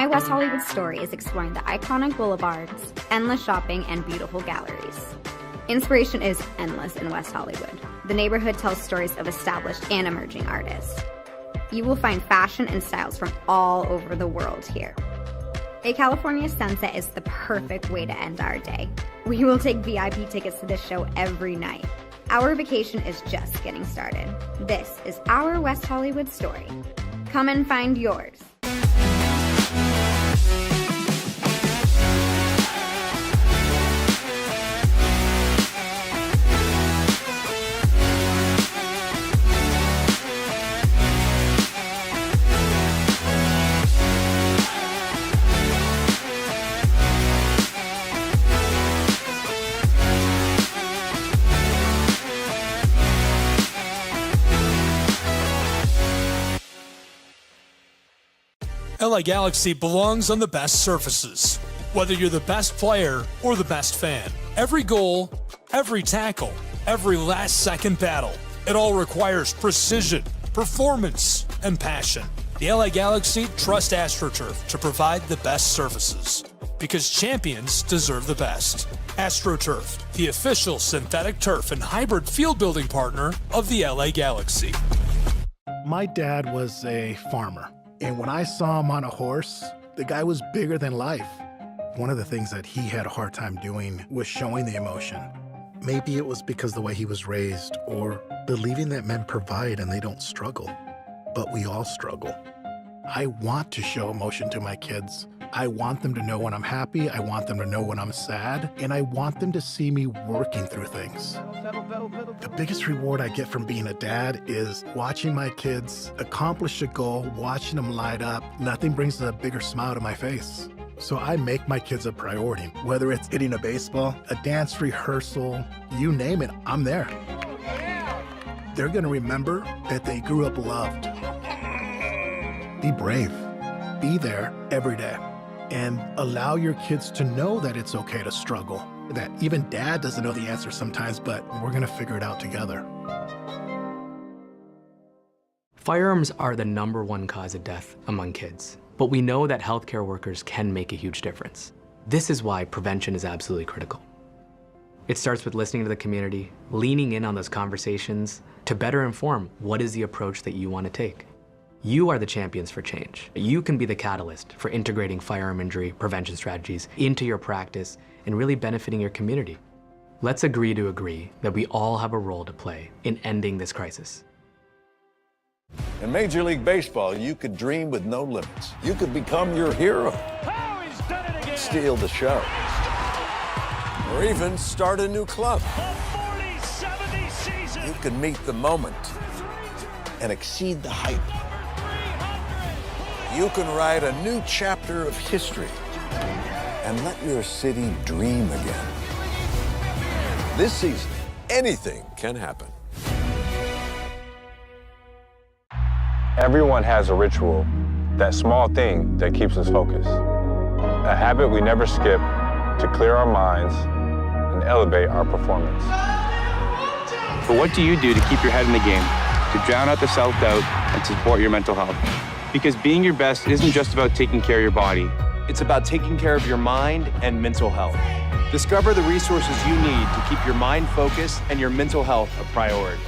My West Hollywood story is exploring the iconic boulevards, endless shopping, and beautiful galleries. Inspiration is endless in West Hollywood. The neighborhood tells stories of established and emerging artists. You will find fashion and styles from all over the world here. A California sunset is the perfect way to end our day. We will take VIP tickets to this show every night. Our vacation is just getting started. This is our West Hollywood story. Come and find yours. LA Galaxy belongs on the best surfaces. Whether you're the best player or the best fan, every goal, every tackle, every last-second battle, it all requires precision, performance, and passion. The LA Galaxy trust AstroTurf to provide the best surfaces, because champions deserve the best. AstroTurf, the official synthetic turf and hybrid field building partner of the LA Galaxy. My dad was a farmer. And when I saw him on a horse, the guy was bigger than life. One of the things that he had a hard time doing was showing the emotion. Maybe it was because the way he was raised, or believing that men provide and they don't struggle. But we all struggle. I want to show emotion to my kids. I want them to know when I'm happy, I want them to know when I'm sad, and I want them to see me working through things. The biggest reward I get from being a dad is watching my kids accomplish a goal, watching them light up. Nothing brings a bigger smile to my face. So I make my kids a priority. Whether it's hitting a baseball, a dance rehearsal, you name it, I'm there. They're gonna remember that they grew up loved. Be brave. Be there every day. And allow your kids to know that it's okay to struggle. That even dad doesn't know the answer sometimes, but we're gonna figure it out together. Firearms are the #1 cause of death among kids, but we know that healthcare workers can make a huge difference. This is why prevention is absolutely critical. It starts with listening to the community, leaning in on those conversations to better inform what is the approach that you want to take. You are the champions for change. You can be the catalyst for integrating firearm injury prevention strategies into your practice and really benefiting your community. Let's agree to agree that we all have a role to play in ending this crisis. In Major League Baseball, you could dream with no limits. You could become your hero, steal the show, or even start a new club. You could meet the moment and exceed the hype. You can write a new chapter of history and let your city dream again. This season, anything can happen. Everyone has a ritual, that small thing that keeps us focused. A habit we never skip to clear our minds and elevate our performance. But what do you do to keep your head in the game, to drown out the self-doubt and support your mental health? Because being your best isn't just about taking care of your body. It's about taking care of your mind and mental health. Discover the resources you need to keep your mind focused and your mental health a priority.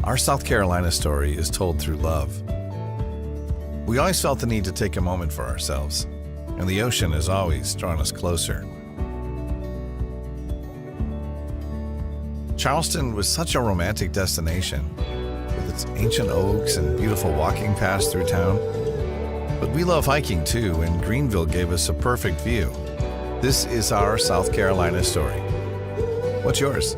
Our South Carolina story is told through love. We always felt the need to take a moment for ourselves, and the ocean has always drawn us closer. Charleston was such a romantic destination, with its ancient oaks and beautiful walking paths through town. But we love hiking too, and Greenville gave us a perfect view. This is our South Carolina story. What's yours?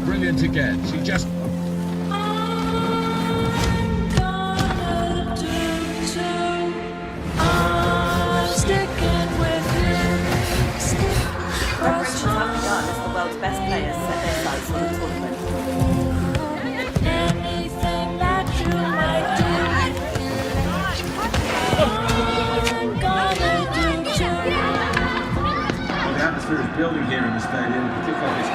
Brilliant again. She just... The atmosphere is building here in the stadium, particularly this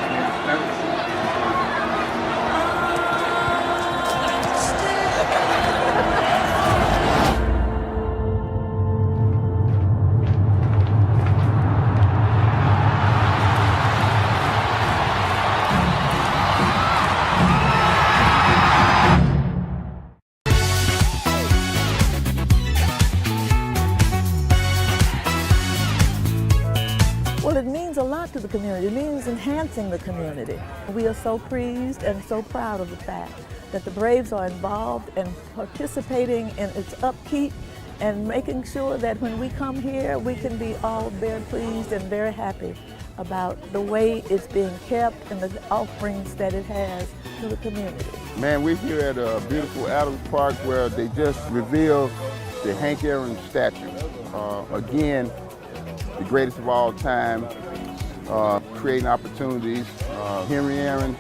Well, it means a lot to the community. It means enhancing the community. We are so pleased and so proud of the fact that the Braves are involved and participating in its upkeep and making sure that when we come here, we can be all very pleased and very happy about the way it's being kept and the offerings that it has to the community. Man, we're here at a beautiful Adams Park where they just revealed the Hank Aaron statue. Again, the greatest of all time, creating opportunities. Henry Aaron,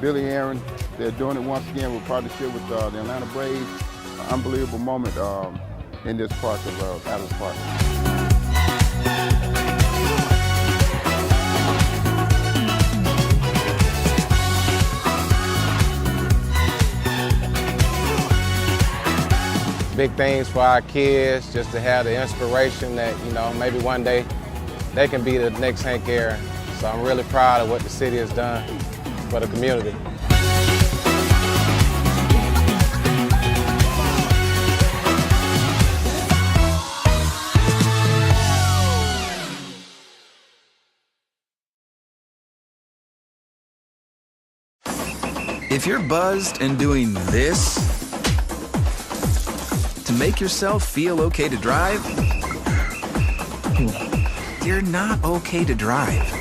Billy Aaron, they're doing it once again with partnership with the Atlanta Braves. Unbelievable moment in this park of Adams Park. Big things for our kids, just to have the inspiration that, you know, maybe one day they can be the next Hank Aaron. So I'm really proud of what the city has done for the community. If you're buzzed and doing this to make yourself feel okay to drive, you're not okay to drive.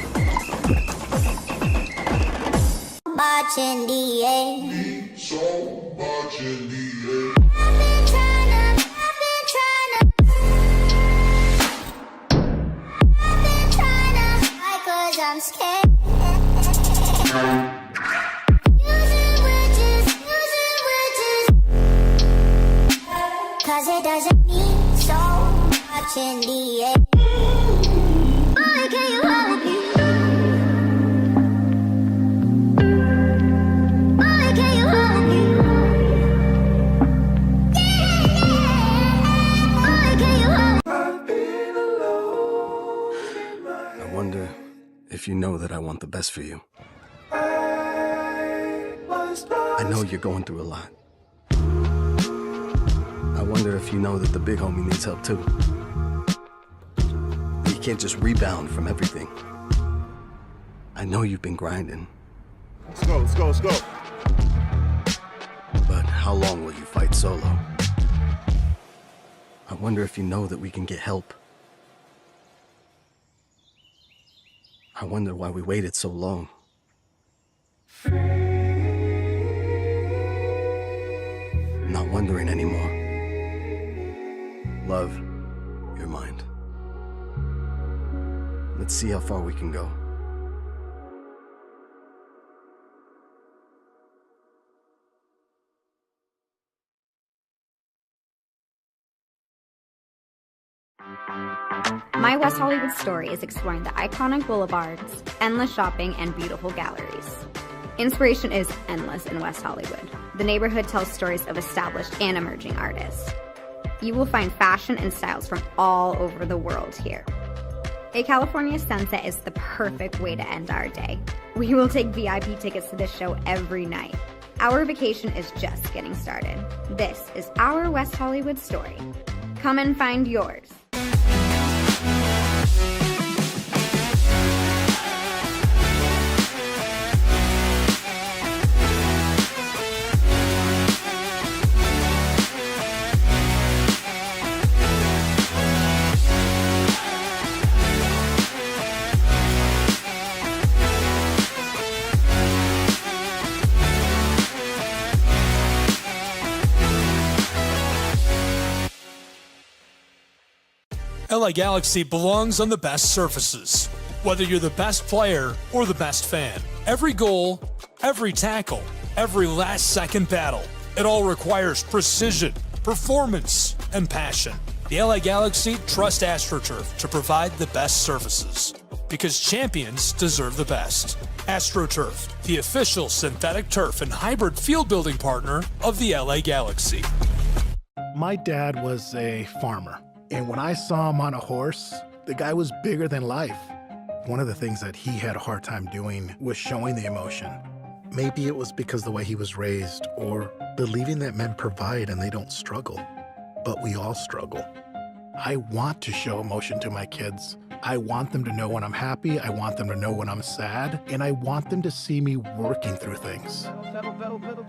Much in the air. So much in the air. I've been trying to, cause I'm scared. Cause it doesn't mean so much in the air. Boy, can you help me? Boy, can you help me? Boy, can you help me? I wonder if you know that I want the best for you. I know you're going through a lot. I wonder if you know that the big homie needs help too. You can't just rebound from everything. I know you've been grinding. Let's go, let's go, let's go. But how long will you fight solo? I wonder if you know that we can get help. I wonder why we waited so long. Not wondering anymore. Love, your mind. Let's see how far we can go. My West Hollywood story is exploring the iconic boulevards, endless shopping, and beautiful galleries. Inspiration is endless in West Hollywood. The neighborhood tells stories of established and emerging artists. You will find fashion and styles from all over the world here. A California sunset is the perfect way to end our day. We will take VIP tickets to this show every night. Our vacation is just getting started. This is our West Hollywood story. Come and find yours. LA Galaxy belongs on the best surfaces. Whether you're the best player or the best fan, every goal, every tackle, every last-second battle, it all requires precision, performance, and passion. The LA Galaxy trust AstroTurf to provide the best surfaces, because champions deserve the best. AstroTurf, the official synthetic turf and hybrid field building partner of the LA Galaxy. My dad was a farmer. And when I saw him on a horse, the guy was bigger than life. One of the things that he had a hard time doing was showing the emotion. Maybe it was because the way he was raised, or believing that men provide and they don't struggle. But we all struggle. I want to show emotion to my kids. I want them to know when I'm happy, I want them to know when I'm sad, and I want them to see me working through things.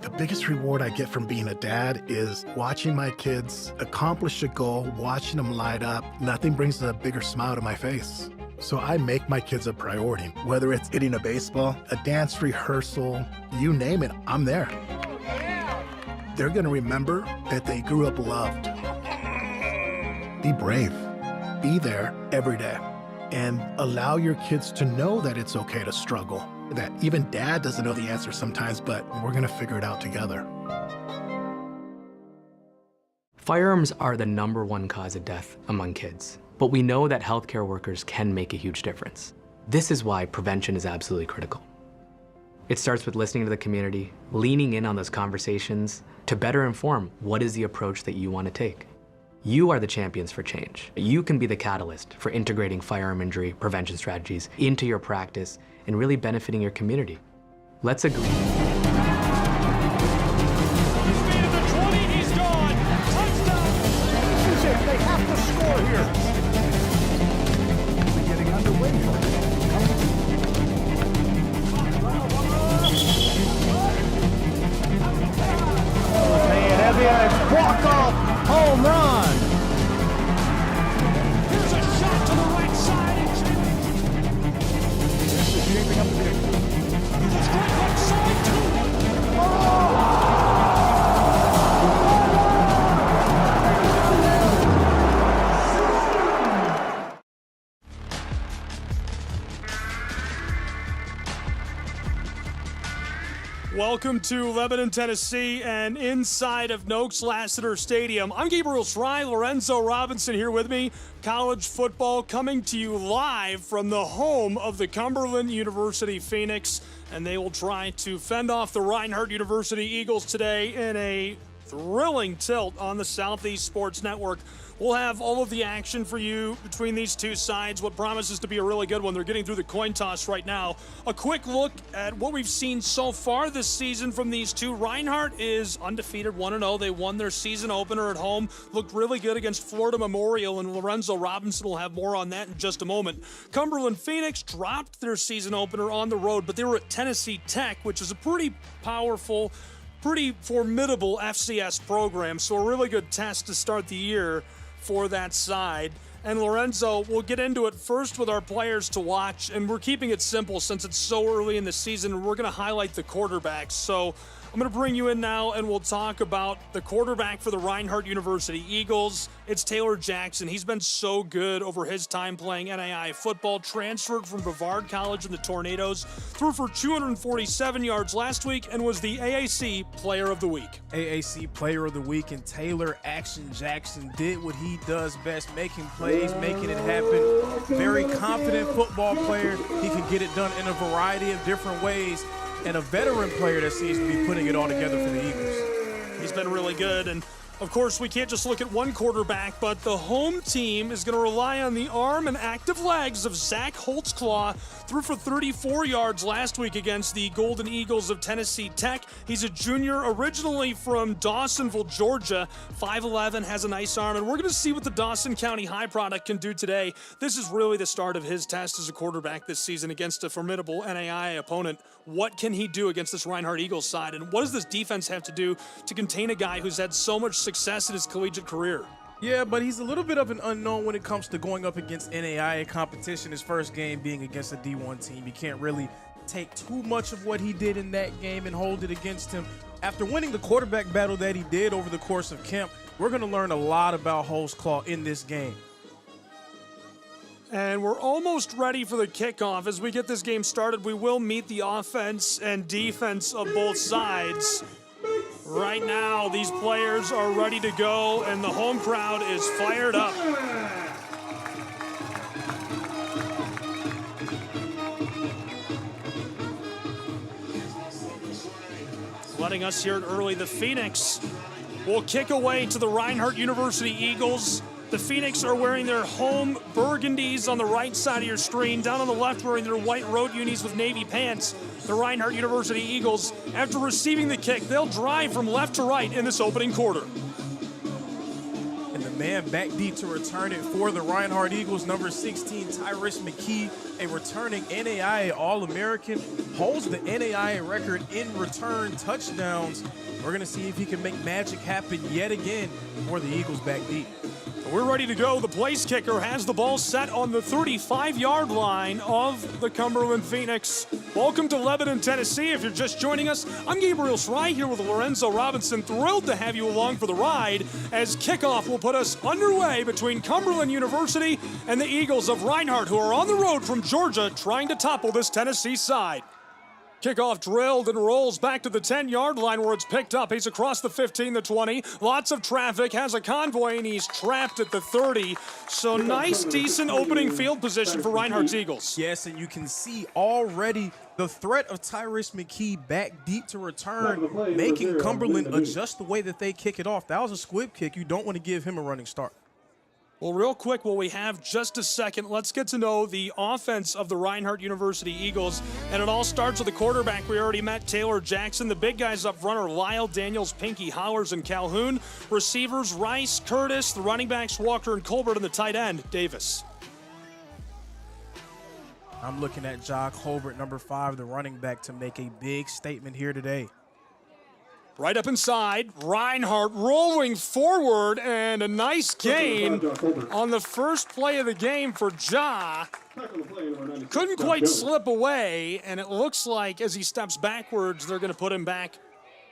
The biggest reward I get from being a dad is watching my kids accomplish a goal, watching them light up. Nothing brings a bigger smile to my face. So I make my kids a priority. Whether it's hitting a baseball, a dance rehearsal, you name it, I'm there. They're gonna remember that they grew up loved. Be brave. Be there every day. And allow your kids to know that it's okay to struggle. That even dad doesn't know the answer sometimes, but we're gonna figure it out together. Firearms are the #1 cause of death among kids, but we know that healthcare workers can make a huge difference. This is why prevention is absolutely critical. It starts with listening to the community, leaning in on those conversations to better inform what is the approach that you want to take. You are the champions for change. You can be the catalyst for integrating firearm injury prevention strategies into your practice and really benefiting your community. Let's agree. He's made it to 20, he's gone. Touchdown! This is it, they have to score here. We're getting underway for it. Heavy walk-off home run. Here's a shot to the right side. This is shaping up to be a Strike right side, too. Welcome to Lebanon, Tennessee, and inside of Noakes Lassiter Stadium. I'm Gabriel Fry, Lorenzo Robinson here with me. College football coming to you live from the home of the Cumberland University Phoenix, and they will try to fend off the Reinhardt University Eagles today in a thrilling tilt on the Southeast Sports Network. We'll have all of the action for you between these two sides, what promises to be a really good one. They're getting through the coin toss right now. A quick look at what we've seen so far this season from these two. Reinhardt is undefeated, 1-0. They won their season opener at home, looked really good against Florida Memorial, and Lorenzo Robinson will have more on that in just a moment. Cumberland Phoenix dropped their season opener on the road, but they were at Tennessee Tech, which is a pretty powerful, pretty formidable FCS program, so a really good test to start the year for that side. And Lorenzo, we'll get into it first with our players to watch, and we're keeping it simple since it's so early in the season. We're going to highlight the quarterbacks. So I'm going to bring you in now, and we'll talk about the quarterback for the Reinhardt University Eagles. It's Taylor Jackson. He's been so good over his time playing NAIA football. Transferred from Brevard College in the Tornadoes. Threw for 247 yards last week and was the AAC Player of the Week. AAC Player of the Week, and Taylor Action Jackson did what he does best, making plays, making it happen. Very confident football player. He can get it done in a variety of different ways. And a veteran player that seems to be putting it all together for the Eagles. He's been really good, and of course, we can't just look at one quarterback, but the home team is going to rely on the arm and active legs of Zach Holtzclaw. Threw for 34 yards last week against the Golden Eagles of Tennessee Tech. He's a junior, originally from Dawsonville, Georgia. 5'11", has a nice arm, and we're going to see what the Dawson County High product can do today. This is really the start of his test as a quarterback this season against a formidable NAIA opponent. What can he do against this Reinhardt Eagles side, and what does this defense have to do to contain a guy who's had so much success in his collegiate career? Yeah, but he's a little bit of an unknown when it comes to going up against NAIA competition. His first game being against a D1 team. You can't really take too much of what he did in that game and hold it against him. After winning the quarterback battle that he did over the course of camp, we're going to learn a lot about Holtzclaw in this game. And we're almost ready for the kickoff. As we get this game started, we will meet the offense and defense of both sides. Right now, these players are ready to go, and the home crowd is fired up. Letting us hear it early, the Phoenix will kick away to the Reinhardt University Eagles. The Phoenix are wearing their home burgundies on the right side of your screen. Down on the left, wearing their white road unis with navy pants. The Reinhardt University Eagles, after receiving the kick, they'll drive from left to right in this opening quarter. And the man back deep to return it for the Reinhardt Eagles, number 16, Tyrus McKee, a returning NAIA All-American, holds the NAIA record in return touchdowns. We're going to see if he can make magic happen yet again for the Eagles back deep. We're ready to go. The place kicker has the ball set on the 35-yard line of the Cumberland Phoenix. Welcome to Lebanon, Tennessee. If you're just joining us, I'm Gabriel Schreier here with Lorenzo Robinson. Thrilled to have you along for the ride as kickoff will put us underway between Cumberland University and the Eagles of Reinhardt, who are on the road from Georgia trying to topple this Tennessee side. Kickoff drilled and rolls back to the 10-yard line where it's picked up. He's across the 15, the 20. Lots of traffic, has a convoy, and he's trapped at the 30. So nice, decent opening field position for Reinhardt's Eagles. Yes, and you can see already the threat of Tyrus McKee back deep to return, making Cumberland adjust the way that they kick it off. That was a squib kick. You don't want to give him a running start. Well, real quick, while we have just a second, let's get to know the offense of the Reinhardt University Eagles. And it all starts with the quarterback. We already met Taylor Jackson. The big guys up front are Lyle Daniels, Pinky Howers, and Calhoun. Receivers, Rice, Curtis. The running backs, Walker and Colbert. And the tight end, Davis. I'm looking at Jock Colbert, number 5, the running back, to make a big statement here today. Right up inside, Reinhardt rolling forward, and a nice gain on the first play of the game for Ja. Couldn't quite slip away, and it looks like as he steps backwards, they're going to put him back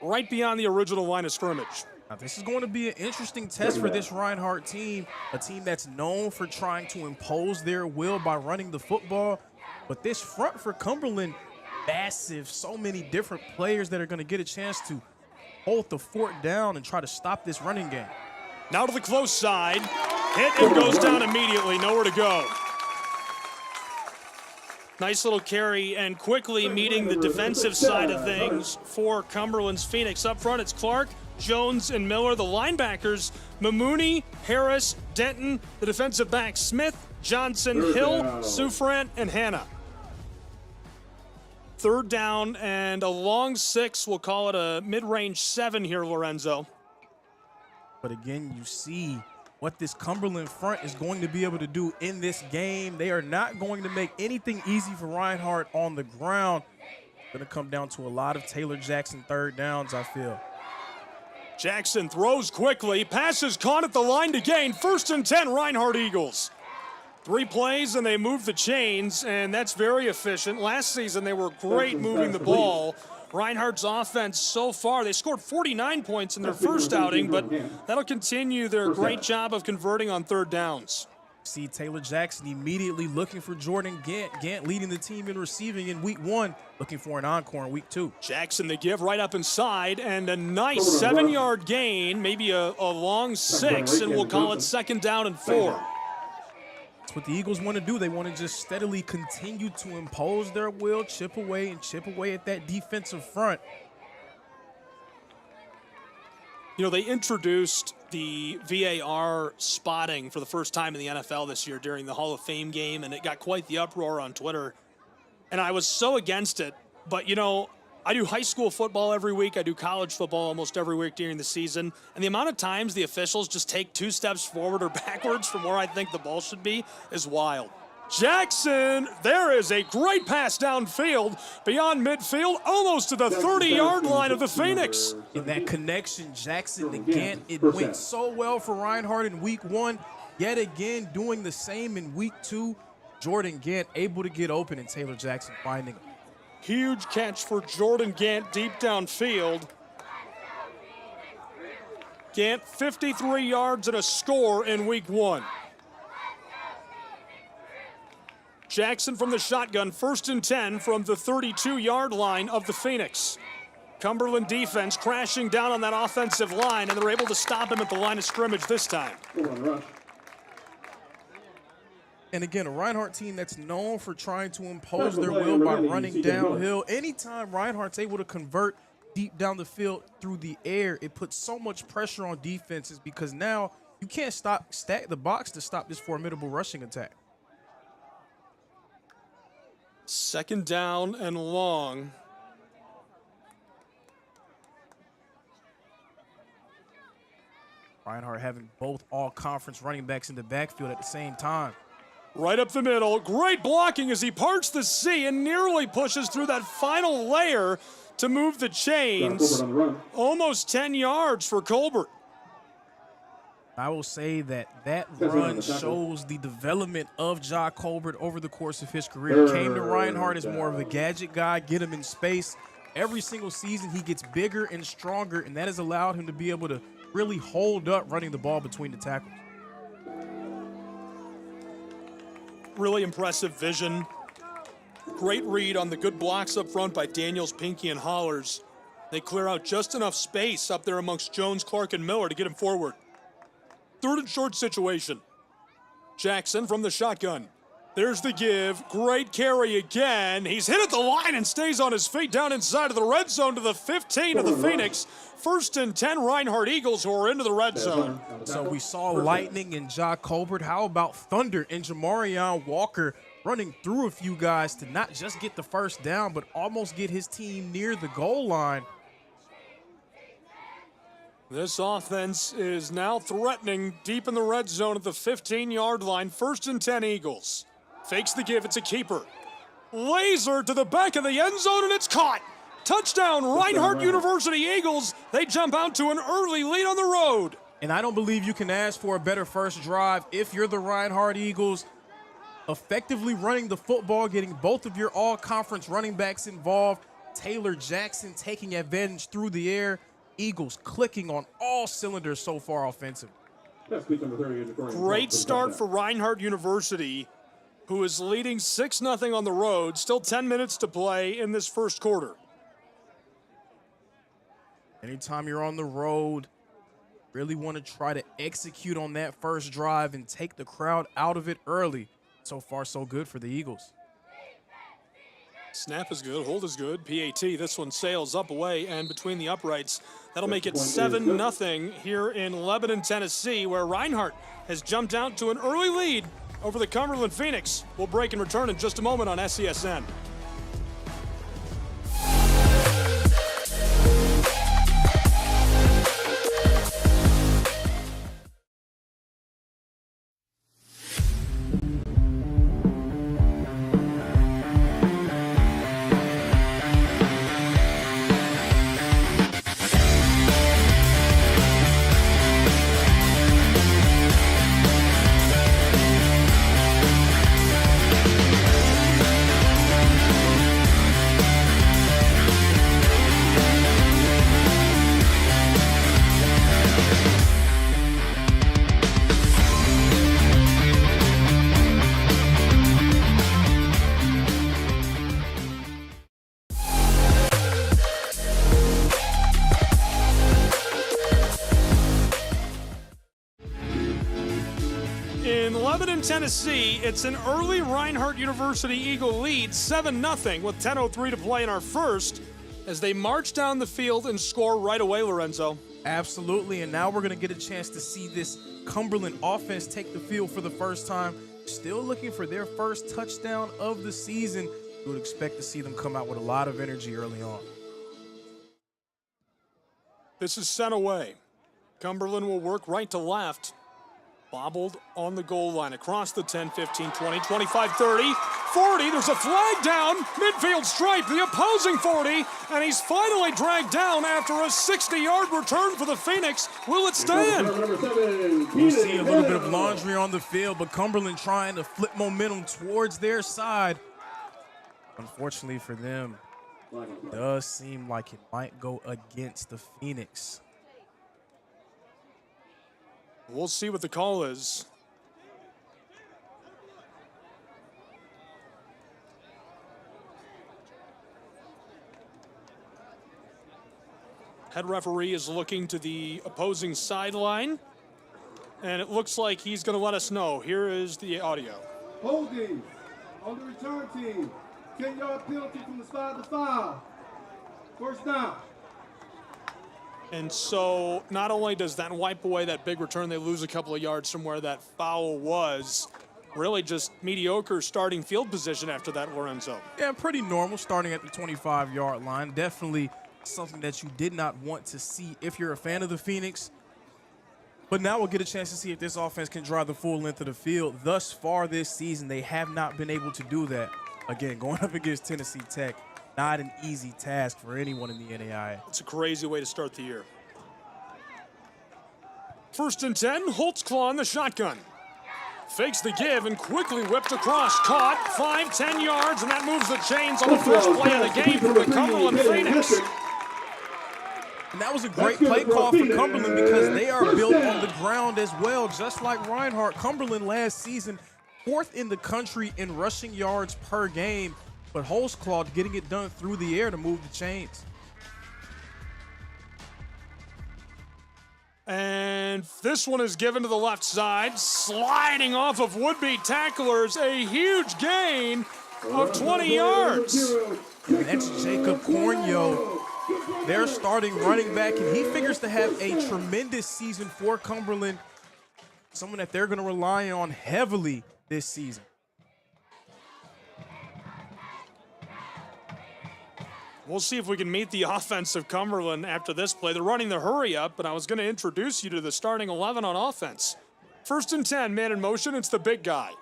right beyond the original line of scrimmage. Now, this is going to be an interesting test for this Reinhardt team, a team that's known for trying to impose their will by running the football. But this front for Cumberland, massive, so many different players that are going to get a chance to hold the fort down and try to stop this running game. Now to the close side. Hit and goes down immediately. Nowhere to go. Nice little carry, and quickly meeting the defensive side of things for Cumberland's Phoenix. Up front, it's Clark, Jones, and Miller. The linebackers, Mamouni, Harris, Denton. The defensive backs, Smith, Johnson, Hill, Sufrant, and Hannah. Third down and a long 6. We'll call it a mid-range 7 here, Lorenzo. But again, you see what this Cumberland front is going to be able to do in this game. They are not going to make anything easy for Reinhardt on the ground. It's going to come down to a lot of Taylor Jackson third downs, I feel. Jackson throws quickly. Passes caught at the line to gain. 1st and 10, Reinhardt Eagles. 3 plays, and they move the chains, and that's very efficient. Last season, they were great moving the ball. Reinhardt's offense so far. They scored 49 points in their first outing, but that'll continue their great job of converting on third downs. See Taylor Jackson immediately looking for Jordan Gant. Gant leading the team in receiving in week 1, looking for an encore in week 2. Jackson the give right up inside, and a nice 7-yard gain, maybe a long 6, and we'll call it 2nd down and 4. That's what the Eagles want to do. They want to just steadily continue to impose their will, chip away at that defensive front. You know, they introduced the VAR spotting for the first time in the NFL this year during the Hall of Fame game, and it got quite the uproar on Twitter. And I was so against it, but you know, I do high school football every week. I do college football almost every week during the season. And the amount of times the officials just take 2 steps forward or backwards from where I think the ball should be is wild. Jackson, there is a great pass downfield beyond midfield, almost to the 30-yard line of the Phoenix. In that connection, Jackson to Gant, it went so well for Reinhardt in week 1. Yet again, doing the same in week 2. Jordan Gant able to get open and Taylor Jackson finding him. Huge catch for Jordan Gant deep downfield. Gant 53 yards and a score in week 1. Jackson from the shotgun, 1st and 10 from the 32-yard line of the Phoenix. Cumberland defense crashing down on that offensive line, and they're able to stop him at the line of scrimmage this time. And again, a Reinhardt team that's known for trying to impose their will by running downhill. Anytime Reinhardt's able to convert deep down the field through the air, it puts so much pressure on defenses because now you can't stack the box to stop this formidable rushing attack. 2nd down and long. Reinhardt having both all-conference running backs in the backfield at the same time. Right up the middle. Great blocking as he parts the sea and nearly pushes through that final layer to move the chains. Almost 10 yards for Colbert. I will say that run shows the development of Ja Colbert over the course of his career. Came to Reinhardt as more of a gadget guy, get him in space. Every single season he gets bigger and stronger, and that has allowed him to be able to really hold up running the ball between the tackles. Really impressive vision. Great read on the good blocks up front by Daniels, Pinky, and Hollers. They clear out just enough space up there amongst Jones, Clark, and Miller to get him forward. 3rd and short situation. Jackson from the shotgun. There's the give. Great carry again. He's hit at the line and stays on his feet down inside of the red zone to the 15 of the Phoenix. 1st and 10 Reinhardt Eagles who are into the red zone. So we saw lightning in Ja Colbert. How about thunder in Jamarion Walker running through a few guys to not just get the 1st down, but almost get his team near the goal line. This offense is now threatening deep in the red zone at the 15-yard line. 1st and 10 Eagles. Fakes the give, it's a keeper. Laser to the back of the end zone, and it's caught. Touchdown, Reinhardt University Eagles. They jump out to an early lead on the road. And I don't believe you can ask for a better first drive if you're the Reinhardt Eagles. Effectively running the football, getting both of your all-conference running backs involved. Taylor Jackson taking advantage through the air. Eagles clicking on all cylinders so far offensively. Great start for Reinhardt University, who is leading 6-0 on the road. Still 10 minutes to play in this first quarter. Anytime you're on the road, really want to try to execute on that first drive and take the crowd out of it early. So far, so good for the Eagles. Snap is good, hold is good. PAT, this one sails up away and between the uprights. That'll make it 7-0 here in Lebanon, Tennessee, where Reinhardt has jumped out to an early lead over the Cumberland Phoenix. We'll break and return in just a moment on SESN. 11 in Tennessee. It's an early Reinhardt University Eagle lead, 7-0, with 10:03 to play in our first, as they march down the field and score right away, Lorenzo. Absolutely, and now we're going to get a chance to see this Cumberland offense take the field for the first time. Still looking for their first touchdown of the season. You would expect to see them come out with a lot of energy early on. This is sent away. Cumberland will work right to left. Bobbled on the goal line across the 10, 15, 20, 25, 30, 40. There's a flag down, midfield stripe, the opposing 40, and he's finally dragged down after a 60-yard return for the Phoenix. Will it stand? We'll see a little bit of laundry on the field, but Cumberland trying to flip momentum towards their side. Unfortunately for them, it does seem like it might go against the Phoenix. We'll see what the call is. Head referee is looking to the opposing sideline, and it looks like he's going to let us know. Here is the audio. Holding on the return team. 10-yard penalty from the side of the foul. First down. And so not only does that wipe away that big return, they lose a couple of yards from where that foul was. Really just mediocre starting field position after that, Lorenzo. Yeah, pretty normal starting at the 25-yard line. Definitely something that you did not want to see if you're a fan of the Phoenix. But now we'll get a chance to see if this offense can drive the full length of the field. Thus far this season, they have not been able to do that. Again, going up against Tennessee Tech, not an easy task for anyone in the NAIA. It's a crazy way to start the year. First and 10, Holtzclaw in the shotgun. Fakes the give and quickly whipped across. Caught, 5-10 yards, and that moves the chains on the first play of the game for the Cumberland Phoenix. And that was a great play call for Cumberland because they are built on the ground as well, just like Reinhardt. Cumberland last season, 4th in the country in rushing yards per game. But Holtzclaw getting it done through the air to move the chains. And this one is given to the left side, sliding off of would-be tacklers, a huge gain of 20 yards. And that's Jacob Cornyo, their starting running back, and he figures to have a tremendous season for Cumberland, someone that they're going to rely on heavily this season. We'll see if we can meet the offense of Cumberland after this play. They're running the hurry up, but I was going to introduce you to the starting 11 on offense. First and 10, man in motion, it's the big guy.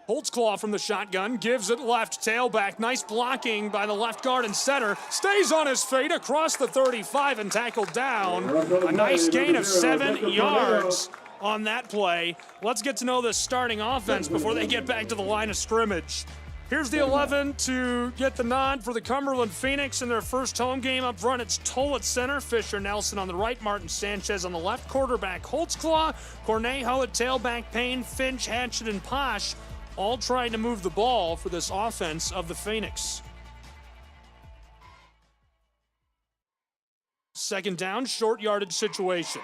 Holtzclaw from the shotgun, gives it left tailback. Nice blocking by the left guard and center. Stays on his feet across the 35 and tackled down. A nice gain of 7 yards on that play. Let's get to know this starting offense before they get back to the line of scrimmage. Here's the 11 to get the nod for the Cumberland Phoenix in their first home game. Up front, it's Toll at center, Fisher Nelson on the right, Martin Sanchez on the left, quarterback Holtzclaw, Cornejo at tailback, Payne, Finch, Hatchett, and Posh, all trying to move the ball for this offense of the Phoenix. Second down, short yardage situation.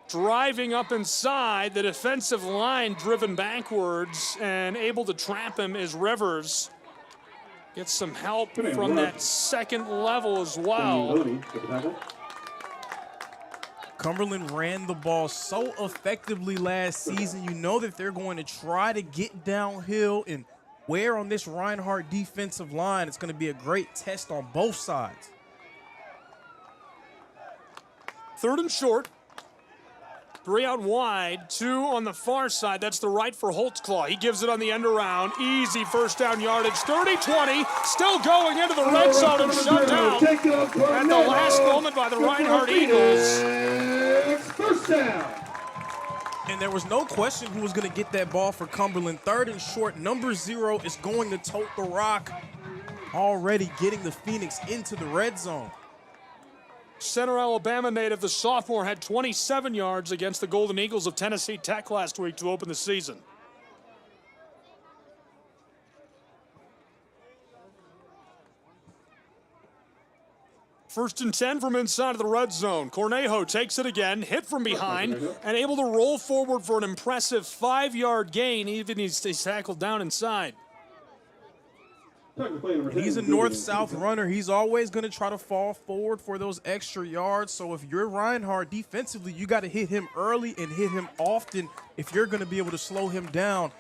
Driving up inside, the defensive line driven backwards and able to trap him is Rivers. Gets some help from that second level as well. Cumberland ran the ball so effectively last season. You know that they're going to try to get downhill and wear on this Reinhardt defensive line. It's going to be a great test on both sides. Third and short. 3 out wide, 2 on the far side. That's the right for Holtzclaw. He gives it on the end around. Easy first down yardage. 30-20. Still going into the red zone and shut down at the last moment by the Reinhardt Eagles. First down. And there was no question who was going to get that ball for Cumberland. Third and short. Number 0 is going to tote the rock. Already getting the Phoenix into the red zone. Center Alabama native, the sophomore, had 27 yards against the Golden Eagles of Tennessee Tech last week to open the season. First and 10 from inside of the red zone. Cornejo takes it again, hit from behind, and able to roll forward for an impressive 5-yard gain, even he's tackled down inside. He's a north-south runner. He's always going to try to fall forward for those extra yards. So if you're Reinhardt defensively, you got to hit him early and hit him often if you're going to be able to slow him down.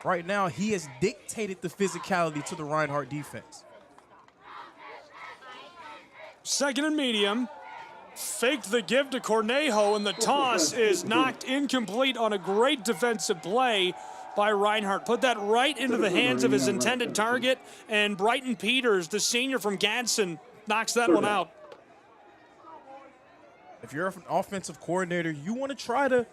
Right now, he has dictated the physicality to the Reinhardt defense. Second and medium. Faked the give to Cornejo, and the toss is knocked incomplete on a great defensive play by Reinhardt. Put that right into the hands of his intended target, and Brighton Peters, the senior from Gadsden, knocks that one out. If you're an offensive coordinator, you want to try to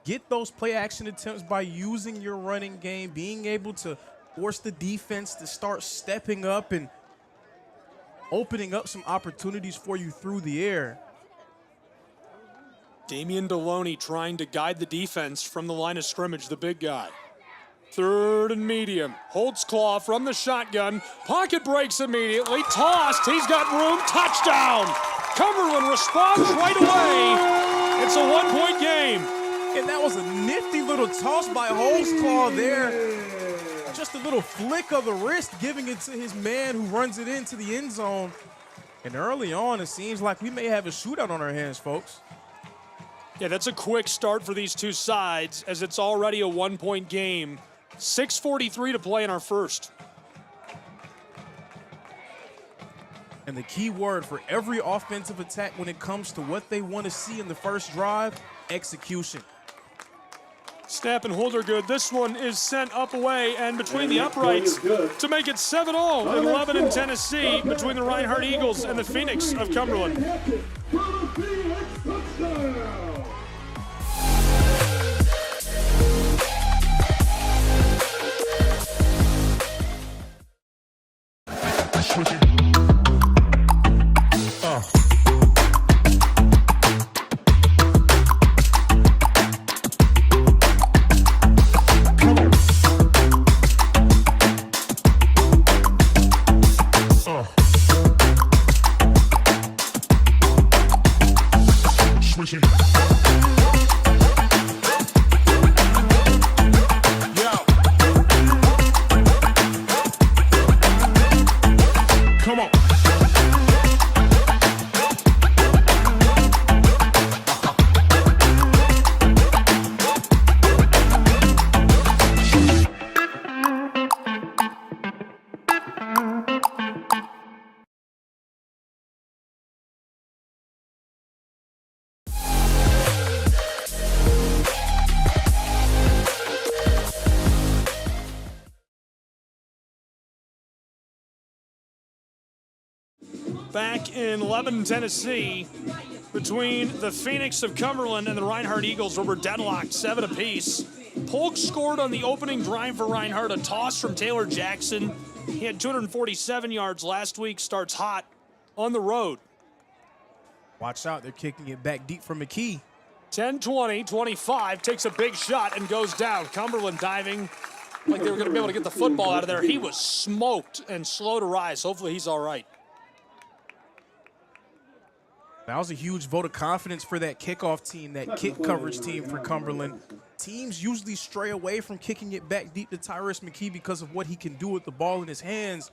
get those play action attempts by using your running game, being able to force the defense to start stepping up and opening up some opportunities for you through the air. Damian Deloney trying to guide the defense from the line of scrimmage, the big guy. Third and medium. Holtzclaw from the shotgun. Pocket breaks immediately. Tossed. He's got room. Touchdown. Cumberland responds right away. It's a 1-point game. And that was a nifty little toss by Holtzclaw there. Just a little flick of the wrist, giving it to his man who runs it into the end zone. And early on, it seems like we may have a shootout on our hands, folks. Yeah, that's a quick start for these two sides, as it's already a 1-point game. 6:43 to play in our first. And the key word for every offensive attack when it comes to what they want to see in the first drive, execution. Snap and hold are good. This one is sent up away and between the uprights to make it 7-0 in Lebanon, Tennessee, between the Reinhardt Eagles and the Phoenix of Cumberland. Back in Lebanon, Tennessee, between the Phoenix of Cumberland and the Reinhardt Eagles, where we're deadlocked 7 apiece. Polk scored on the opening drive for Reinhardt, a toss from Taylor Jackson. He had 247 yards last week, starts hot on the road. Watch out, they're kicking it back deep for McKee. 10-20, 25, takes a big shot and goes down. Cumberland diving like they were going to be able to get the football out of there. He was smoked and slow to rise. Hopefully he's all right. That was a huge vote of confidence for that kickoff team, that kick coverage team for Cumberland. Teams usually stray away from kicking it back deep to Tyrus McKee because of what he can do with the ball in his hands.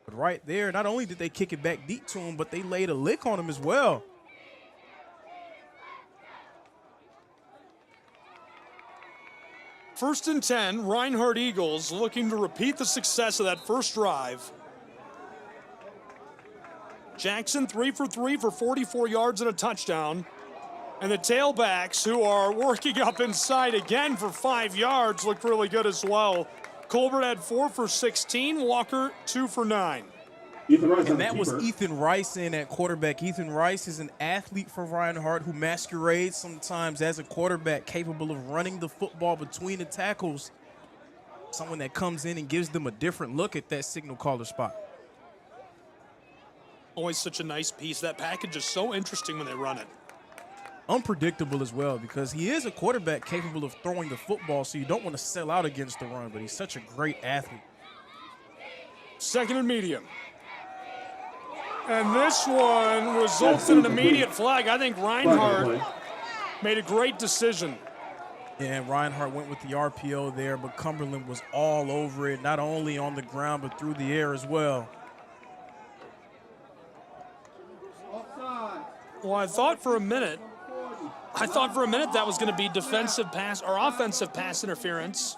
But right there, not only did they kick it back deep to him, but they laid a lick on him as well. First and 10, Reinhardt Eagles looking to repeat the success of that first drive. Jackson 3 for 3 for 44 yards and a touchdown. And the tailbacks, who are working up inside again for 5 yards, looked really good as well. Colbert had 4 for 16, Walker 2 for 9. And that was Ethan Rice in at quarterback. Ethan Rice is an athlete for Reinhardt who masquerades sometimes as a quarterback capable of running the football between the tackles. Someone that comes in and gives them a different look at that signal caller spot. Always such a nice piece. That package is so interesting when they run it. Unpredictable as well, because he is a quarterback capable of throwing the football, so you don't want to sell out against the run, but he's such a great athlete. Second and medium. And this one results in an immediate flag. I think Reinhardt made a great decision. And Reinhardt went with the RPO there, but Cumberland was all over it, not only on the ground, but through the air as well. Well, I thought for a minute that was going to be defensive pass or offensive pass interference.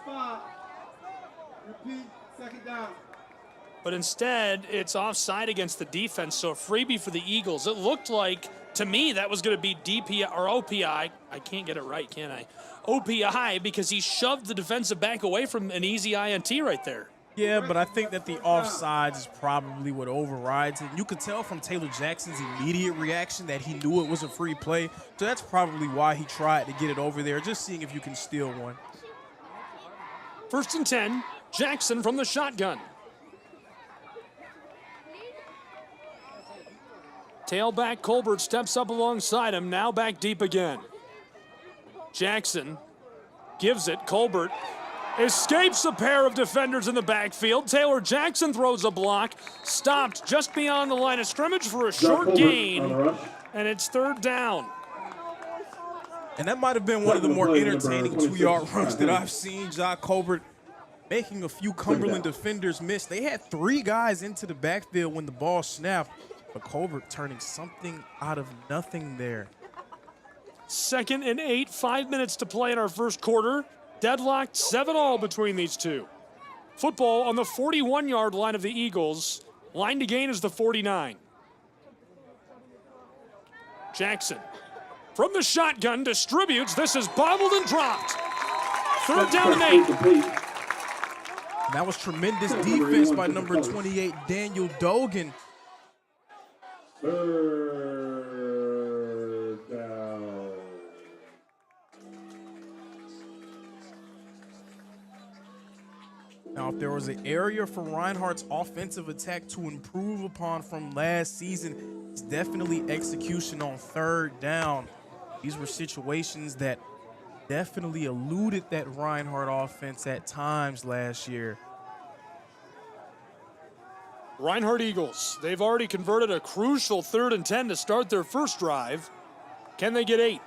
But instead, it's offside against the defense, so a freebie for the Eagles. It looked like, to me, that was going to be DPI or OPI. I can't get it right, can I? OPI, because he shoved the defensive back away from an easy INT right there. Yeah, but I think that the offsides is probably what overrides it. You could tell from Taylor Jackson's immediate reaction that he knew it was a free play. So that's probably why he tried to get it over there, just seeing if you can steal one. 1st and 10, Jackson from the shotgun. Tailback Colbert steps up alongside him, now back deep again. Jackson gives it. Colbert escapes a pair of defenders in the backfield. Taylor Jackson throws a block, stopped just beyond the line of scrimmage for a short gain, and it's 3rd down. And that might have been one of the more entertaining 2-yard runs that I've seen. Jock Colbert making a few Cumberland defenders miss. They had 3 guys into the backfield when the ball snapped, but Colbert turning something out of nothing there. 2nd and 8, 5 minutes to play in our first quarter. Deadlocked 7-all between these two. Football on the 41-yard line of the Eagles. Line to gain is the 49. Jackson from the shotgun distributes. This is bobbled and dropped. 3rd down and 8. That was tremendous defense by number 28, Daniel Dogan. Now, if there was an area for Reinhardt's offensive attack to improve upon from last season, it's definitely execution on 3rd down. These were situations that definitely eluded that Reinhardt offense at times last year. Reinhardt Eagles, they've already converted a crucial 3rd and 10 to start their first drive. Can they get 8?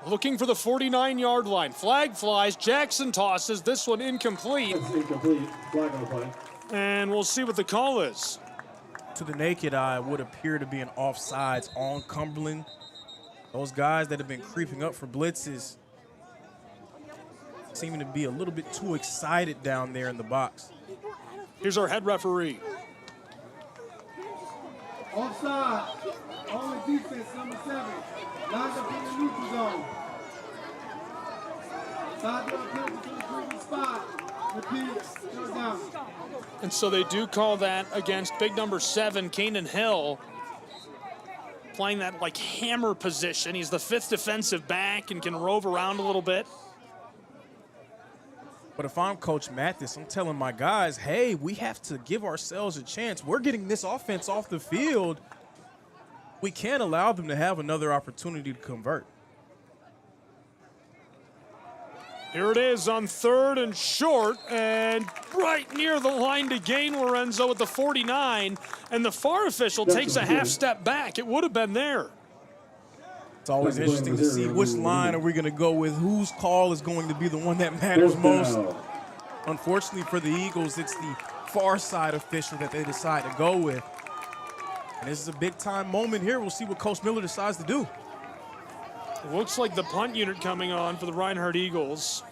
Looking for the 49-yard line. Flag flies. Jackson tosses. This one incomplete. That's incomplete. Flag on the play. And we'll see what the call is. To the naked eye, would appear to be an offsides on Cumberland. Those guys that have been creeping up for blitzes seeming to be a little bit too excited down there in the box. Here's our head referee. Offside. Only defense, number 7. Lines up in the neutral zone. Sideline penalty to the previous spot. Repeat. 3rd down. And so they do call that against big number 7, Kanan Hill, playing that like hammer position. He's the 5th defensive back and can rove around a little bit. But if I'm Coach Mathis, I'm telling my guys, hey, we have to give ourselves a chance. We're getting this offense off the field. We can't allow them to have another opportunity to convert. Here it is on 3rd and short, and right near the line to gain, Lorenzo at the 49, and the far official takes a half step back. It would have been there. It's always interesting to see which line are we going to go with, whose call is going to be the one that matters most. Unfortunately for the Eagles, it's the far side official that they decide to go with. And this is a big-time moment here. We'll see what Coach Miller decides to do. Looks like the punt unit coming on for the Reinhardt Eagles.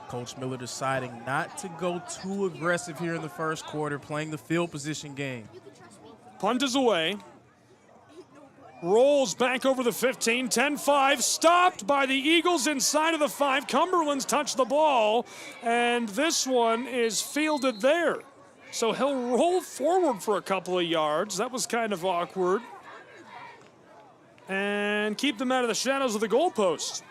Coach Miller deciding not to go too aggressive here in the first quarter, playing the field position game. Punt is away. Rolls back over the 15, 10-5, stopped by the Eagles inside of the 5. Cumberland's touched the ball, and this one is fielded there. So he'll roll forward for a couple of yards. That was kind of awkward. And keep them out of the shadows of the goalpost.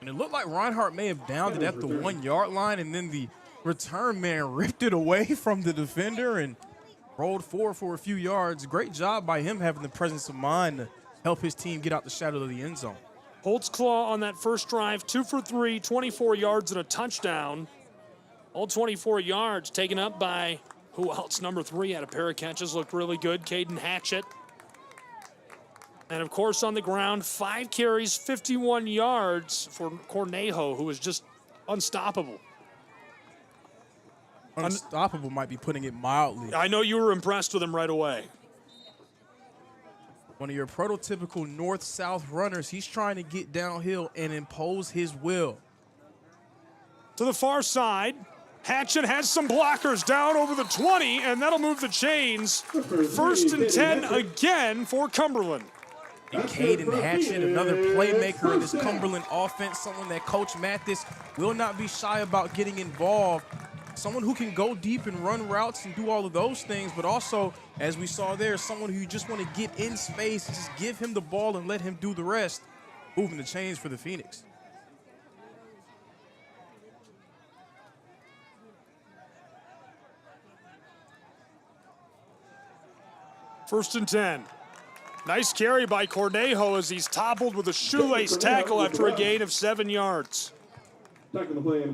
And it looked like Reinhardt may have downed it at the 1-yard line, and then the return man ripped it away from the defender and rolled forward for a few yards. Great job by him having the presence of mind to help his team get out the shadow of the end zone. Holtzclaw on that first drive, 2 for 3, 24 yards and a touchdown. All 24 yards taken up by, who else? Number 3 had a pair of catches, looked really good, Caden Hatchett. And, of course, on the ground, 5 carries, 51 yards for Cornejo, who was just unstoppable. Unstoppable might be putting it mildly. I know you were impressed with him right away. One of your prototypical north-south runners. He's trying to get downhill and impose his will. To the far side, Hatchett has some blockers down over the 20, and that'll move the chains. 1st and 10 again for Cumberland. And Caden Hatchett, another playmaker in this Cumberland offense, someone that Coach Mathis will not be shy about getting involved. Someone who can go deep and run routes and do all of those things, but also, as we saw there, someone who you just want to get in space, just give him the ball and let him do the rest, moving the chains for the Phoenix. First and 10. Nice carry by Cornejo as he's toppled with a shoelace tackle after a gain of 7 yards.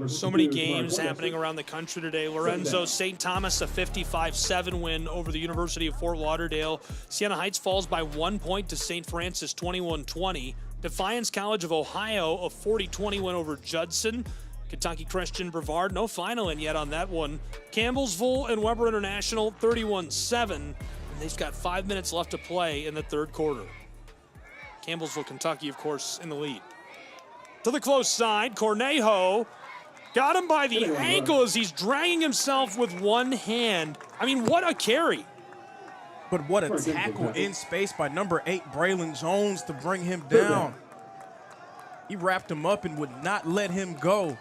So many games happening around the country today. Lorenzo St. Thomas, a 55-7 win over the University of Fort Lauderdale. Siena Heights falls by 1 point to St. Francis, 21-20. Defiance College of Ohio, a 40-20 win over Judson. Kentucky Christian Brevard, no final in yet on that one. Campbellsville and Weber International, 31-7. And they've got 5 minutes left to play in the third quarter. Campbellsville, Kentucky, of course, in the lead. To the close side, Cornejo got him by the ankle as he's dragging himself with one hand. I mean, what a carry. But what a tackle in space by number 8, Braylon Jones, to bring him down. He wrapped him up and would not let him go.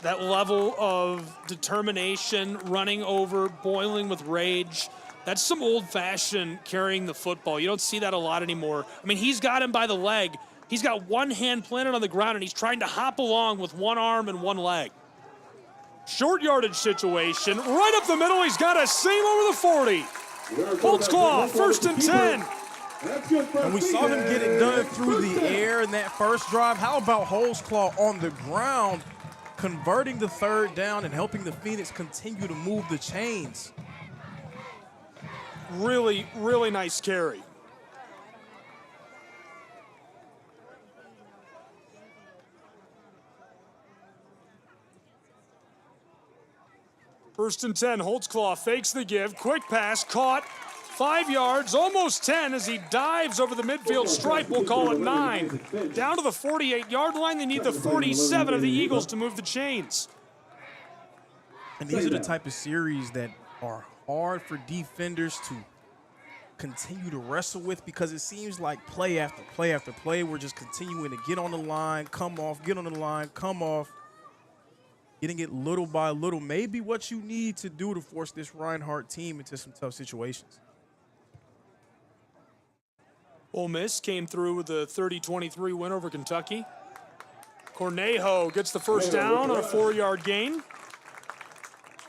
That level of determination, running over, boiling with rage. That's some old-fashioned carrying the football. You don't see that a lot anymore. I mean, he's got him by the leg. He's got one hand planted on the ground, and he's trying to hop along with one arm and one leg. Short yardage situation. Right up the middle, he's got a seam over the 40. Holtzclaw, 1st and 10. And we saw him get it done through the air in that first drive. How about Holtzclaw on the ground, converting the 3rd down and helping the Phoenix continue to move the chains? Really, really nice carry. First and 10, Holtzclaw fakes the give, quick pass, caught, 5 yards, almost 10 as he dives over the midfield stripe, we'll call it 9. Down to the 48-yard line, they need the 47 of the Eagles to move the chains. And these are the type of series that are hard for defenders to continue to wrestle with, because it seems like play after play after play, we're just continuing to get on the line, come off, get on the line, come off. Getting it little by little, maybe what you need to do to force this Reinhardt team into some tough situations. Ole Miss came through with a 30-23 win over Kentucky. Cornejo gets the first down on a 4-yard gain.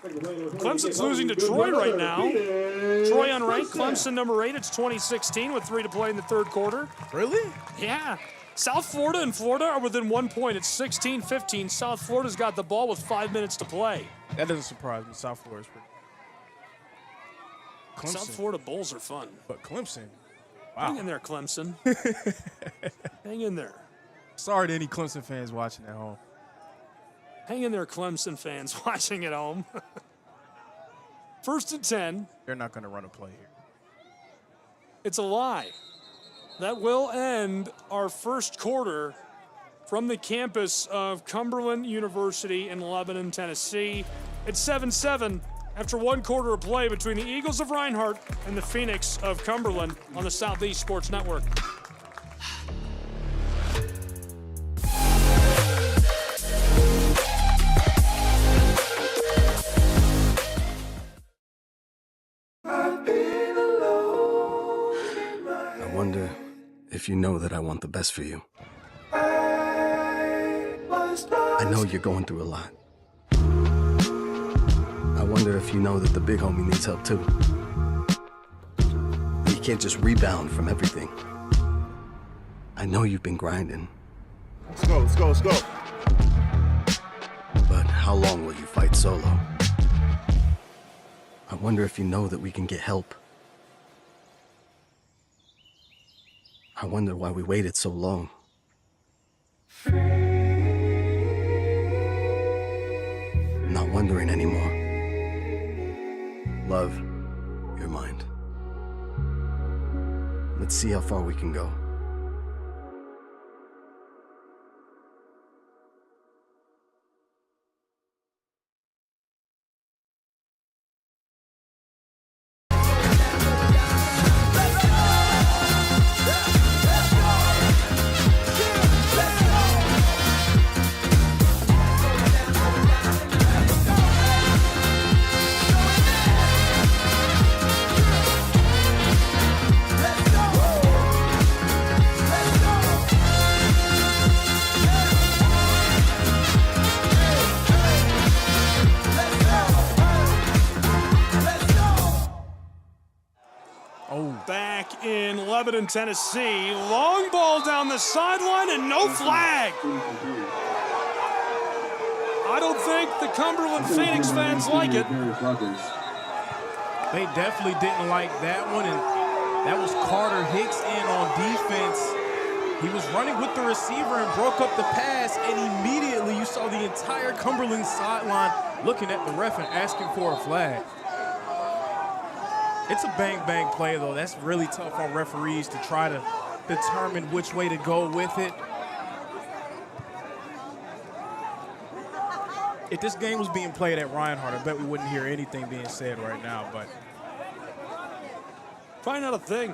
Clemson's losing to Troy right now. Troy unranked, Clemson number 8. It's 2016 with 3 to play in the third quarter. Really? Yeah. South Florida and Florida are within 1 point. It's 16-15. South Florida's got the ball with 5 minutes to play. That doesn't surprise me. South Florida's pretty. Clemson. South Florida Bulls are fun. But Clemson, wow. Hang in there, Clemson. Hang in there. Sorry to any Clemson fans watching at home. Hang in there, Clemson fans watching at home. First and 10. They're not going to run a play here. It's a lie. That will end our first quarter from the campus of Cumberland University in Lebanon, Tennessee. It's 7-7 after 1 quarter of play between the Eagles of Reinhardt and the Phoenix of Cumberland on the Southeast Sports Network. I wonder if you know that I want the best for you. I know you're going through a lot. I wonder if you know that the big homie needs help too. He can't just rebound from everything. I know you've been grinding. Let's go, let's go, let's go. But how long will you fight solo? I wonder if you know that we can get help. I wonder why we waited so long. I'm not wondering anymore. Love, your mind. Let's see how far we can go. Back in Lebanon, Tennessee. Long ball down the sideline and no flag. I don't think the Cumberland Phoenix fans like it. They definitely didn't like that one, and that was Carter Hicks in on defense. He was running with the receiver and broke up the pass, and immediately you saw the entire Cumberland sideline looking at the ref and asking for a flag. It's a bang-bang play, though. That's really tough on referees to try to determine which way to go with it. If this game was being played at Reinhardt, I bet we wouldn't hear anything being said right now, but probably not a thing.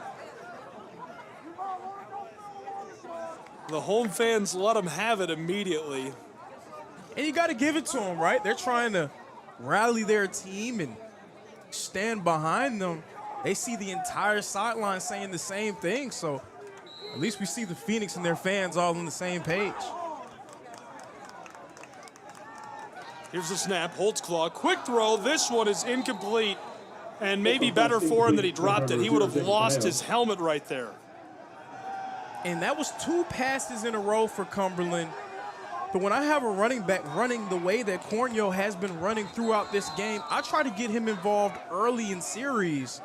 The home fans let them have it immediately. And you got to give it to them, right? They're trying to rally their team and stand behind them. They see the entire sideline saying the same thing, so at least we see the Phoenix and their fans all on the same page. Here's the snap, Holtzclaw, quick throw. This one is incomplete, and maybe better for him that he dropped it. He would have lost his helmet right there. And that was 2 passes in a row for Cumberland. But when I have a running back running the way that Cornell has been running throughout this game, I try to get him involved early in series.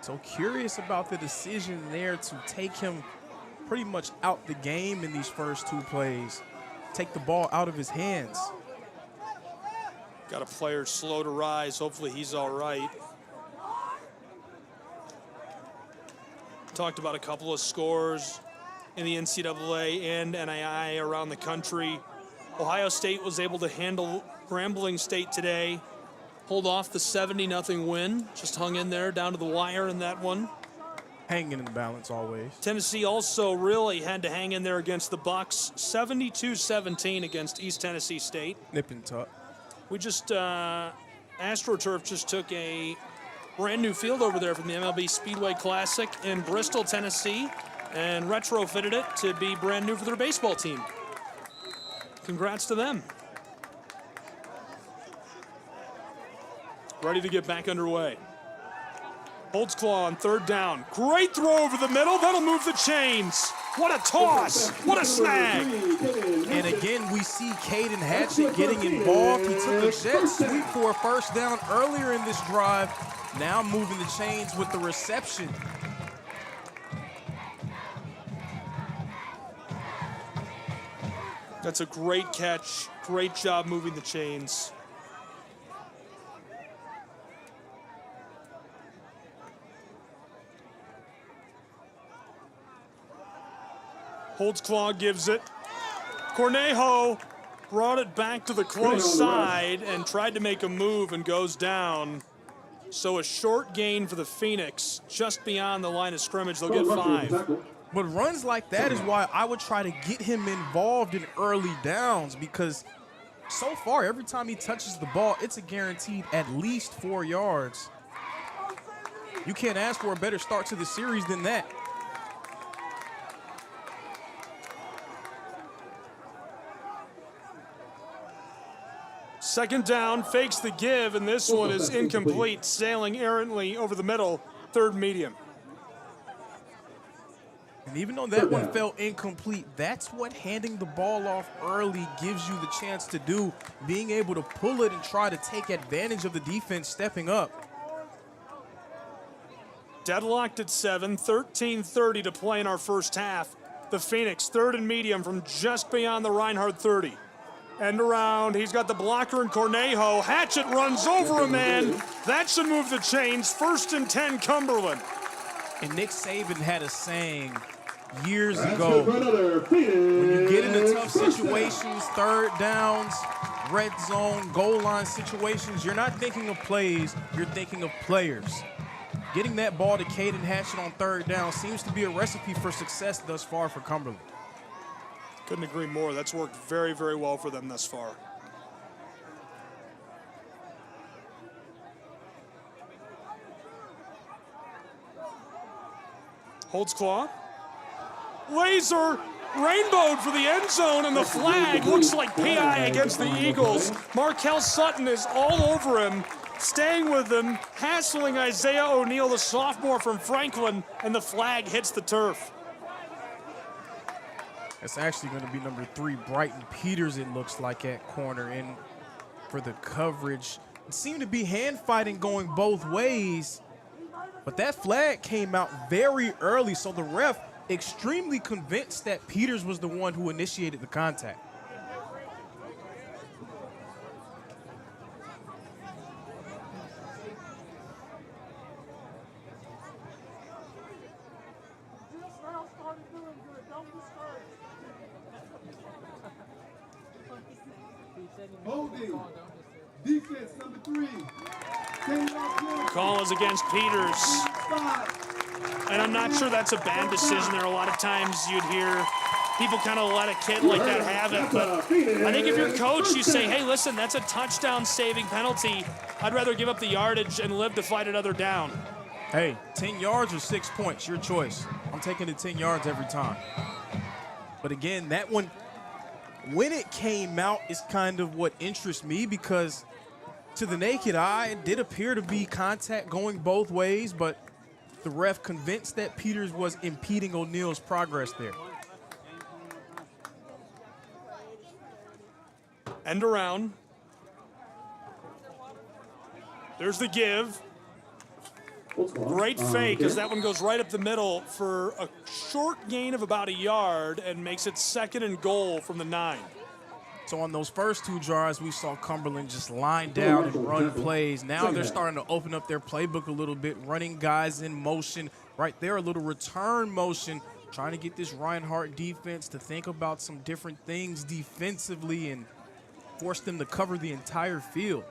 So curious about the decision there to take him pretty much out the game in these first 2 plays. Take the ball out of his hands. Got a player slow to rise. Hopefully he's all right. Talked about a couple of scores in the NCAA and NAIA around the country. Ohio State was able to handle Grambling State today, hold off the 70-0 win. Just hung in there down to the wire in that one. Hanging in the balance always. Tennessee also really had to hang in there against the Bucks. 72-17 against East Tennessee State. Nip and tuck. We just, AstroTurf just took a brand new field over there from the MLB Speedway Classic in Bristol, Tennessee, and retrofitted it to be brand new for their baseball team. Congrats to them. Ready to get back underway. Holtzclaw on 3rd down. Great throw over the middle. That'll move the chains. What a toss. What a snag. And again, we see Caden Hatchett getting involved. He took a jet sweep for a first down earlier in this drive. Now moving the chains with the reception. That's a great catch. Great job moving the chains. Holtzclaw gives it. Cornejo brought it back to the close side and tried to make a move and goes down. So a short gain for the Phoenix, just beyond the line of scrimmage. They'll get 5. But runs like that is why I would try to get him involved in early downs, because so far, every time he touches the ball, it's a guaranteed at least 4 yards. You can't ask for a better start to the series than that. Second down, fakes the give, and this one is incomplete, sailing errantly over the middle. third medium. And even though that one fell incomplete, that's what handing the ball off early gives you the chance to do, being able to pull it and try to take advantage of the defense stepping up. Deadlocked at 7, 13:30 to play in our first half. The Phoenix, third and medium from just beyond the Reinhardt 30. End around, he's got the blocker and Cornejo. Hatchet runs over a man. That should move the chains. 1st and 10, Cumberland. And Nick Saban had a saying years ago, when you get into tough situations, third downs, red zone, goal line situations, you're not thinking of plays, you're thinking of players. Getting that ball to Caden Hatchet on third down seems to be a recipe for success thus far for Cumberland. Couldn't agree more. That's worked very, very well for them thus far. Holds claw. Laser rainbowed for the end zone, and the flag looks like PI against the Eagles. Markel Sutton is all over him, staying with him, hassling Isaiah O'Neal, the sophomore from Franklin, and the flag hits the turf. It's actually going to be number 3, Brighton Peters, it looks like, at corner in for the coverage. It seemed to be hand fighting going both ways, but that flag came out very early, so the ref extremely convinced that Peters was the one who initiated the contact. Holding. Defense number 3. Call is against Peters. And I'm not sure that's a bad decision. There are a lot of times you'd hear people kind of let a kid like that have it. But I think if you're coach, you say, hey, listen, that's a touchdown-saving penalty. I'd rather give up the yardage and live to fight another down. Hey, 10 yards or 6 points, your choice. I'm taking the 10 yards every time. But again, that one, when it came out, is kind of what interests me, because to the naked eye, it did appear to be contact going both ways, but the ref convinced that Peters was impeding O'Neal's progress there. End around. There's the give. Great fake as that one goes right up the middle for a short gain of about a yard and makes it 2nd and goal from the 9. So on those first 2 drives, we saw Cumberland just line down and run plays. Now they're starting to open up their playbook a little bit, running guys in motion. Right there, a little return motion, trying to get this Reinhardt defense to think about some different things defensively and force them to cover the entire field.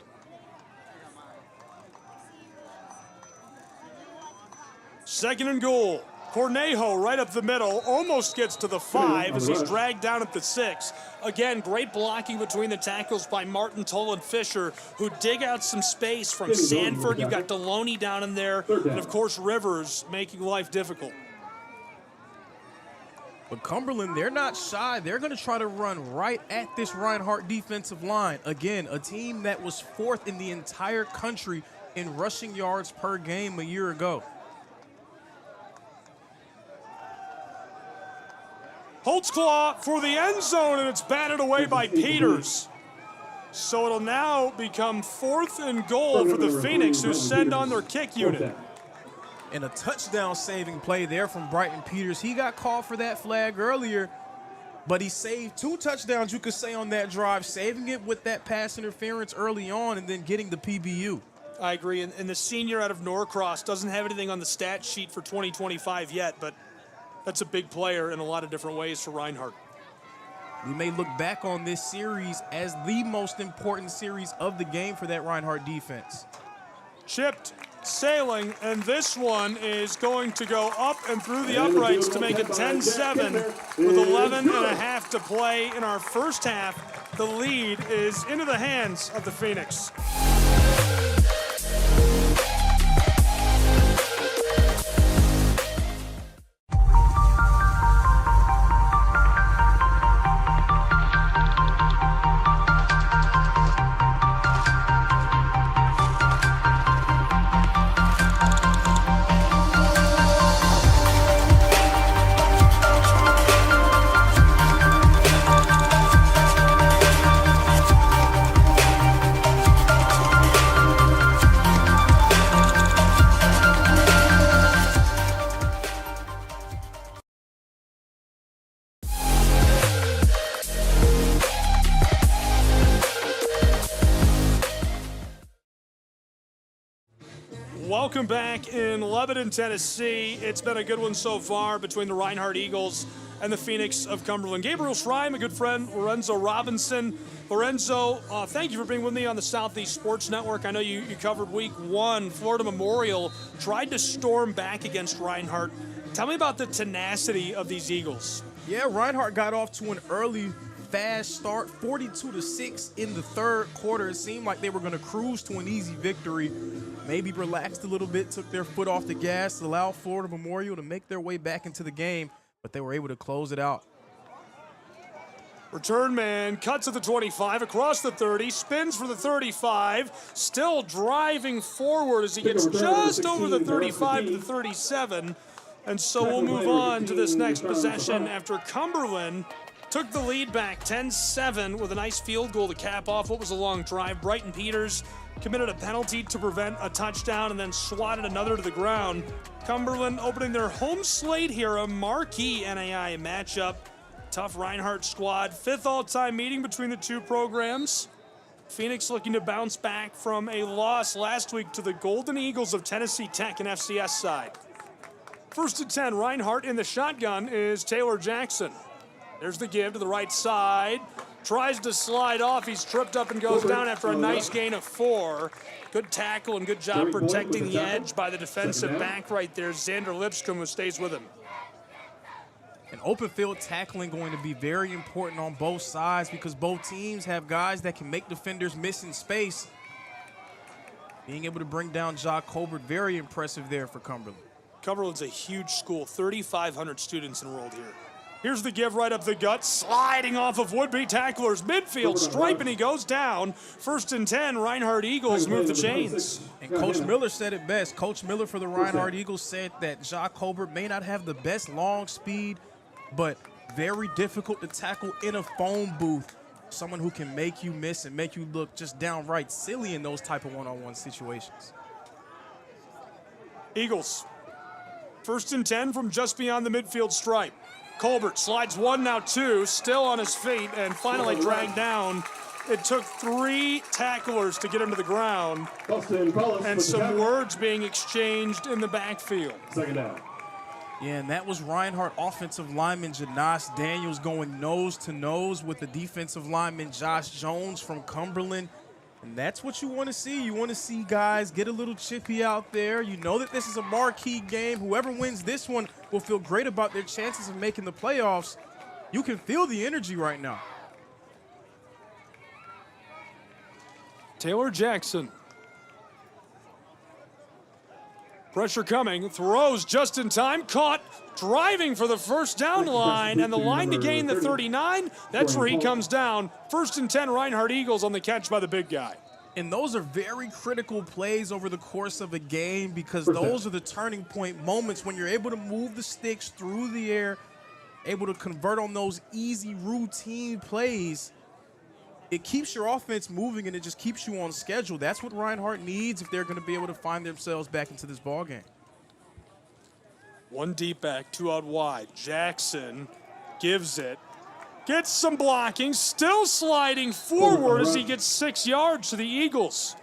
Second and goal. Cornejo right up the middle, almost gets to the 5 as he's dragged down at the 6. Again, great blocking between the tackles by Martin, Toll, and Fisher, who dig out some space from Sanford. You've got Deloney down in there, and of course Rivers making life difficult. But Cumberland, they're not shy. They're going to try to run right at this Reinhardt defensive line. Again, a team that was 4th in the entire country in rushing yards per game a year ago. Holtzclaw for the end zone, and it's batted away by Peters. So it'll now become 4th and goal for the Phoenix, who send on their kick unit. And a touchdown saving play there from Brighton Peters. He got called for that flag earlier, but he saved 2 touchdowns, you could say, on that drive, saving it with that pass interference early on and then getting the PBU. I agree, and the senior out of Norcross doesn't have anything on the stat sheet for 2025 yet, but that's a big player in a lot of different ways for Reinhardt. We may look back on this series as the most important series of the game for that Reinhardt defense. Chipped, sailing, and this one is going to go up and through the uprights to make it 10-7 with 11 and a half to play in our first half. The lead is into the hands of the Phoenix. Welcome back in Lebanon, Tennessee. It's been a good one so far between the Reinhardt Eagles and the Phoenix of Cumberland. Gabriel Schreim, a good friend, Lorenzo Robinson. Lorenzo, thank you for being with me on the Southeast Sports Network. I know you covered week 1. Florida Memorial tried to storm back against Reinhardt. Tell me about the tenacity of these Eagles. Yeah, Reinhardt got off to an early, fast start, 42-6 in the third quarter. It seemed like they were going to cruise to an easy victory. Maybe relaxed a little bit, took their foot off the gas, allowed Florida Memorial to make their way back into the game, but they were able to close it out. Return man cuts at the 25, across the 30, spins for the 35, still driving forward as he gets just over the 35 to the 37. And so we'll move on to this next possession after Cumberland took the lead back 10-7 with a nice field goal to cap off what was a long drive. Brighton Peters committed a penalty to prevent a touchdown and then swatted another to the ground. Cumberland opening their home slate here, a marquee NAIA matchup. Tough Reinhardt squad, 5th all-time meeting between the two programs. Phoenix looking to bounce back from a loss last week to the Golden Eagles of Tennessee Tech and FCS side. 1st and 10, Reinhardt in the shotgun is Taylor Jackson. There's the give to the right side. Tries to slide off. He's tripped up and goes down after a nice gain of 4. Good tackle and good job protecting the edge by the defensive back right there, Xander Lipscomb, who stays with him. And open field tackling going to be very important on both sides because both teams have guys that can make defenders miss in space. Being able to bring down Ja Colbert, very impressive there for Cumberland. Cumberland's a huge school, 3,500 students enrolled here. Here's the give right up the gut, sliding off of would-be tacklers. Midfield stripe, and he goes down. 1st and 10, Reinhardt Eagles move the chains. And Coach Miller said it best. Coach Miller for the Reinhardt Eagles said that Ja Colbert may not have the best long speed, but very difficult to tackle in a phone booth. Someone who can make you miss and make you look just downright silly in those type of one-on-one situations. Eagles, 1st and 10 from just beyond the midfield stripe. Colbert slides 1, now 2, still on his feet, and finally dragged down. It took 3 tacklers to get him to the ground, and some words being exchanged in the backfield. 2nd down. Yeah, and that was Reinhardt offensive lineman Janosh Daniels going nose-to-nose with the defensive lineman Josh Jones from Cumberland. And that's what you want to see. You want to see guys get a little chippy out there. You know that this is a marquee game. Whoever wins this one will feel great about their chances of making the playoffs. You can feel the energy right now. Taylor Jackson. Pressure coming, throws just in time, caught, driving for the first down line, and the line to gain the 39, that's where he comes down. 1st and 10, Reinhardt Eagles on the catch by the big guy. And those are very critical plays over the course of a game because those are the turning point moments when you're able to move the sticks through the air, able to convert on those easy routine plays. It keeps your offense moving and it just keeps you on schedule. That's what Reinhardt needs if they're going to be able to find themselves back into this ballgame. 1 deep back, 2 out wide. Jackson gives it. Gets some blocking, still sliding forward as he gets 6 yards to the Eagles.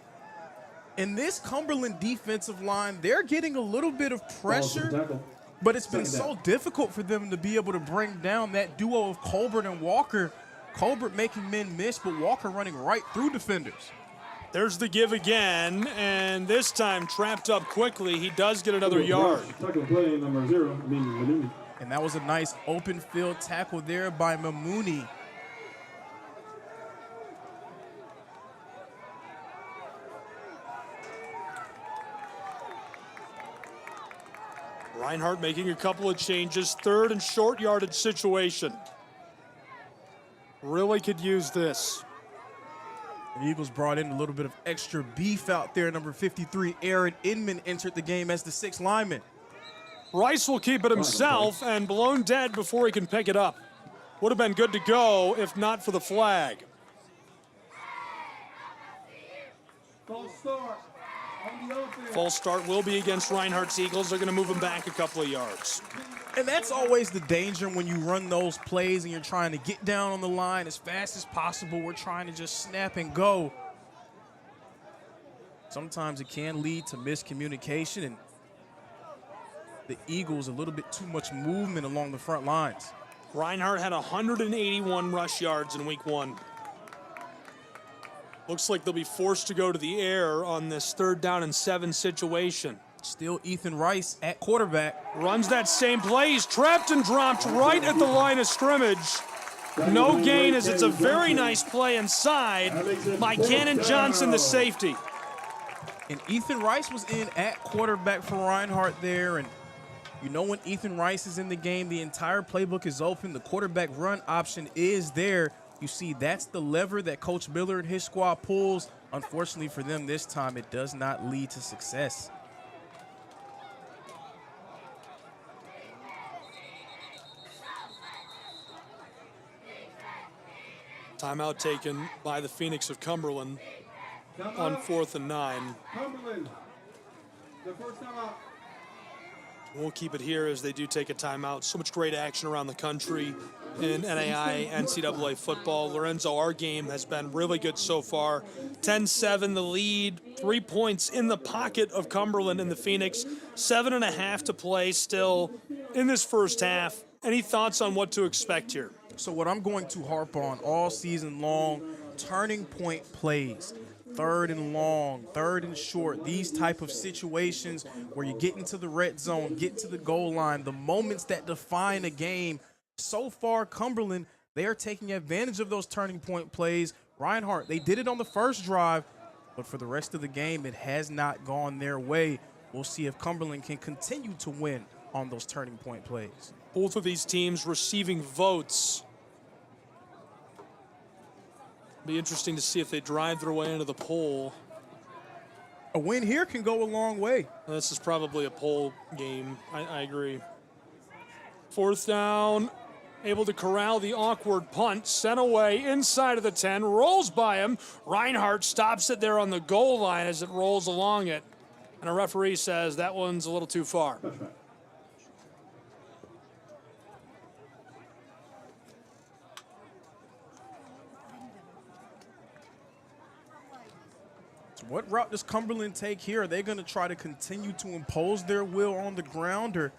In this Cumberland defensive line, they're getting a little bit of pressure, but it's been so difficult for them to be able to bring down that duo of Colbert and Walker. Colbert making men miss, but Walker running right through defenders. There's the give again, and this time trapped up quickly. He does get another yard. And that was a nice open field tackle there by Mamouni. Reinhardt making a couple of changes. 3rd and short yardage situation. Really could use this. The Eagles brought in a little bit of extra beef out there. Number 53, Aaron Inman, entered the game as the 6th lineman. Rice will keep it himself and blown dead before he can pick it up. Would have been good to go if not for the flag. False start will be against Reinhardt's Eagles. They're going to move him back a couple of yards. And that's always the danger when you run those plays and you're trying to get down on the line as fast as possible. We're trying to just snap and go. sometimes it can lead to miscommunication, and the Eagles a little bit too much movement along the front lines. Reinhardt had 181 rush yards in week 1. Looks like they'll be forced to go to the air on this 3rd down and 7 situation. Still Ethan Rice at quarterback. Runs that same play. He's trapped and dropped right at the line of scrimmage. No gain, as it's a very nice play inside by Cannon Johnson, the safety. And Ethan Rice was in at quarterback for Reinhardt there. And you know, when Ethan Rice is in the game, the entire playbook is open. The quarterback run option is there. You see, that's the lever that Coach Miller and his squad pulls. Unfortunately for them this time, it does not lead to success. Timeout taken by the Phoenix of Cumberland on 4th and 9. Cumberland, the first timeout. We'll keep it here as they do take a timeout. So much great action around the country in NAIA, NCAA football. Lorenzo, our game has been really good so far. 10-7 the lead, 3 points in the pocket of Cumberland and the Phoenix. 7.5 to play still in this first half. Any thoughts on what to expect here? So what I'm going to harp on all season long, turning point plays. 3rd and long, 3rd and short, these type of situations where you get into the red zone, get to the goal line, the moments that define a game. So far, Cumberland, they are taking advantage of those turning point plays. Reinhardt, they did it on the first drive, but for the rest of the game, it has not gone their way. We'll see if Cumberland can continue to win on those turning point plays. Both of these teams receiving votes. Be interesting to see if they drive their way into the poll. A win here can go a long way. This is probably a poll game. I agree. 4th down, able to corral the awkward punt, sent away inside of the 10, rolls by him. Reinhardt stops it there on the goal line as it rolls along it. And a referee says that one's a little too far. What route does Cumberland take here? Are they going to try to continue to impose their will on the ground, or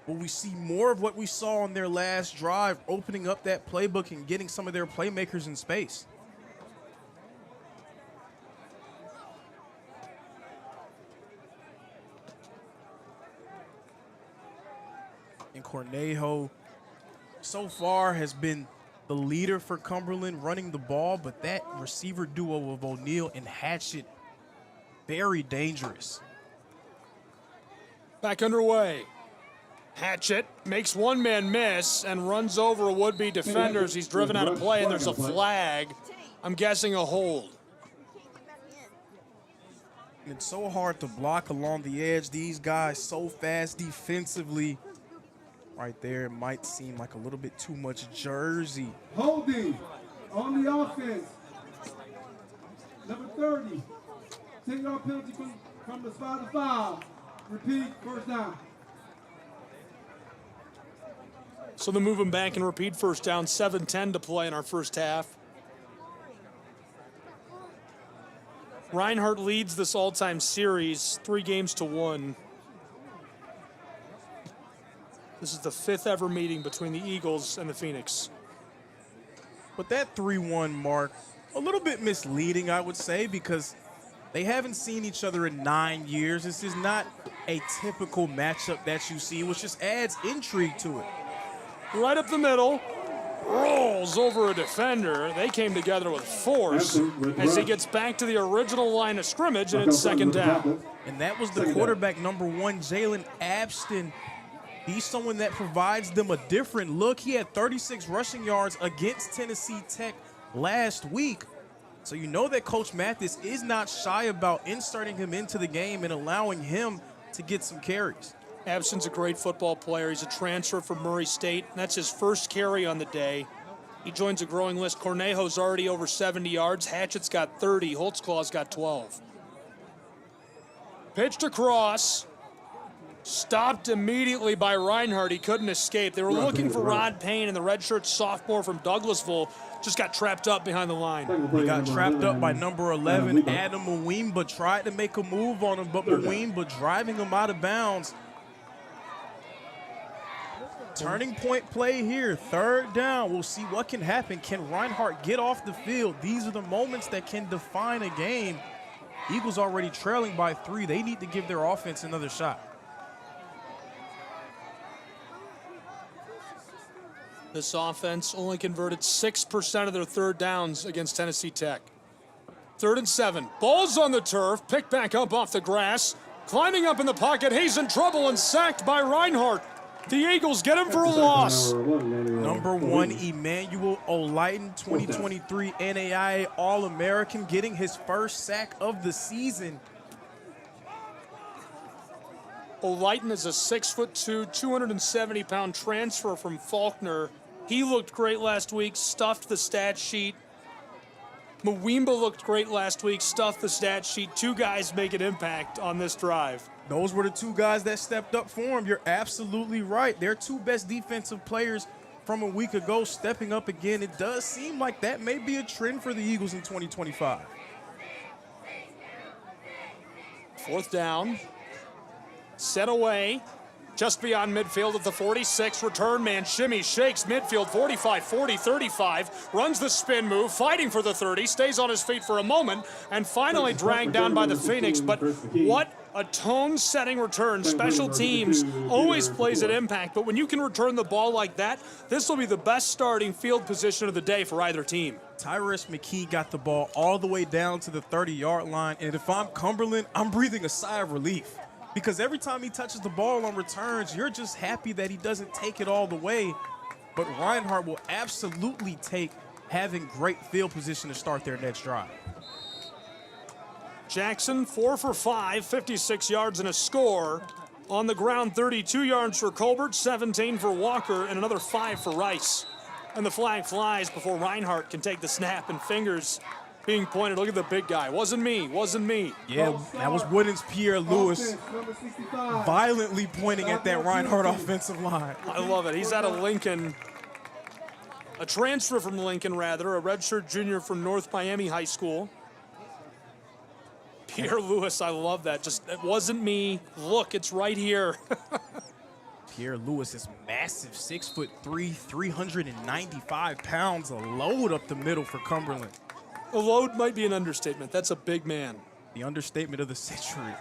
will we see more of what we saw on their last drive, opening up that playbook and getting some of their playmakers in space? And Cornejo so far has been the leader for Cumberland running the ball, but that receiver duo of O'Neal and Hatchett, very dangerous. Back underway. Hatchett makes one man miss and runs over a would-be defender as he's driven out of play, and there's a flag. I'm guessing a hold. It's so hard to block along the edge. These guys so fast defensively. Right there, it might seem like a little bit too much jersey. Holding on the offense. Number 30. 10-yard penalty from the spot of foul. Repeat, first down. So they move him back and repeat first down. 7:10 to play in our first half. Reinhardt leads this all-time series 3-1. This is the 5th ever meeting between the Eagles and the Phoenix. But that 3-1 mark, a little bit misleading, I would say, because they haven't seen each other in 9 years. This is not a typical matchup that you see, which just adds intrigue to it. Right up the middle, rolls over a defender. They came together with force as he gets back to the original line of scrimmage, and it's 2nd down. And that was the quarterback, number 1, Jalen Abston. He's someone that provides them a different look. He had 36 rushing yards against Tennessee Tech last week. So you know that Coach Mathis is not shy about inserting him into the game and allowing him to get some carries. Abston's a great football player. He's a transfer from Murray State. That's his first carry on the day. He joins a growing list. Cornejo's already over 70 yards. Hatchett's got 30. Holtzclaw's got 12. Pitched across. Stopped immediately by Reinhardt. He couldn't escape. They were looking for Rod Payne, and the redshirt sophomore from Douglasville just got trapped up behind the line. He got trapped up by number 11, Adam Mwimba. Tried to make a move on him, but Mwimba driving him out of bounds. Turning point play here, 3rd down. We'll see what can happen. Can Reinhardt get off the field? These are the moments that can define a game. Eagles already trailing by 3. They need to give their offense another shot. This offense only converted 6% of their 3rd downs against Tennessee Tech. 3rd and 7. Ball's on the turf. Picked back up off the grass. Climbing up in the pocket. He's in trouble and sacked by Reinhardt. The Eagles get him for a loss. Number 1, Emmanuel Olayton, 2023 NAIA All-American, getting his first sack of the season. Olayton is a 6'2", 270-pound transfer from Faulkner. He looked great last week, stuffed the stat sheet. Mwimba looked great last week, stuffed the stat sheet. 2 guys make an impact on this drive. Those were the 2 guys that stepped up for him. You're absolutely right. Their 2 best defensive players from a week ago stepping up again. It does seem like that may be a trend for the Eagles in 2025. 4th down. Set away. Just beyond midfield at the 46. Return man shimmy, shakes midfield, 45, 40, 35. Runs the spin move, fighting for the 30. Stays on his feet for a moment, and finally dragged down by the Phoenix. But what a tone-setting return. Special teams always plays at impact, but when you can return the ball like that, this will be the best starting field position of the day for either team. Tyrus McKee got the ball all the way down to the 30-yard line, and if I'm Cumberland, I'm breathing a sigh of relief. Because every time he touches the ball on returns, you're just happy that he doesn't take it all the way. But Reinhardt will absolutely take having great field position to start their next drive. Jackson, 4 for 5, 56 yards and a score. On the ground, 32 yards for Colbert, 17 for Walker, and another 5 for Rice. And the flag flies before Reinhardt can take the snap, and fingers being pointed. Look at the big guy. Wasn't me, wasn't me. Yeah, that was Wooden's Pierre Lewis violently pointing at that Reinhardt offensive line. I love it. He's out of Lincoln. A transfer from Lincoln, rather. A redshirt junior from North Miami High School. Pierre Lewis, I love that. Just, it wasn't me. Look, it's right here. Pierre Lewis is massive, 6'3", 395 pounds, a load up the middle for Cumberland. A load might be an understatement. That's a big man. The understatement of the century.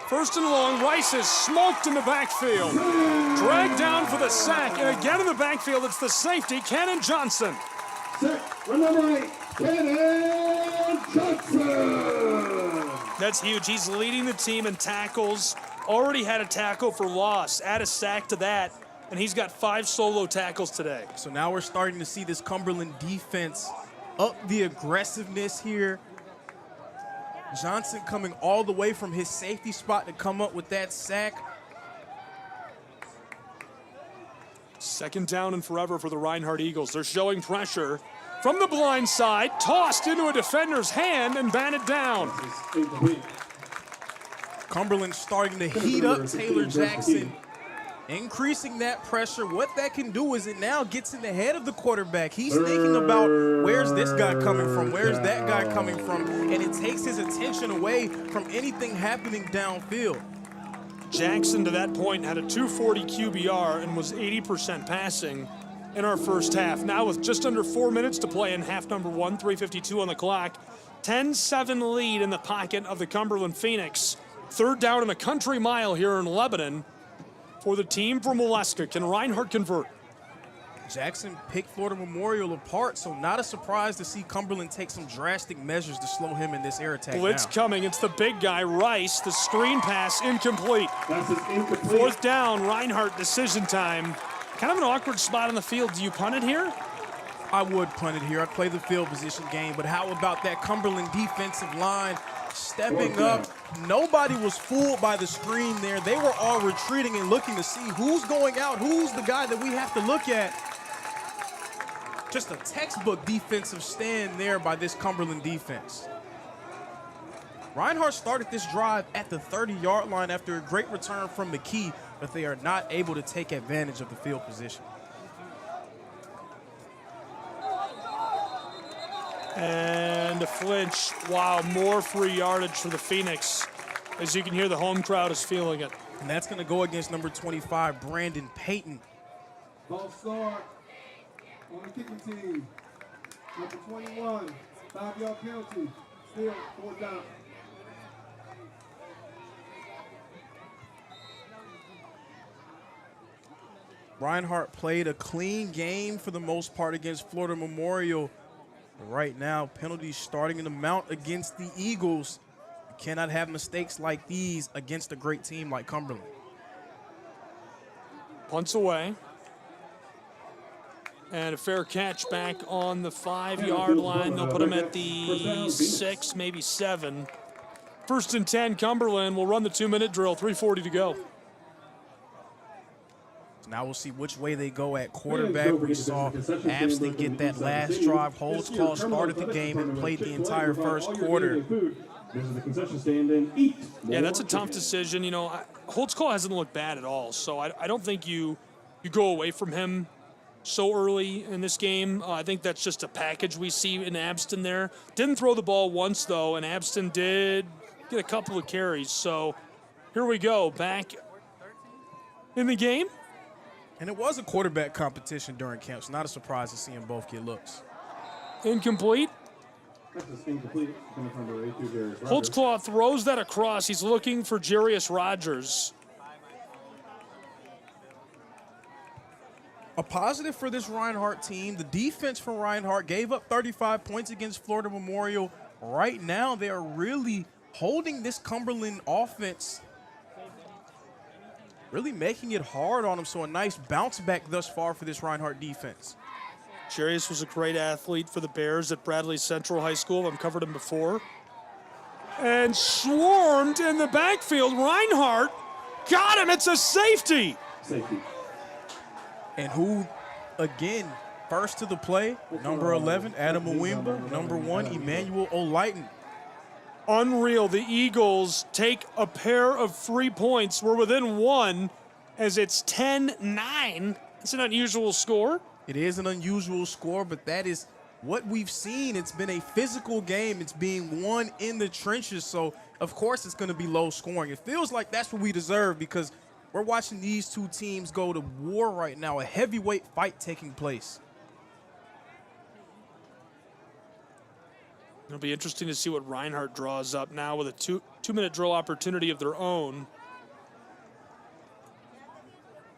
1st and long, Rice is smoked in the backfield. Dragged down for the sack, and again in the backfield, it's the safety, Cannon Johnson. Number 8, Cannon Johnson. That's huge. He's leading the team in tackles. Already had a tackle for loss. Add a sack to that, and he's got 5 solo tackles today. So now we're starting to see this Cumberland defense up the aggressiveness here. Johnson coming all the way from his safety spot to come up with that sack. 2nd down and forever for the Reinhardt Eagles. They're showing pressure from the blind side, tossed into a defender's hand and batted down. Cumberland starting to heat up Taylor Jackson, increasing that pressure. What that can do is it now gets in the head of the quarterback. He's thinking about where's this guy coming from, where's that guy coming from, and it takes his attention away from anything happening downfield. Jackson to that point had a 240 QBR and was 80% passing in our first half. Now with just under 4 minutes to play in half number 1, 3:52 on the clock, 10-7 lead in the pocket of the Cumberland Phoenix. 3rd down and a country mile here in Lebanon for the team from Waleska. Can Reinhardt convert? Jackson picked Florida Memorial apart, so not a surprise to see Cumberland take some drastic measures to slow him in this air attack. Blitz coming. It's the big guy, Rice. The screen pass incomplete. 4th down, Reinhardt, decision time. Kind of an awkward spot on the field. Do you punt it here? I would punt it here. I'd play the field position game, but how about that Cumberland defensive line stepping up? Nobody was fooled by the screen there. They were all retreating and looking to see who's going out, who's the guy that we have to look at. Just a textbook defensive stand there by this Cumberland defense. Reinhardt started this drive at the 30-yard line after a great return from McKee, but they are not able to take advantage of the field position. And a flinch. Wow, more free yardage for the Phoenix. As you can hear, the home crowd is feeling it. And that's going to go against number 25, Brandon Payton. Ball start on the kicking team. Number 21, 5-yard penalty. Still 4th down. Reinhardt played a clean game for the most part against Florida Memorial. But right now, penalties starting to mount against the Eagles. You cannot have mistakes like these against a great team like Cumberland. Punts away. And a fair catch back on the 5-yard line. They'll put him at the 6, maybe 7. 1st and 10, Cumberland will run the 2-minute drill, 3:40 to go. Now we'll see which way they go at quarterback. We saw Abston get that last drive. Holtzclaw started the game and played the entire first quarter. Yeah, that's a tough decision. You know, Holtzclaw hasn't looked bad at all, so I don't think you go away from him so early in this game. I think that's just a package we see in Abston there. Didn't throw the ball once, though, and Abston did get a couple of carries. So here we go, back in the game. And it was a quarterback competition during camp, so not a surprise to see them both get looks. Incomplete. Holtzclaw throws that across. He's looking for Jarius Rogers. A positive for this Reinhardt team. The defense for Reinhardt gave up 35 points against Florida Memorial. Right now, they are really holding this Cumberland offense, really making it hard on them. So a nice bounce back thus far for this Reinhardt defense. Jarius was a great athlete for the Bears at Bradley Central High School. I've covered him before. And swarmed in the backfield. Reinhardt got him. It's a safety. And who, again, first to the play, number 11, Adam Mwimba, number 1, Emmanuel Olighton. Unreal. The Eagles take a pair of free points. We're within 1 as it's 10-9. It's an unusual score. It is an unusual score, but that is what we've seen. It's been a physical game. It's being won in the trenches, so of course it's going to be low scoring. It feels like that's what we deserve because we're watching these two teams go to war right now, a heavyweight fight taking place. It'll be interesting to see what Reinhardt draws up now with a two-minute drill opportunity of their own.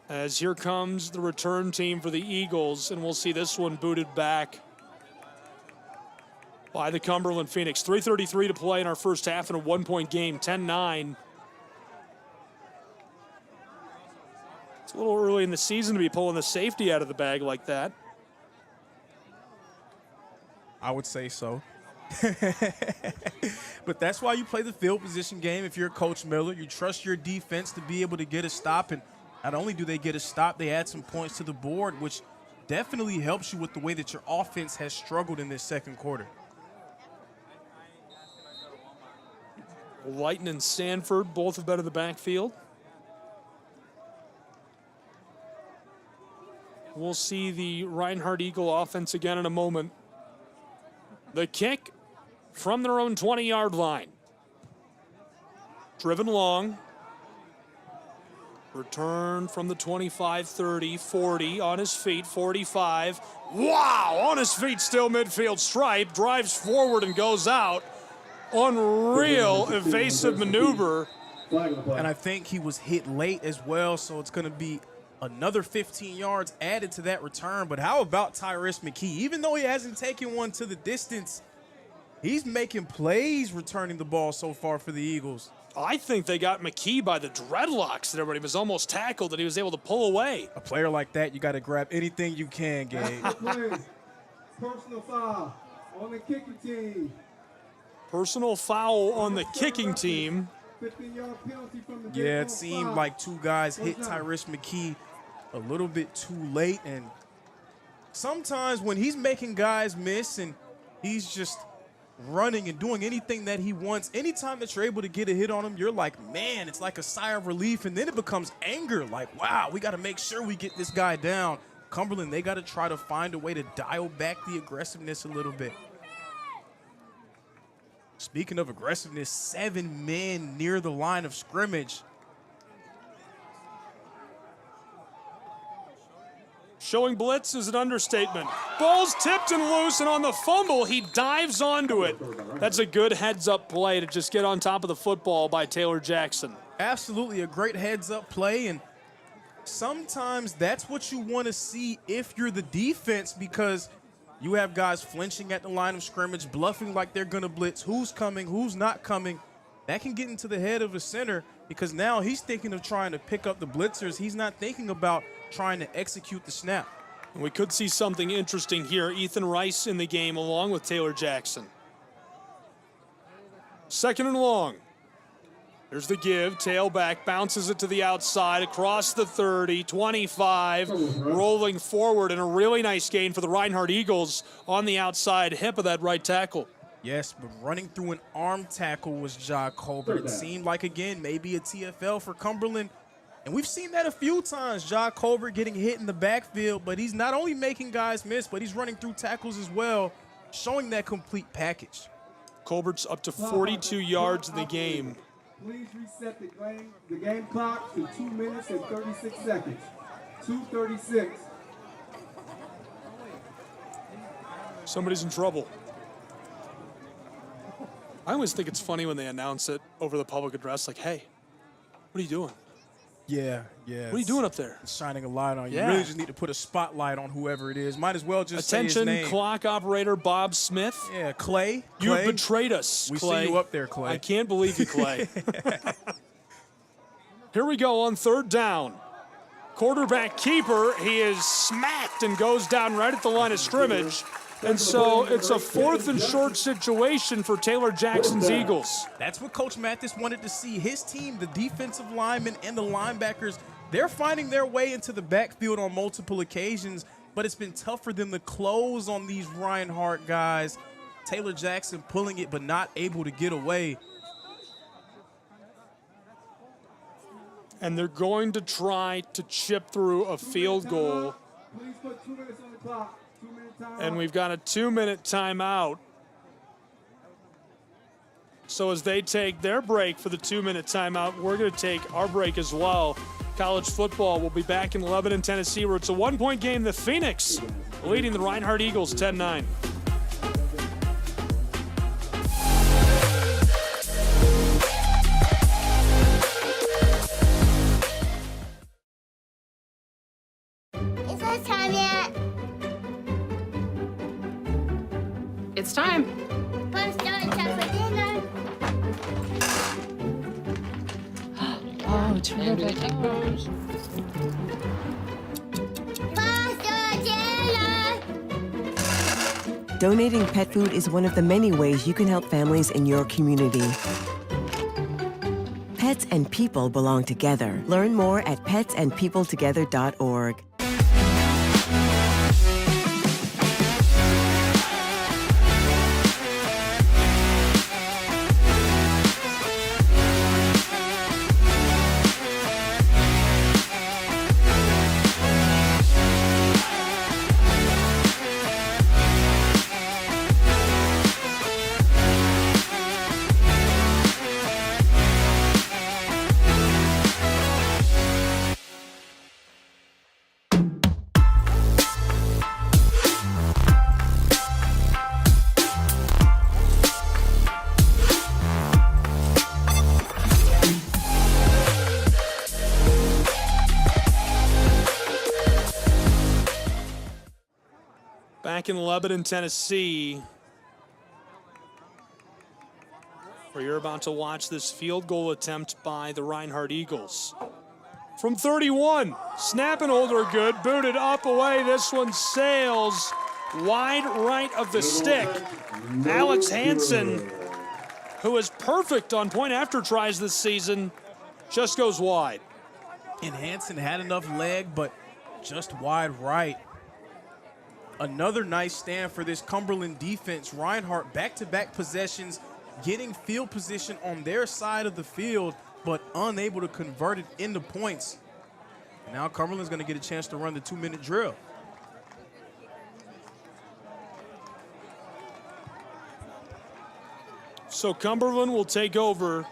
As here comes the return team for the Eagles, and we'll see this one booted back by the Cumberland Phoenix. 3:33 to play in our first half in a 1-point game, 10-9. It's a little early in the season to be pulling the safety out of the bag like that. I would say so. But that's why you play the field position game. If you're Coach Miller, you trust your defense to be able to get a stop. And not only do they get a stop, they add some points to the board, which definitely helps you with the way that your offense has struggled in this second quarter. Lighton and Sanford both have been in the backfield. We'll see the Reinhardt Eagle offense again in a moment. The kick from their own 20-yard line. Driven long. Return from the 25, 30, 40, on his feet, 45. Wow, on his feet, still midfield stripe, drives forward and goes out. Unreal evasive maneuver. And I think he was hit late as well, so it's going to be another 15 yards added to that return. But how about Tyrus McKee? Even though he hasn't taken one to the distance, he's making plays returning the ball so far for the Eagles. I think they got McKee by the dreadlocks there, but he was almost tackled and he was able to pull away. A player like that, you got to grab anything you can, Gabe. Personal foul on the kicking team. Personal foul on the kicking team. 15-yard penalty from the Yeah, it seemed like two guys hit Tyrus McKee a little bit too late. And sometimes when he's making guys miss and he's just running and doing anything that he wants. Anytime that you're able to get a hit on him, you're like, man, it's like a sigh of relief. And then it becomes anger. Like, wow, we got to make sure we get this guy down. Cumberland, they got to try to find a way to dial back the aggressiveness a little bit. Speaking of aggressiveness, 7 men near the line of scrimmage. Showing blitz is an understatement. Ball's tipped and loose, and on the fumble, he dives onto it. That's a good heads-up play to just get on top of the football by Taylor Jackson. Absolutely a great heads-up play, and sometimes that's what you want to see if you're the defense, because you have guys flinching at the line of scrimmage, bluffing like they're going to blitz, who's coming, who's not coming. That can get into the head of a center, because now he's thinking of trying to pick up the blitzers. He's not thinking about trying to execute the snap. And we could see something interesting here. Ethan Rice in the game along with Taylor Jackson. 2nd and long. There's the give, tailback, bounces it to the outside, across the 30, 25, rolling forward, and a really nice gain for the Reinhardt Eagles on the outside hip of that right tackle. Yes, but running through an arm tackle was Ja Colbert. It seemed like, again, maybe a TFL for Cumberland. And we've seen that a few times, Ja Colbert getting hit in the backfield, but he's not only making guys miss, but he's running through tackles as well, showing that complete package. Colbert's up to 42 yards in the game. Please reset the game clock to 2 minutes and 36 seconds. 2:36. Somebody's in trouble. I always think it's funny when they announce it over the public address, like, hey, what are you doing? Yeah. What are you doing up there? It's shining a light on you. Yeah. You really just need to put a spotlight on whoever it is. Might as well just say his Attention, name. clock operator Bob Smith. Yeah, Clay. You betrayed us, We Clay. see you up there, Clay. I can't believe you, Clay. Here we go on 3rd down. Quarterback keeper, he is smacked and goes down right at the line of scrimmage. And so it's a 4th and short situation for Taylor Jackson's Eagles. That's what Coach Mathis wanted to see. His team, the defensive linemen and the linebackers, they're finding their way into the backfield on multiple occasions, but it's been tough for them to close on these Reinhardt guys. Taylor Jackson pulling it but not able to get away. And they're going to try to chip through a field goal. Please put 2 minutes on the clock. 2-minute timeout. And we've got a 2-minute timeout. So as they take their break for the 2-minute timeout, we're going to take our break as well. College football will be back in Lebanon, Tennessee, where it's a 1-point game. The Phoenix leading the Reinhardt Eagles 10-9. Is it time yet? It's time. Let's start time for dinner. Oh, terrific. Faster dinner. Donating pet food is one of the many ways you can help families in your community. Pets and people belong together. Learn more at petsandpeopletogether.org. Back in Lebanon, Tennessee, where you're about to watch this field goal attempt by the Reinhardt Eagles. From 31, snap and hold are good, booted up away. This one sails wide right of the stick. Alex Hansen, who is perfect on point after tries this season, just goes wide. And Hansen had enough leg, but just wide right. Another nice stand for this Cumberland defense. Reinhardt back-to-back possessions, getting field position on their side of the field, but unable to convert it into points. And now Cumberland's going to get a chance to run the 2-minute drill. So Cumberland will take over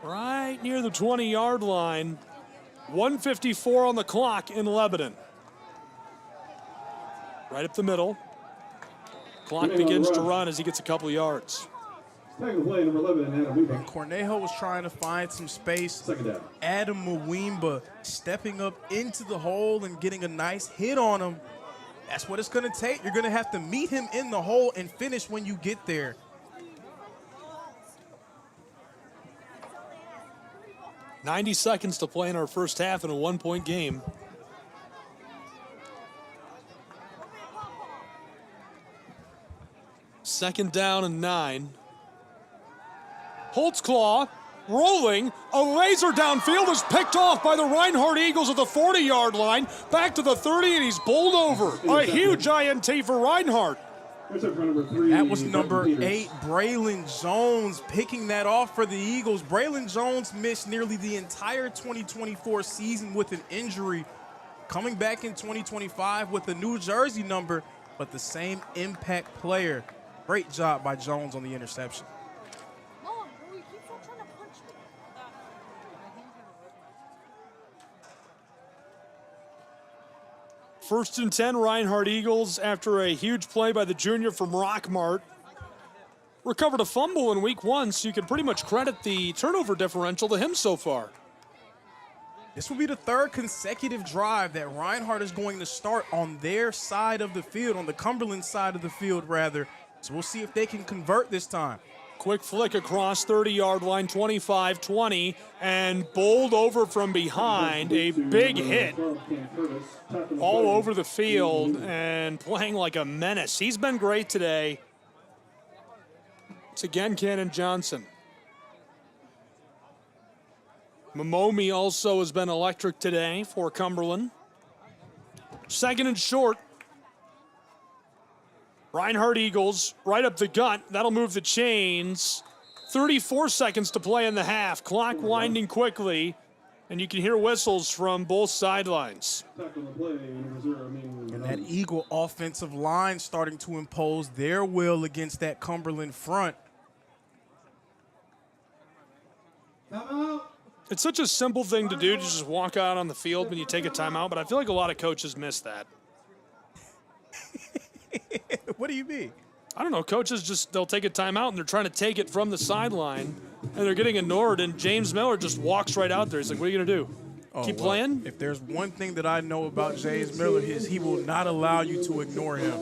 right near the 20-yard line. 1:54 on the clock in Lebanon. Right up the middle. Clock begins to run as he gets a couple yards. Second play, number 11, Adam Mawimba. Cornejo was trying to find some space. Second down. Adam Mawimba stepping up into the hole and getting a nice hit on him. That's what it's going to take. You're going to have to meet him in the hole and finish when you get there. .90 seconds to play in our first half in a one-point game. Second down and 9. Holtzclaw rolling. A laser downfield is picked off by the Reinhardt Eagles at the 40-yard line. Back to the 30, and he's bowled over. A huge INT for Reinhardt. That was number 8, Braylon Jones, picking that off for the Eagles. Braylon Jones missed nearly the entire 2024 season with an injury. Coming back in 2025 with a New Jersey number, but the same impact player. Great job by Jones on the interception. First and 10, Reinhardt Eagles after a huge play by the junior from Rockmart. Recovered a fumble in week 1, so you can pretty much credit the turnover differential to him so far. This will be the 3rd consecutive drive that Reinhardt is going to start on their side of the field, on the Cumberland side of the field, rather. So we'll see if they can convert this time. Quick flick across 30-yard line, 25-20, and bowled over from behind. A big hit all over the field and playing like a menace. He's been great today. It's again Cannon Johnson. Momomi also has been electric today for Cumberland. Second and short. Reinhardt Eagles right up the gut. That'll move the chains. 34 seconds to play in the half. Clock winding quickly, and you can hear whistles from both sidelines. And that Eagle offensive line starting to impose their will against that Cumberland front. It's such a simple thing to do to just walk out on the field when you take a timeout, but I feel like a lot of coaches miss that. What do you mean? I don't know. Coaches they'll take a timeout and they're trying to take it from the sideline and they're getting ignored, and James Miller just walks right out there. He's like, what are you going to do? Keep playing? If there's one thing that I know about James Miller is he will not allow you to ignore him.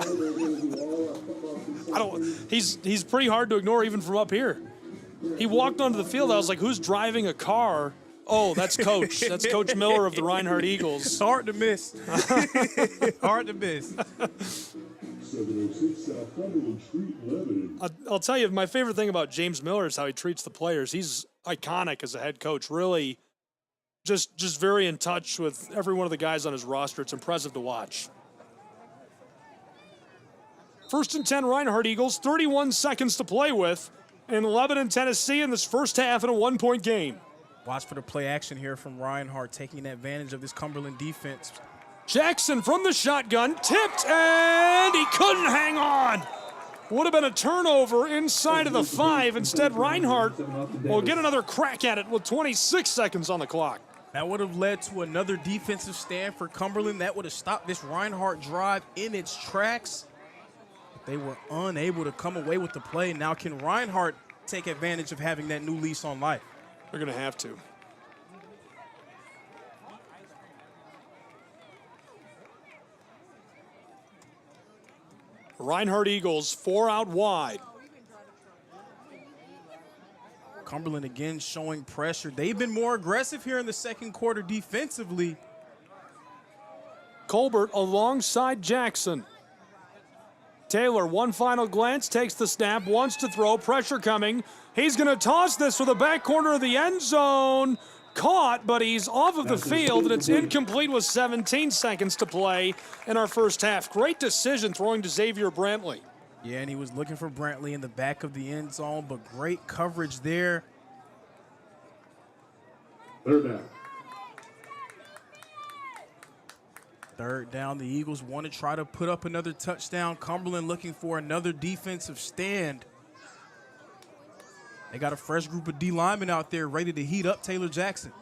He's pretty hard to ignore even from up here. He walked onto the field. I was like, who's driving a car? Oh, that's Coach. That's Coach Miller of the Reinhardt Eagles. Hard to miss. Hard to miss. I'll tell you, my favorite thing about James Miller is how he treats the players. He's iconic as a head coach. Really, just very in touch with every one of the guys on his roster. It's impressive to watch. First and 10, Reinhardt Eagles. 31 seconds to play with in Lebanon, Tennessee in this first half in a one-point game. Watch for the play action here from Reinhardt, taking advantage of this Cumberland defense. Jackson from the shotgun, tipped, and he couldn't hang on. Would have been a turnover inside of the 5. Instead, Reinhardt will get another crack at it with 26 seconds on the clock. That would have led to another defensive stand for Cumberland. That would have stopped this Reinhardt drive in its tracks. But they were unable to come away with the play. Now can Reinhardt take advantage of having that new lease on life? They're going to have to. Reinhardt Eagles, 4 out wide. Cumberland again showing pressure. They've been more aggressive here in the second quarter defensively. Colbert alongside Jackson. Taylor, one final glance, takes the snap, wants to throw, pressure coming. He's going to toss this for the back corner of the end zone. caught, but he's off of the field, and it's incomplete with 17 seconds to play in our first half. Great decision throwing to Xavier Brantley. Yeah, and he was looking for Brantley in the back of the end zone, but great coverage there. Third down. Third down, the Eagles want to try to put up another touchdown. Cumberland looking for another defensive stand. They got a fresh group of D linemen out there ready to heat up Taylor Jackson.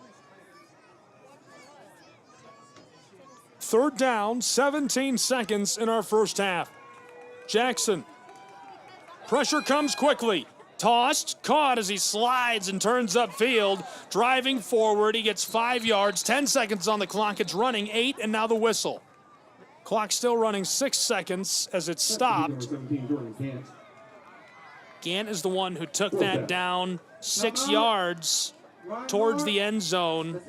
Third down, 17 seconds in our first half. Jackson. Pressure comes quickly. Tossed, caught as he slides and turns upfield. Driving forward, he gets 5 yards, 10 seconds on the clock. It's running 8, and now the whistle. Clock still running 6 seconds as it's stopped. Gant is the one who took that down 6 yards towards the end zone.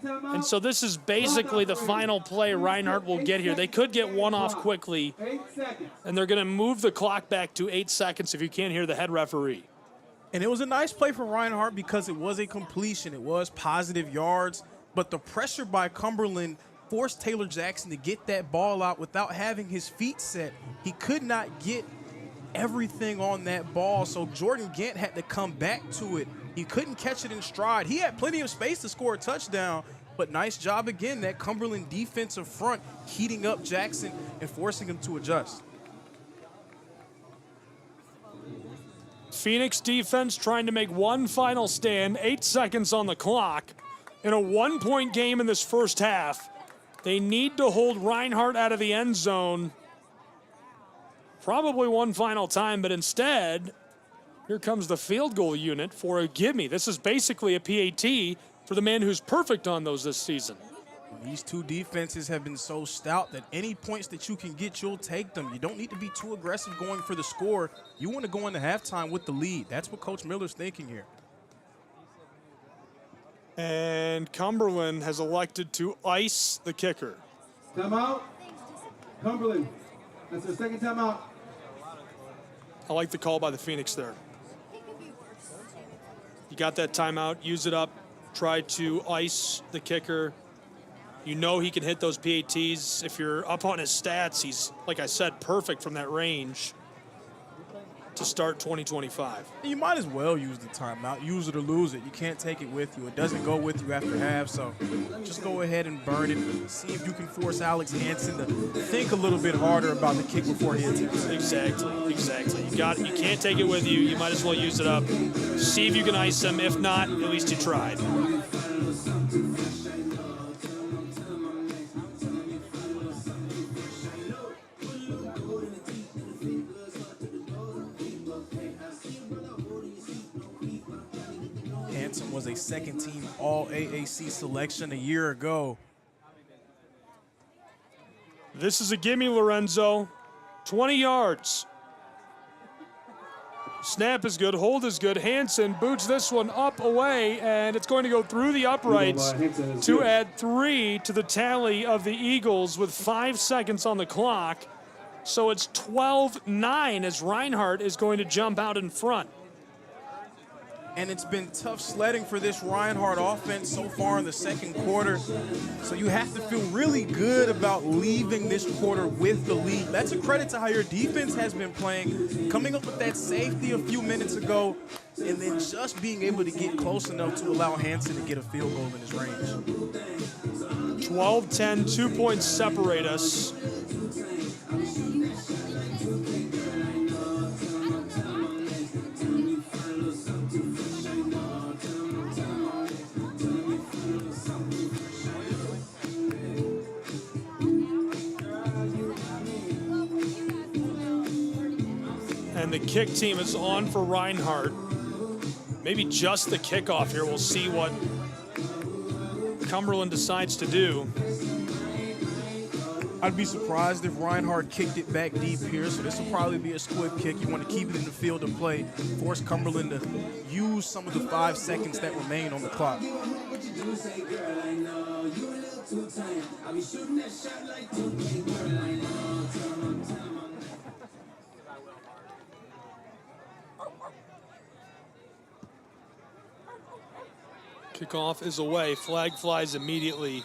And so this is basically the final play Reinhardt will get here. They could get one off quickly, and they're going to move the clock back to 8 seconds if you can't hear the head referee. And it was a nice play for Reinhardt because it was a completion. It was positive yards, but the pressure by Cumberland forced Taylor Jackson to get that ball out without having his feet set. He could not get everything on that ball, so Jordan Gant had to come back to it. He couldn't catch it in stride. He had plenty of space to score a touchdown, but nice job again, that Cumberland defensive front heating up Jackson and forcing him to adjust. Phoenix defense trying to make one final stand, 8 seconds on the clock. In a 1-point game in this first half, they need to hold Reinhardt out of the end zone probably one final time, but instead, here comes the field goal unit for a gimme. This is basically a PAT for the man who's perfect on those this season. These two defenses have been so stout that any points that you can get, you'll take them. You don't need to be too aggressive going for the score. You want to go into halftime with the lead. That's what Coach Miller's thinking here. And Cumberland has elected to ice the kicker. Timeout. Cumberland. That's their second timeout. I like the call by the Phoenix there. You got that timeout, use it up, try to ice the kicker. You know he can hit those PATs. If you're up on his stats, he's, like I said, perfect from that range to start 2025. You might as well use the timeout. Use it or lose it. You can't take it with you. It doesn't go with you after half, so just go ahead and burn it. See if you can force Alex Hansen to think a little bit harder about the kick before he attempts it. Exactly. You can't take it with you. You might as well use it up. See if you can ice him. If not, at least you tried. Was a second-team All-AAC selection a year ago. This is a gimme, Lorenzo. 20 yards. Snap is good, hold is good. Hansen boots this one up away, and it's going to go through the uprights to add 3 to the tally of the Eagles with 5 seconds on the clock. So it's 12-9 as Reinhardt is going to jump out in front. And it's been tough sledding for this Reinhardt offense so far in the second quarter. So you have to feel really good about leaving this quarter with the lead. That's a credit to how your defense has been playing, coming up with that safety a few minutes ago, and then just being able to get close enough to allow Hansen to get a field goal in his range. 12-10, 2 points separate us. And the kick team is on for Reinhardt. Maybe just the kickoff here. We'll see what Cumberland decides to do. I'd be surprised if Reinhardt kicked it back deep here, so this will probably be a squib kick. You want to keep it in the field of play, force Cumberland to use some of the 5 seconds that remain on the clock. Kickoff is away. Flag flies immediately.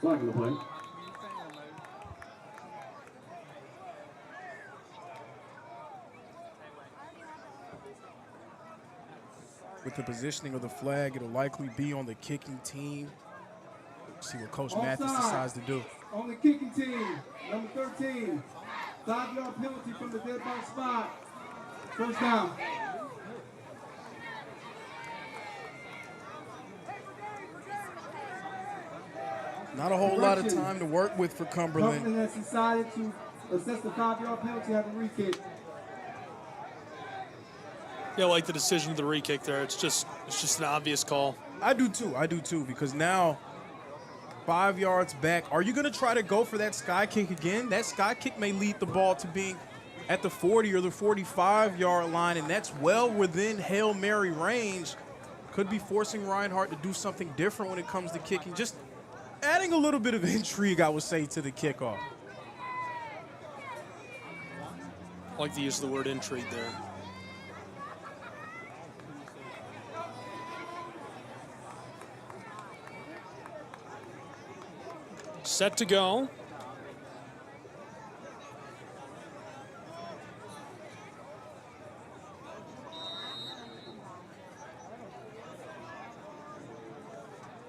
Flag in the play. With the positioning of the flag, it'll likely be on the kicking team. See what Coach Mathis decides to do. On the kicking team, number 13, 5-yard penalty from the dead ball spot. First down. Not a whole lot of time to work with for Cumberland. Cumberland has decided to assess the 5-yard penalty at the re-kick. Yeah, I like the decision of the re-kick there. It's just an obvious call. I do too, because now 5 yards back. Are you going to try to go for that sky kick again? That sky kick may lead the ball to being at the 40 or the 45-yard line, and that's well within Hail Mary range. Could be forcing Reinhardt to do something different when it comes to kicking. Just adding a little bit of intrigue, I would say, to the kickoff. I like to use the word intrigue there. Set to go.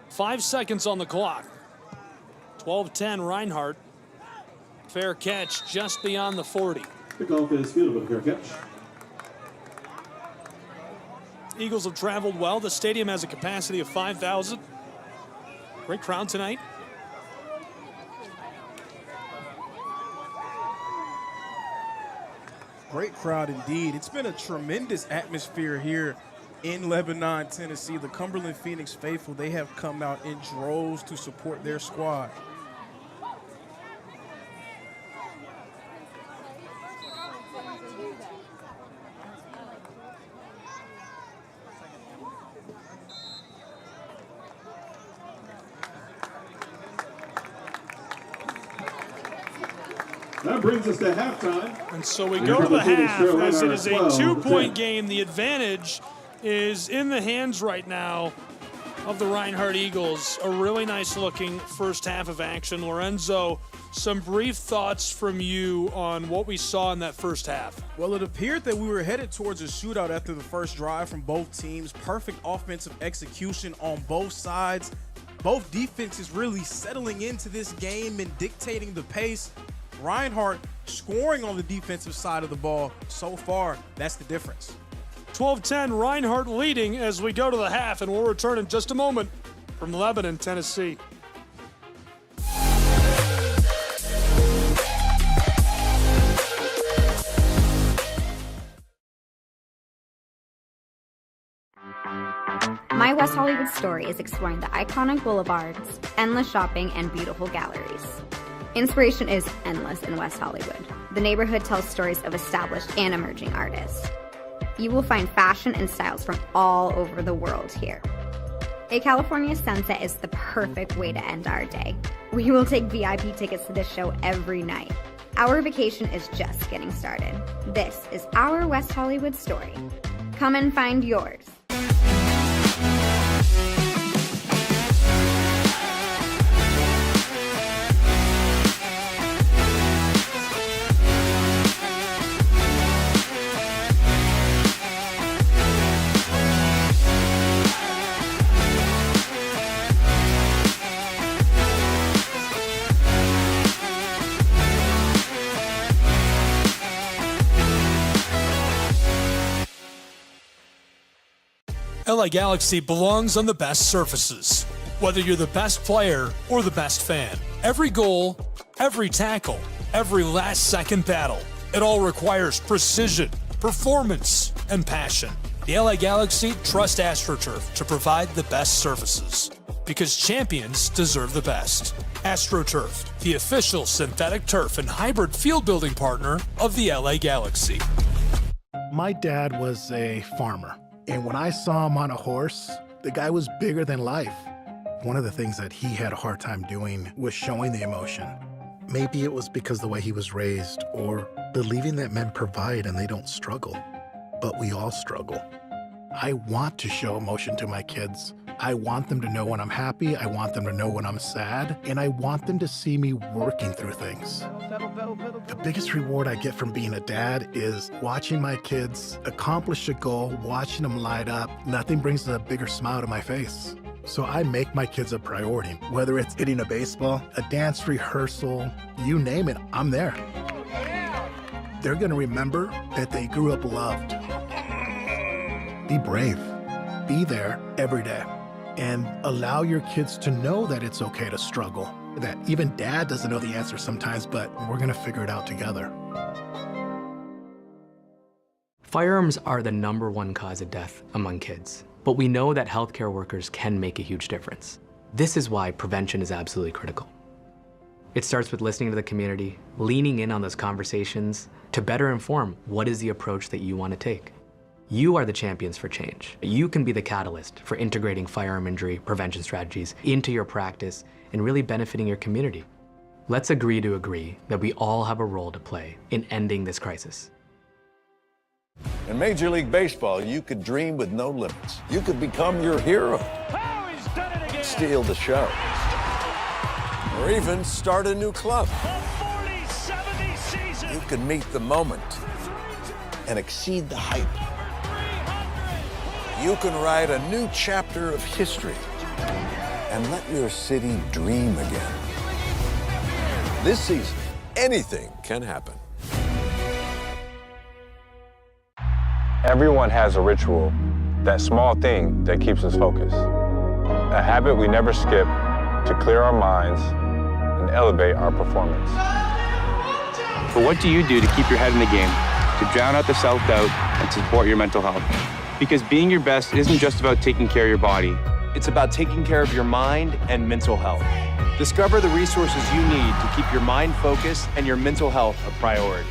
Five seconds on the clock. 12-10 Reinhardt. Fair catch just beyond the 40. Kickoff is field with a fair catch. Eagles have traveled well. The stadium has a capacity of 5,000. Great crowd tonight. Great crowd indeed. It's been a tremendous atmosphere here in Lebanon, Tennessee. The Cumberland Phoenix faithful, they have come out in droves to support their squad. That brings us to halftime. And so we go to the half as it is a 2-point game. The advantage is in the hands right now of the Reinhardt Eagles. A really nice looking first half of action. Lorenzo, some brief thoughts from you on what we saw in that first half. Well, it appeared that we were headed towards a shootout after the first drive from both teams. Perfect offensive execution on both sides. Both defenses really settling into this game and dictating the pace. Reinhardt scoring on the defensive side of the ball. So far, that's the difference. 12-10, Reinhardt leading as we go to the half, and we'll return in just a moment from Lebanon, Tennessee. My West Hollywood story is exploring the iconic boulevards, endless shopping, and beautiful galleries. Inspiration is endless in West Hollywood. The neighborhood tells stories of established and emerging artists. You will find fashion and styles from all over the world here. A California sunset is the perfect way to end our day. We will take VIP tickets to this show every night. Our vacation is just getting started. This is our West Hollywood story. Come and find yours. LA Galaxy belongs on the best surfaces. Whether you're the best player or the best fan, every goal, every tackle, every last-second battle, it all requires precision, performance, and passion. The LA Galaxy trust AstroTurf to provide the best surfaces, because champions deserve the best. AstroTurf, the official synthetic turf and hybrid field building partner of the LA Galaxy. My dad was a farmer. And when I saw him on a horse, the guy was bigger than life. One of the things that he had a hard time doing was showing the emotion. Maybe it was because the way he was raised, or believing that men provide and they don't struggle. But we all struggle. I want to show emotion to my kids, I want them to know when I'm happy, I want them to know when I'm sad, and I want them to see me working through things. The biggest reward I get from being a dad is watching my kids accomplish a goal, watching them light up. Nothing brings a bigger smile to my face. So I make my kids a priority. Whether it's hitting a baseball, a dance rehearsal, you name it, I'm there. They're gonna remember that they grew up loved. Be brave. Be there every day. And allow your kids to know that it's okay to struggle. That even dad doesn't know the answer sometimes, but we're gonna figure it out together. Firearms are the #1 cause of death among kids, but we know that healthcare workers can make a huge difference. This is why prevention is absolutely critical. It starts with listening to the community, leaning in on those conversations to better inform what is the approach that you want to take. You are the champions for change. You can be the catalyst for integrating firearm injury prevention strategies into your practice and really benefiting your community. Let's agree to agree that we all have a role to play in ending this crisis. In Major League Baseball, you could dream with no limits. You could become your hero. Steal the show. Or even start a new club. You can meet the moment and exceed the hype. You can write a new chapter of history and let your city dream again. This season, anything can happen. Everyone has a ritual, that small thing that keeps us focused. A habit we never skip to clear our minds and elevate our performance. But what do you do to keep your head in the game, to drown out the self-doubt and support your mental health? Because being your best isn't just about taking care of your body. It's about taking care of your mind and mental health. Discover the resources you need to keep your mind focused and your mental health a priority.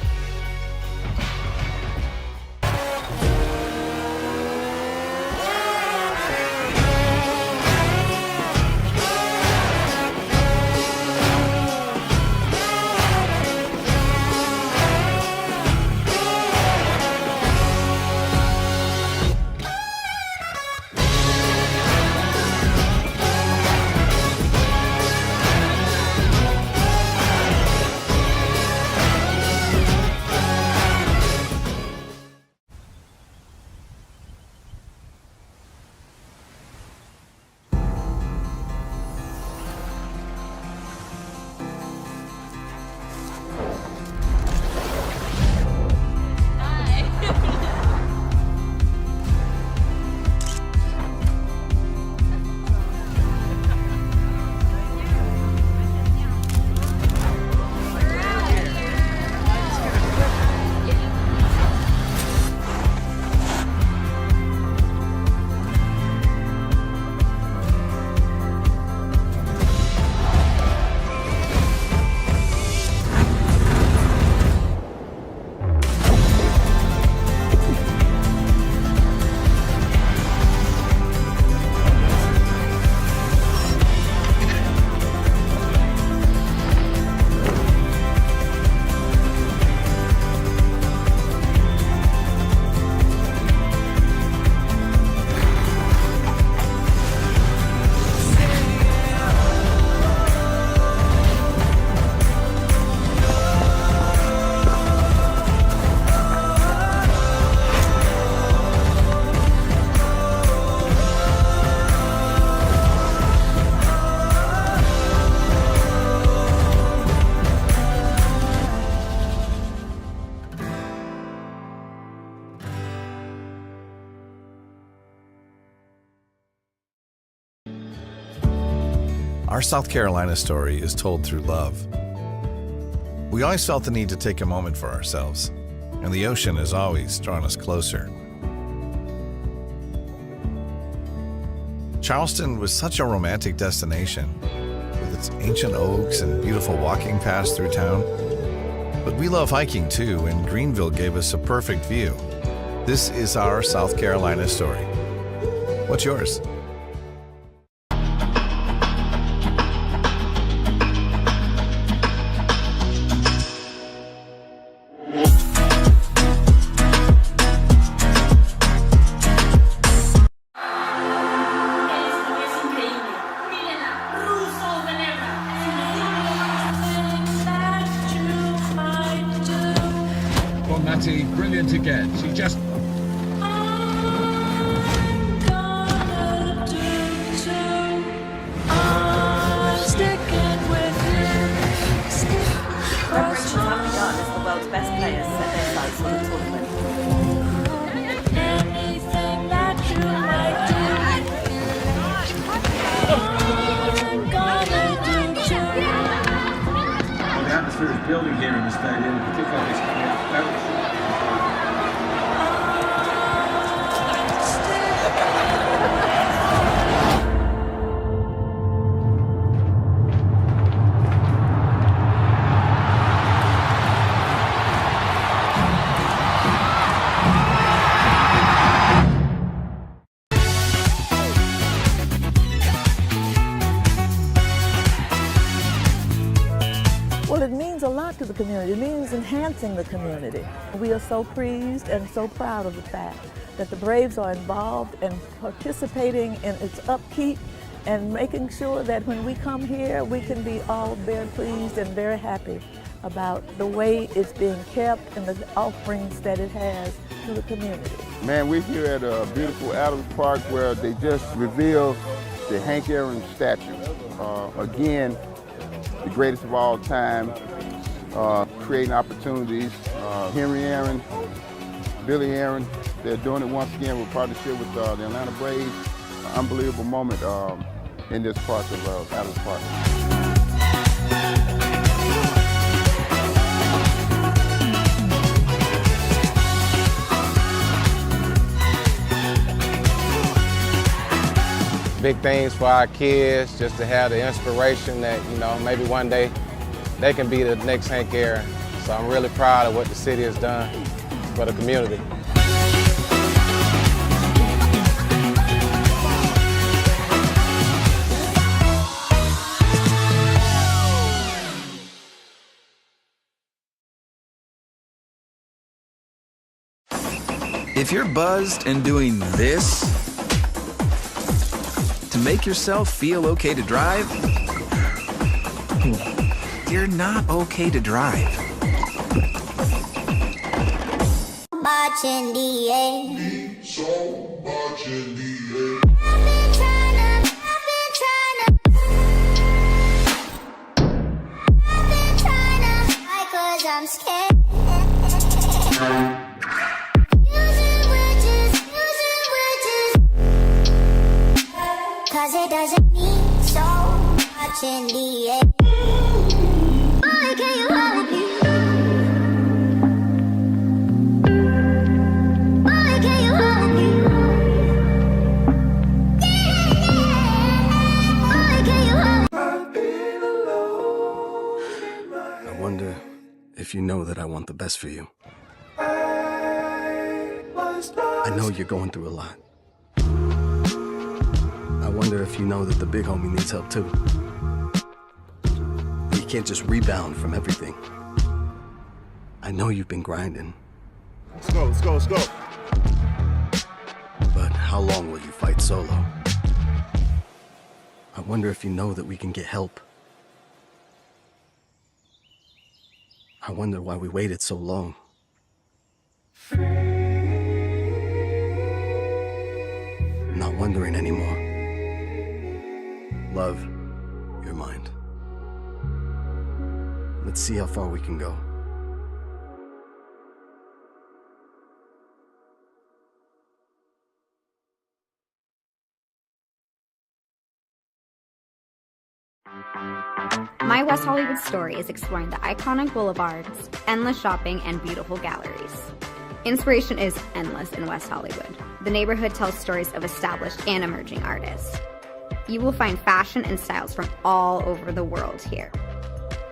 Our South Carolina story is told through love. We always felt the need to take a moment for ourselves, and the ocean has always drawn us closer. Charleston was such a romantic destination, with its ancient oaks and beautiful walking paths through town. But we love hiking too, and Greenville gave us a perfect view. This is our South Carolina story. What's yours? head. She just... Preparation having done is the world's best players set their sights on the tournament. Anything that you might do, I'm gonna do too. Well, the atmosphere is building here in the stadium. The kickoff is coming up very shortly. Well, it means a lot to the community. It means enhancing the community. We are so pleased and so proud of the fact that the Braves are involved and participating in its upkeep and making sure that when we come here, we can be all very pleased and very happy about the way it's being kept and the offerings that it has to the community. Man, we're here at a beautiful Adams Park where they just revealed the Hank Aaron statue. Again, the greatest of all time, creating opportunities. Henry Aaron, Billy Aaron, they're doing it once again with partnership with the Atlanta Braves. Unbelievable moment in this part of Adams Park. Big things for our kids, just to have the inspiration that, you know, maybe one day they can be the next Hank Aaron. So I'm really proud of what the city has done for the community. If you're buzzed and doing this to make yourself feel okay to drive, you're not okay to drive. Much in the air. So much in the air. I've been trying to, why? 'Cause I'm scared. Using witches. 'Cause it doesn't mean so much in the air. Boy, can you hold me? Boy, can you hold me? Boy, can you hold me? I wonder if you know that I want the best for you. I know you're going through a lot. I wonder if you know that the big homie needs help too. You can't just rebound from everything. I know you've been grinding. Let's go, let's go, let's go. But how long will you fight solo? I wonder if you know that we can get help. I wonder why we waited so long. I'm not wondering anymore. Love, your mind. Let's see how far we can go. My West Hollywood story is exploring the iconic boulevards, endless shopping, and beautiful galleries. Inspiration is endless in West Hollywood. The neighborhood tells stories of established and emerging artists. You will find fashion and styles from all over the world here.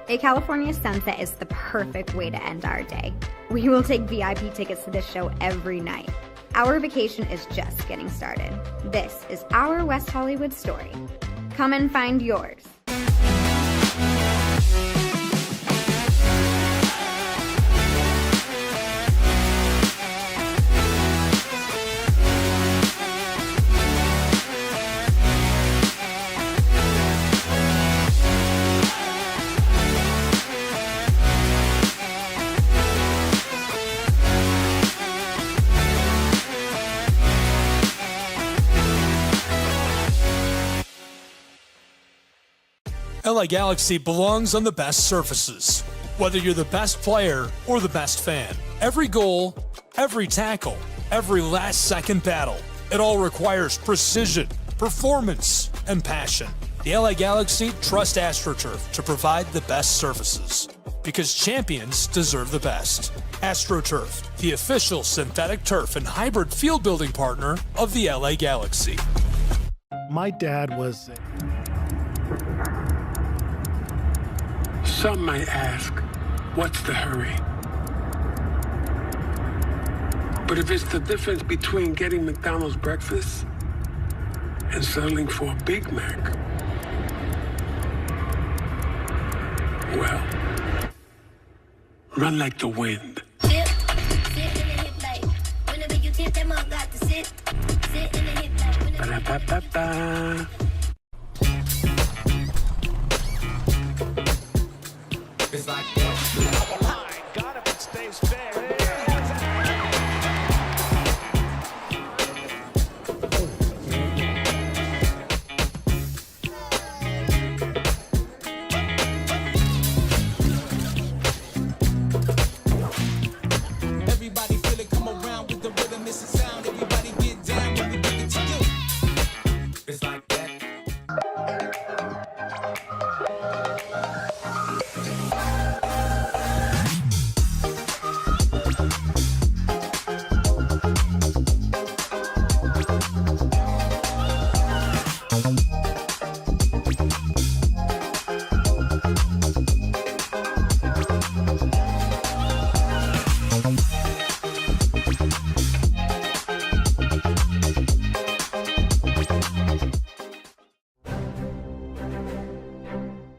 A California sunset is the perfect way to end our day. We will take VIP tickets to this show every night. Our vacation is just getting started. This is our West Hollywood story. Come and find yours. LA Galaxy belongs on the best surfaces. Whether you're the best player or the best fan, every goal, every tackle, every last-second battle, it all requires precision, performance, and passion. The LA Galaxy trust AstroTurf to provide the best surfaces, because champions deserve the best. AstroTurf, the official synthetic turf and hybrid field building partner of the LA Galaxy. My dad was... Some might ask, what's the hurry? But if it's the difference between getting McDonald's breakfast and settling for a Big Mac, well, run like the wind. Ba-da-ba-ba-ba. It's like that. Got it, stays fair. Everybody feel it, come around with the rhythm, it's a sound. Everybody get down when we give it to you. It's like that.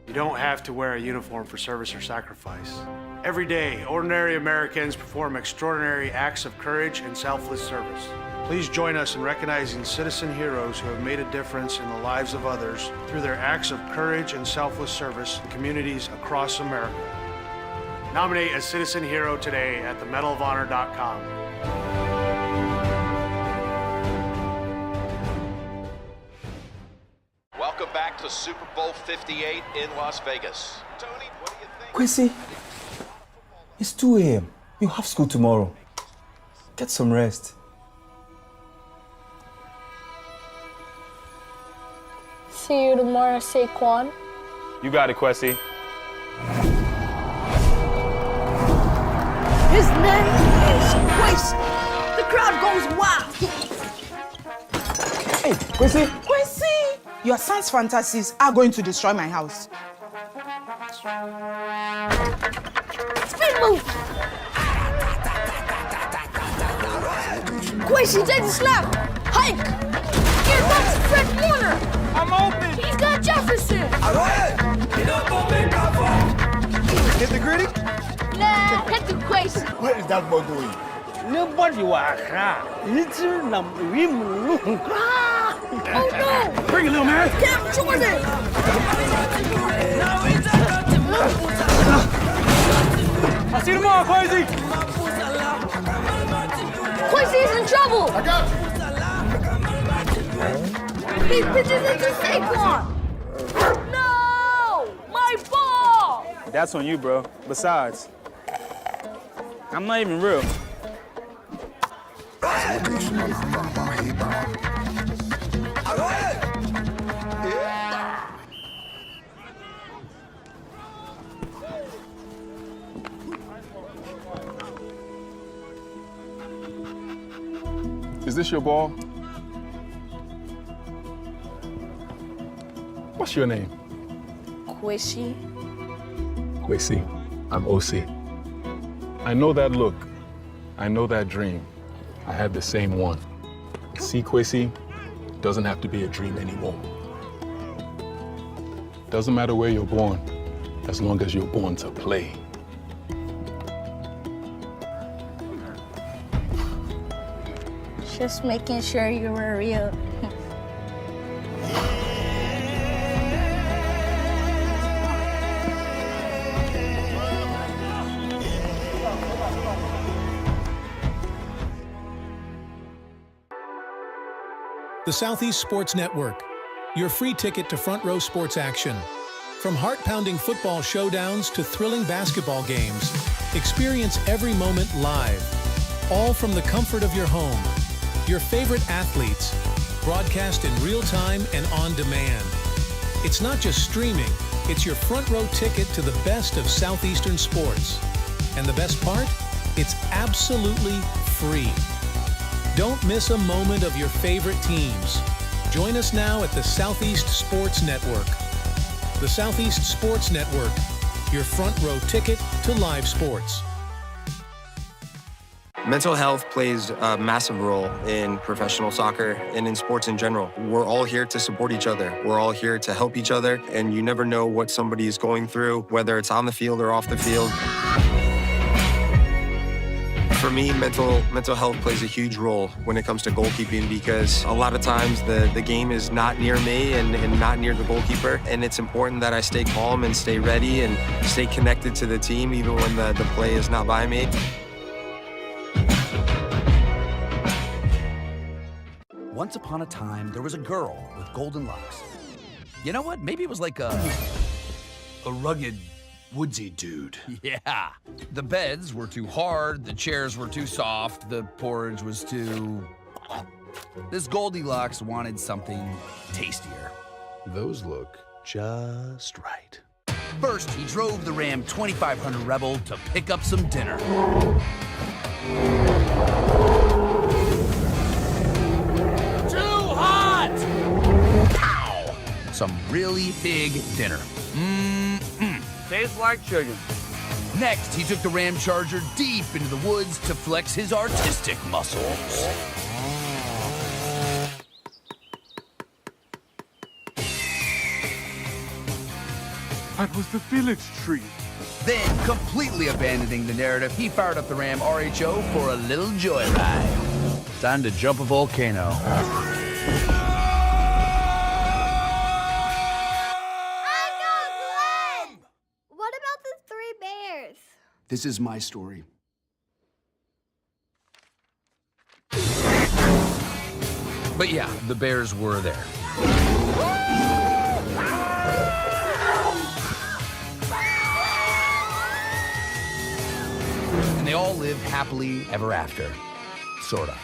You don't have to wear a uniform for service or sacrifice. Every day, ordinary Americans perform extraordinary acts of courage and selfless service. Please join us in recognizing citizen heroes who have made a difference in the lives of others through their acts of courage and selfless service in communities across America. Nominate a citizen hero today at themedalofhonor.com. Welcome back to Super Bowl 58 in Las Vegas. Tony, what do you think? Quincy, it's 2 a.m. You have school tomorrow. Get some rest. See you tomorrow, Saquon. You got it, Kwesi. His name is Quincy. The crowd goes wild. Hey, Quincy. Quincy! Your son's fantasies are going to destroy my house. Spin move. Quincy, take the snap. Hike. Here comes Fred Warner. I'm open. He's got Jefferson. Hit the gritty? Nah, hit the Quincy. What is that boy doing? Nobody was little Oh no! Bring it, little man. Cam Jordan! I'll see you tomorrow, Quincy. Quincy's in trouble! I got you. He pitches into Saquon! No! My ball! That's on you, bro. Besides, I'm not even real. Is this your ball? What's your name? Quincy. Kwesi. I'm OC. I know that look. I know that dream. I had the same one. See, Kwesi, doesn't have to be a dream anymore. Doesn't matter where you're born, as long as you're born to play. Just making sure you were real. The Southeast Sports Network, your free ticket to front row sports action. From heart-pounding football showdowns to thrilling basketball games, experience every moment live, all from the comfort of your home. Your favorite athletes, broadcast in real time and on demand. It's not just streaming, it's your front row ticket to the best of Southeastern sports. And the best part? It's absolutely free. Don't miss a moment of your favorite teams. Join us now at the Southeast Sports Network. The Southeast Sports Network, your front row ticket to live sports. Mental health plays a massive role in professional soccer and in sports in general. We're all here to support each other. We're all here to help each other, and you never know what somebody is going through, whether it's on the field or off the field. For me, mental health plays a huge role when it comes to goalkeeping, because a lot of times the game is not near me and not near the goalkeeper, and it's important that I stay calm and stay ready and stay connected to the team even when the play is not by me. Once upon a time, there was a girl with golden locks. You know what? Maybe it was like a rugged, woodsy dude. Yeah. The beds were too hard, the chairs were too soft, the porridge was too... This Goldilocks wanted something tastier. Those look just right. First, he drove the Ram 2500 Rebel to pick up some dinner. Too hot! Pow! Some really big dinner. Tastes like chicken. Next, he took the Ram Charger deep into the woods to flex his artistic muscles. That was the village tree. Then, completely abandoning the narrative, he fired up the Ram RHO for a little joyride. Time to jump a volcano. This is my story. But yeah, the bears were there. And they all lived happily ever after. Sorta.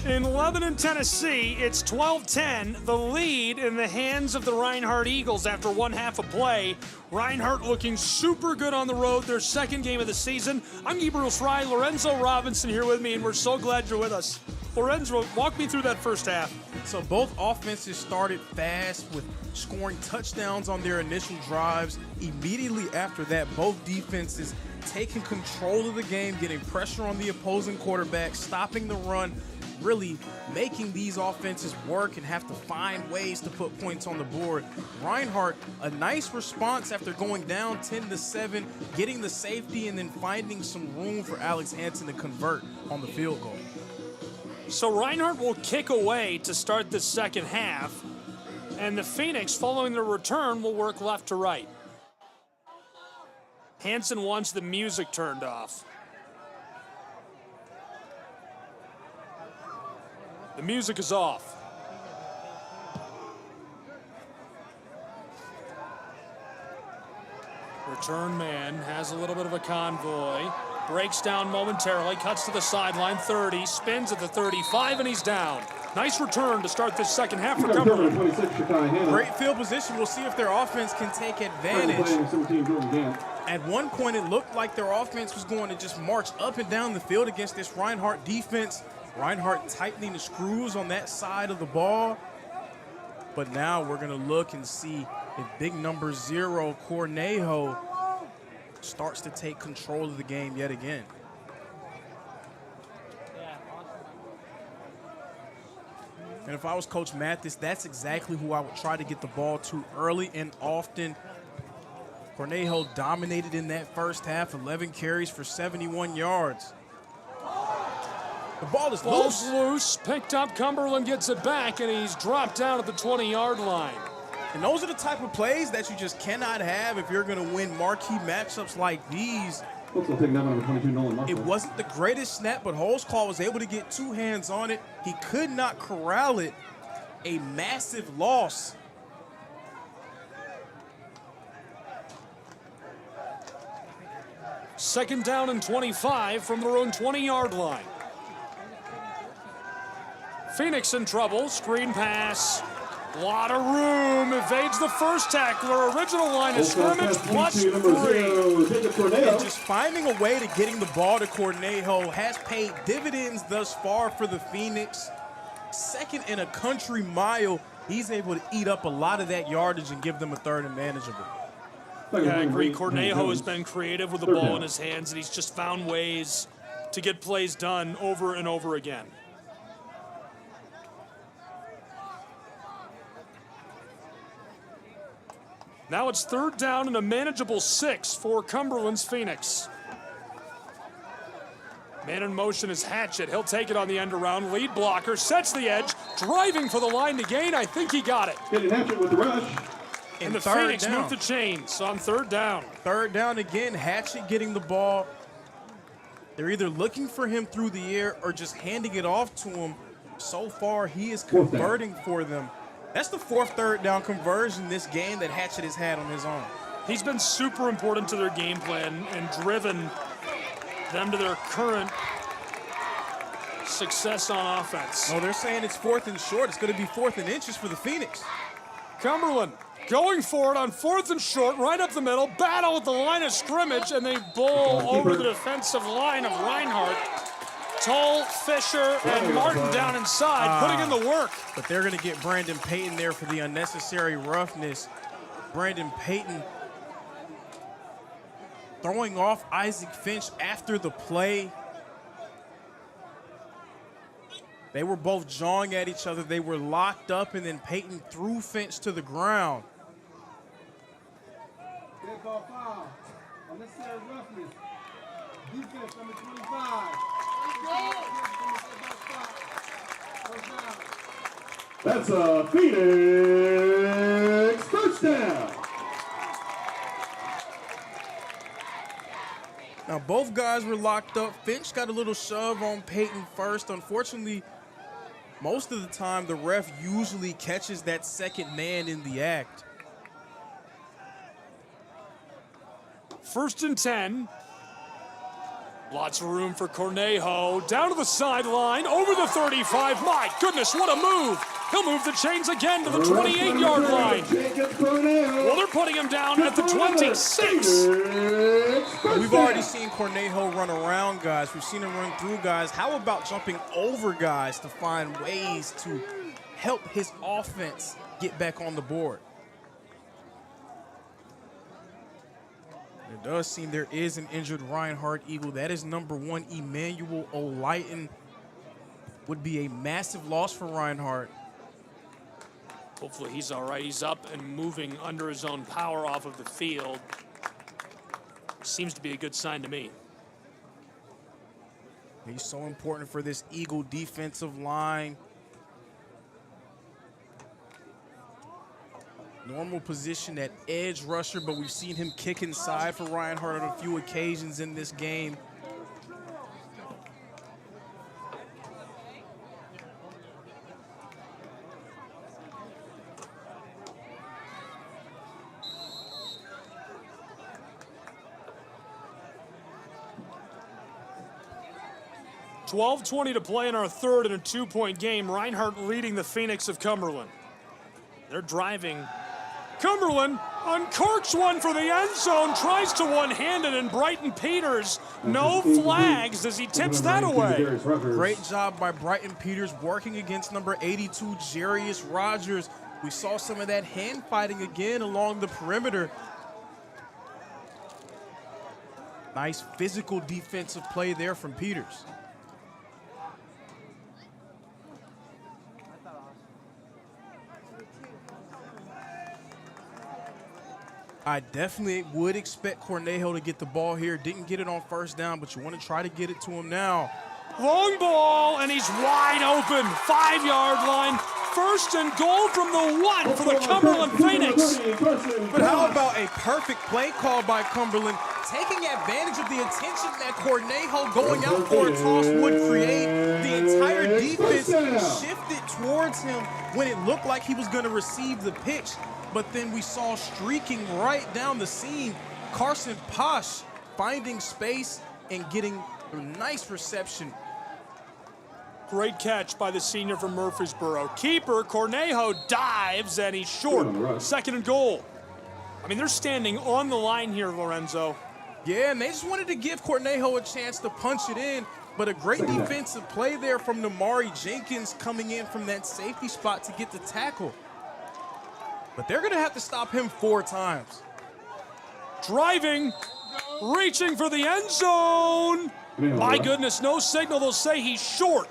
In Lebanon, Tennessee, it's 12-10, the lead in the hands of the Reinhardt Eagles after one half of play. Reinhardt looking super good on the road, their second game of the season. I'm Gabriel Fry, Lorenzo Robinson here with me, and we're so glad you're with us. Lorenzo, walk me through that first half. So both offenses started fast with scoring touchdowns on their initial drives. Immediately after that, both defenses taking control of the game, getting pressure on the opposing quarterback, stopping the run, really making these offenses work and have to find ways to put points on the board. Reinhardt, a nice response after going down 10-7, getting the safety and then finding some room for Alex Hansen to convert on the field goal. So Reinhardt will kick away to start the second half, and the Phoenix, following their return, will work left to right. Hansen wants the music turned off. The music is off. Return man has a little bit of a convoy. Breaks down momentarily, cuts to the sideline, 30, spins at the 35, and he's down. Nice return to start this second half for Cumberland. Great field position. We'll see if their offense can take advantage. At one point, it looked like their offense was going to just march up and down the field against this Reinhardt defense. Reinhardt tightening the screws on that side of the ball. But now we're going to look and see if big number 0, Cornejo, starts to take control of the game yet again. And if I was Coach Mathis, that's exactly who I would try to get the ball to early and often. Cornejo dominated in that first half, 11 carries for 71 yards. The ball is loose. Picked up, Cumberland gets it back, and he's dropped down at the 20-yard line. And those are the type of plays that you just cannot have if you're going to win marquee matchups like these. It wasn't the greatest snap, but Holzclaw was able to get 2 hands on it. He could not corral it. A massive loss. Second down and 25 from their own 20-yard line. Phoenix in trouble. Screen pass. A lot of room. Evades the first tackler. Original line of scrimmage plus 3. And just finding a way to getting the ball to Cornejo has paid dividends thus far for the Phoenix. Second in a country mile. He's able to eat up a lot of that yardage and give them a third and manageable. Yeah, I agree. Cornejo has been creative with the ball in his hands, and he's just found ways to get plays done over and over again. Now it's third down and a manageable 6 for Cumberland's Phoenix. Man in motion is Hatchett. He'll take it on the end around. Lead blocker sets the edge, driving for the line to gain. I think he got it. Getting Hatchett with the rush. And the Phoenix moved the chains on third down. Third down again, Hatchett getting the ball. They're either looking for him through the air or just handing it off to him. So far, he is converting for them. That's the 4th third down conversion this game that Hatchett has had on his own. He's been super important to their game plan and driven them to their current success on offense. No, they're saying it's 4th and short. It's going to be 4th and inches for the Phoenix. Cumberland going for it on 4th and short, right up the middle, battle at the line of scrimmage, and they bowl over the defensive line of Reinhardt. Toll, Fisher, and Martin down inside, putting in the work. But they're going to get Brandon Payton there for the unnecessary roughness. Brandon Payton throwing off Isaac Finch after the play. They were both jawing at each other. They were locked up, and then Payton threw Finch to the ground. Foul. Unnecessary roughness. Defense number 25. That's a Phoenix first down. Now, both guys were locked up. Finch got a little shove on Payton first. Unfortunately, most of the time, the ref usually catches that second man in the act. 1st and 10. Lots of room for Cornejo. Down to the sideline, over the 35. My goodness, what a move. He'll move the chains again to the 28-yard line. Well, they're putting him down at the 26. We've already seen Cornejo run around guys. We've seen him run through guys. How about jumping over guys to find ways to help his offense get back on the board? It does seem there is an injured Reinhardt Eagle. That is number 1, Emmanuel Olighton. Would be a massive loss for Reinhardt. Hopefully he's all right. He's up and moving under his own power off of the field. Seems to be a good sign to me. He's so important for this Eagle defensive line. Normal position at edge rusher, but we've seen him kick inside for Reinhardt on a few occasions in this game. .20 to play in our third and a 2-point game. Reinhardt leading the Phoenix of Cumberland. They're driving. Cumberland uncorks one for the end zone, tries to one-hand it, and Brighton Peters, no flags as he tips that away. Great job by Brighton Peters working against number 82, Jarius Rogers. We saw some of that hand fighting again along the perimeter. Nice physical defensive play there from Peters. I definitely would expect Cornejo to get the ball here. Didn't get it on first down, but you want to try to get it to him now. Long ball, and he's wide open. 5-yard line. First and goal from the 1 for the Cumberland Phoenix. But how about a perfect play call by Cumberland, taking advantage of the attention that Cornejo going out for a toss would create. The entire defense shifted towards him when it looked like he was going to receive the pitch. But then we saw streaking right down the seam, Carson Posh finding space and getting a nice reception. Great catch by the senior from Murfreesboro. Keeper Cornejo dives, and he's short. Second and goal. I mean, they're standing on the line here, Lorenzo. Yeah, and they just wanted to give Cornejo a chance to punch it in, but a great defensive play there from Namari Jenkins coming in from that safety spot to get the tackle. But they're going to have to stop him 4 times. Driving, reaching for the end zone. My goodness, no signal. They'll say he's short.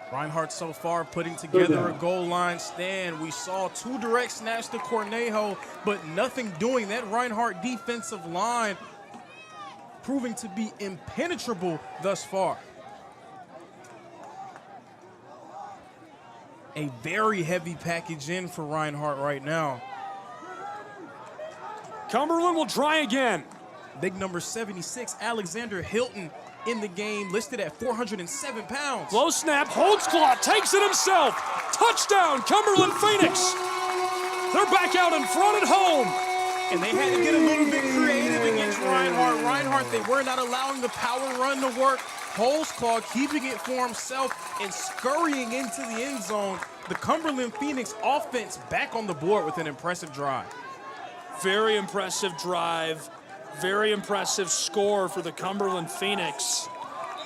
Reinhardt so far putting together a goal line stand. We saw 2 direct snaps to Cornejo, but nothing doing. That Reinhardt defensive line proving to be impenetrable thus far. A very heavy package in for Reinhardt right now. Cumberland will try again. Big number 76, Alexander Hilton, in the game, listed at 407 pounds. Low snap, Holtzclaw takes it himself. Touchdown, Cumberland Phoenix. They're back out in front at home. And they had to get a little bit creative against Reinhardt. Reinhardt, they were not allowing the power run to work. Holtzclaw keeping it for himself and scurrying into the end zone. The Cumberland Phoenix offense back on the board with an impressive drive. Very impressive drive. Very impressive score for the Cumberland Phoenix,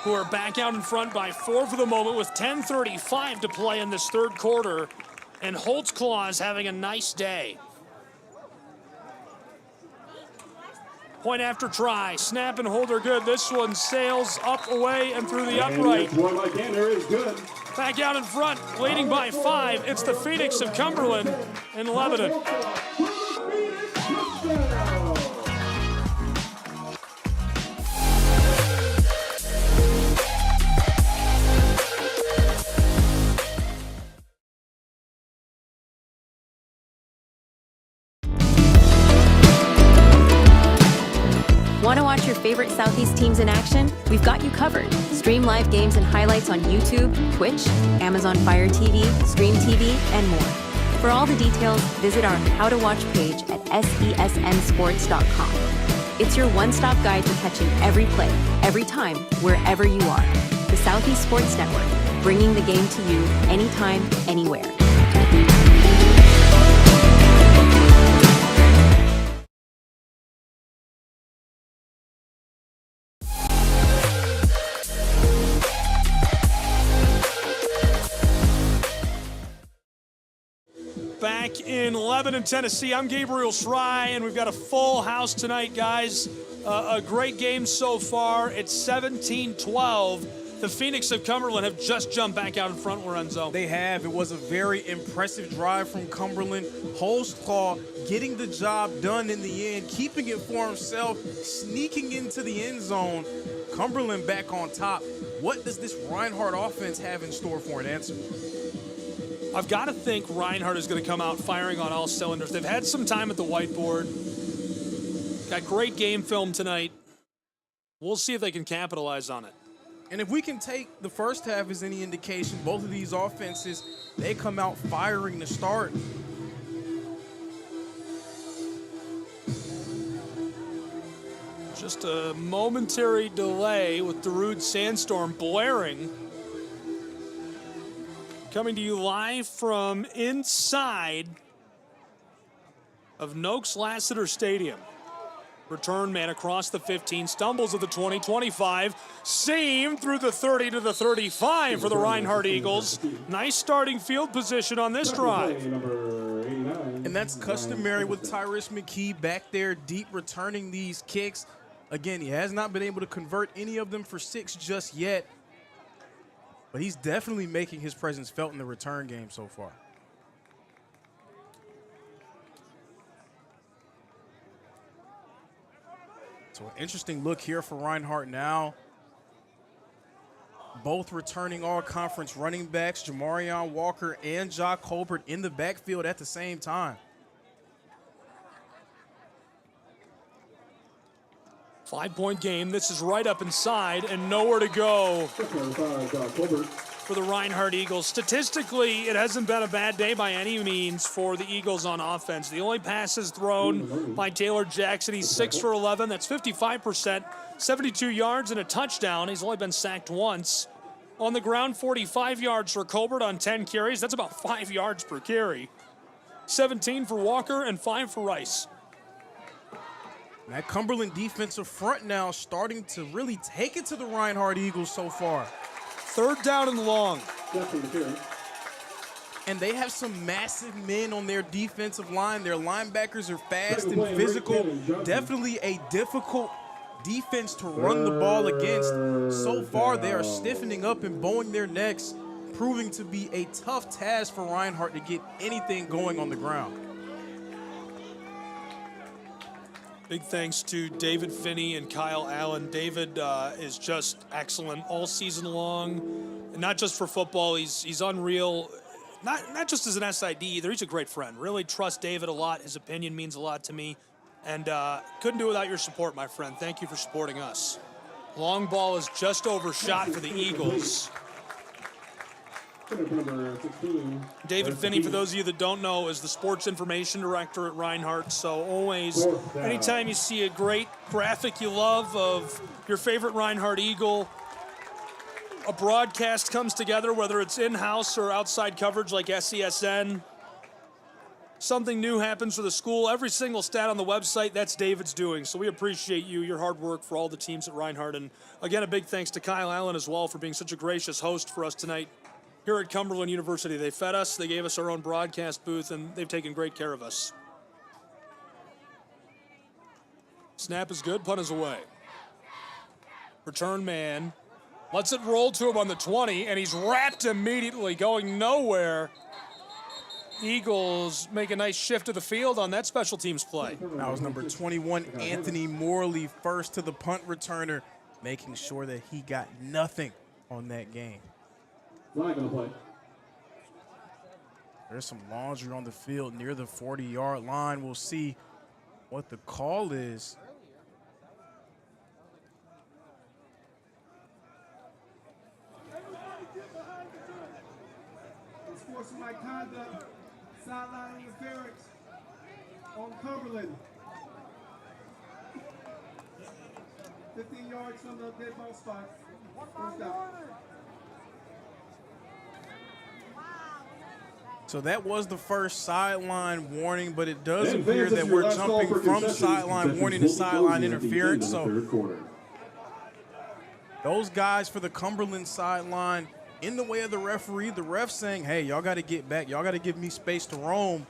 who are back out in front by 4 for the moment with 10:35 to play in this third quarter. And Holtzclaw is having a nice day. Point after try, snap and hold are good. This one sails up, away, and through the upright. Back out in front, leading by 5. It's the Phoenix of Cumberland and Lebanon. Want to watch your favorite Southeast teams in action? We've got you covered. Stream live games and highlights on YouTube, Twitch, Amazon Fire TV, Stream TV, and more. For all the details, visit our How to Watch page at sesnsports.com. It's your one-stop guide to catching every play, every time, wherever you are. The Southeast Sports Network, bringing the game to you anytime, anywhere. Back in Lebanon, Tennessee, I'm Gabriel Schrei, and we've got a full house tonight, guys. A great game so far. It's 17-12. The Phoenix of Cumberland have just jumped back out in front, Lorenzo. They have. It was a very impressive drive from Cumberland. Holtzclaw getting the job done in the end, keeping it for himself, sneaking into the end zone. Cumberland back on top. What does this Reinhardt offense have in store for an answer? I've got to think Reinhardt is going to come out firing on all cylinders. They've had some time at the whiteboard. Got great game film tonight. We'll see if they can capitalize on it. And if we can take the first half as any indication, both of these offenses, they come out firing to start. Just a momentary delay with Darude Sandstorm blaring. Coming to you live from inside of Noakes Lassiter Stadium. Return man across the 15, stumbles at the 20, 25, seam through the 30 to the 35 for the Reinhardt Eagles. Nice starting field position on this drive. And that's customary with Tyrus McKee back there deep returning these kicks. Again, he has not been able to convert any of them for 6 just yet. But he's definitely making his presence felt in the return game so far. So an interesting look here for Reinhardt now. both returning all-conference running backs, Jamarion Walker and Jock Colbert, in the backfield at the same time. 5-point game. This is right up inside and nowhere to go for the Reinhardt Eagles. Statistically, it hasn't been a bad day by any means for the Eagles on offense. The only passes thrown by Taylor Jackson, he's 6 for 11. That's 55%, 72 yards and a touchdown. He's only been sacked once. On the ground, 45 yards for Colbert on 10 carries. That's about 5 yards per carry. 17 for Walker and 5 for Rice. That Cumberland defensive front now starting to really take it to the Reinhardt Eagles so far. 3rd down and long. And they have some massive men on their defensive line. Their linebackers are fast and physical. Definitely a difficult defense to run the ball against. So far, they are stiffening up and bowing their necks, proving to be a tough task for Reinhardt to get anything going on the ground. Big thanks to David Finney and Kyle Allen. David is just excellent all season long, and not just for football. He's unreal, not just as an SID either. He's a great friend. Really trust David a lot. His opinion means a lot to me, and couldn't do it without your support, my friend. Thank you for supporting us. Long ball is just overshot for the Eagles. David Finney, for those of you that don't know, is the sports information director at Reinhardt. So always, anytime you see a great graphic you love of your favorite Reinhardt Eagle, a broadcast comes together, whether it's in-house or outside coverage like SESN, something new happens for the school. Every single stat on the website, that's David's doing. So we appreciate you, your hard work for all the teams at Reinhardt. And again, a big thanks to Kyle Allen as well for being such a gracious host for us tonight. Here at Cumberland University, they fed us, they gave us our own broadcast booth, and they've taken great care of us. Snap is good, punt is away. Return man lets it roll to him on the 20, and he's wrapped immediately, going nowhere. Eagles make a nice shift to the field on that special teams play. That was number 21, Anthony Morley, first to the punt returner, making sure that he got nothing on that game. There's some laundry on the field near the 40-yard line. We'll see what the call is. Sportsmanlike conduct, sideline interference on Cumberland. 15 yards from the dead ball spot. First down. So that was the first sideline warning, but it does appear that we're jumping from sideline warning to sideline interference. So those guys for the Cumberland sideline in the way of the referee, the ref saying, hey, y'all got to get back. Y'all got to give me space to roam.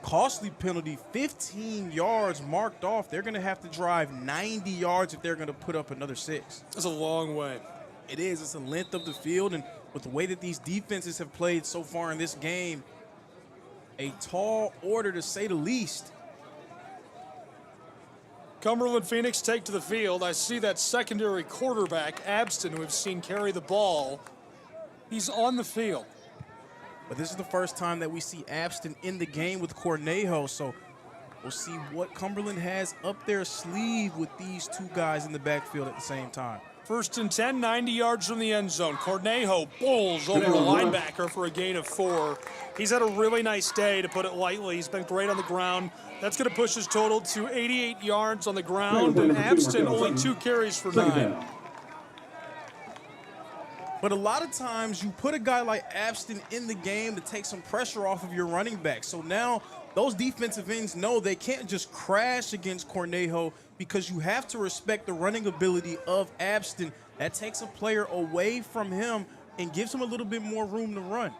Costly penalty, 15 yards marked off. They're going to have to drive 90 yards if they're going to put up another 6. That's a long way. It is. It's the length of the field, and with the way that these defenses have played so far in this game, a tall order to say the least. Cumberland Phoenix take to the field. I see that secondary quarterback, Abston, who we've seen carry the ball. He's on the field. But this is the first time that we see Abston in the game with Cornejo, so we'll see what Cumberland has up their sleeve with these two guys in the backfield at the same time. 1st and 10, 90 yards from the end zone. Cornejo bowls over the linebacker for a gain of 4. He's had a really nice day, to put it lightly. He's been great on the ground. That's going to push his total to 88 yards on the ground, and Abston only 2 carries for 9. But a lot of times you put a guy like Abston in the game to take some pressure off of your running back. So now those defensive ends know they can't just crash against Cornejo, because you have to respect the running ability of Abston. That takes a player away from him and gives him a little bit more room to run.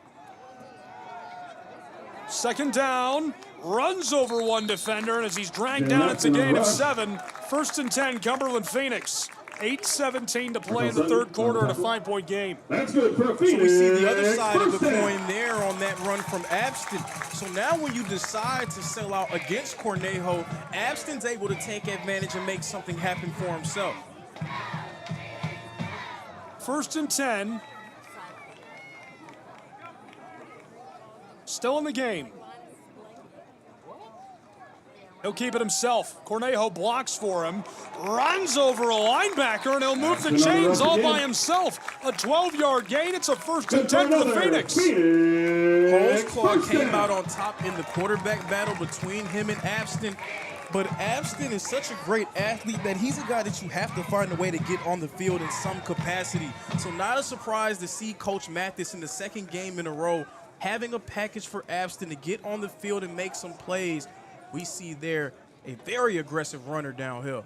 2nd down, runs over one defender, and as he's dragged down, it's a gain of 7. 1st and 10, Cumberland Phoenix. 8:17 to play in the 3rd quarter in a 5-point game. That's good for So we see the other side of the coin there on that run from Abston. So now when you decide to sell out against Cornejo, Abston's able to take advantage and make something happen for himself. 1st and 10. Still in the game. He'll keep it himself. Cornejo blocks for him, runs over a linebacker, and he'll move the chains all by himself. A 12-yard gain. It's a 1st and 10 for the Phoenix. Holtzclaw came out on top in the quarterback battle between him and Abston. But Abston is such a great athlete that he's a guy that you have to find a way to get on the field in some capacity. So not a surprise to see Coach Mathis in the 2nd game in a row having a package for Abston to get on the field and make some plays. We see there a very aggressive runner downhill.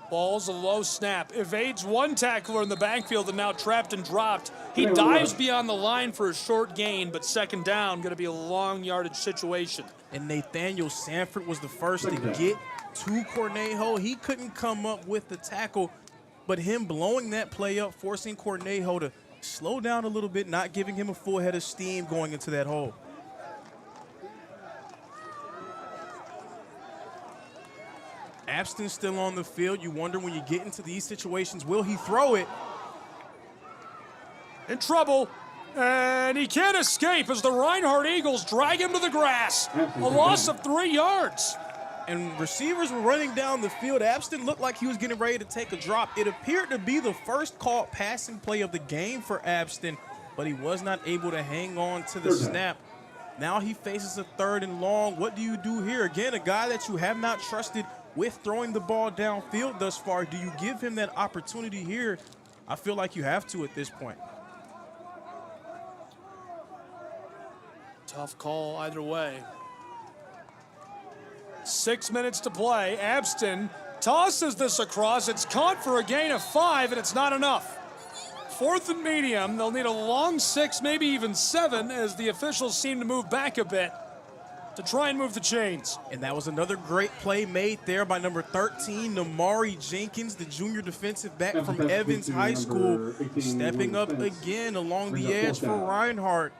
Ball's a low snap. Evades one tackler in the backfield and now trapped and dropped. He dives beyond the line for a short gain, but 2nd down, going to be a long yardage situation. And Nathaniel Sanford was the first to get to Cornejo. He couldn't come up with the tackle, but him blowing that play up, forcing Cornejo to slow down a little bit, not giving him a full head of steam going into that hole. Abston's still on the field. You wonder when you get into these situations, will he throw it? In trouble, and he can't escape as the Reinhardt Eagles drag him to the grass. A loss of 3 yards. And receivers were running down the field. Abston looked like he was getting ready to take a drop. It appeared to be the first caught passing play of the game for Abston, but he was not able to hang on to the snap. Now he faces a 3rd and long. What do you do here? Again, a guy that you have not trusted with throwing the ball downfield thus far. Do you give him that opportunity here? I feel like you have to at this point. Tough call either way. 6 minutes to play. Abston tosses this across. It's caught for a gain of 5, and it's not enough. 4th and medium. They'll need a long 6, maybe even 7, as the officials seem to move back a bit to try and move the chains. And that was another great play made there by number 13, Namari Jenkins, the junior defensive back from Evans High School, stepping up again along the edge for Reinhardt.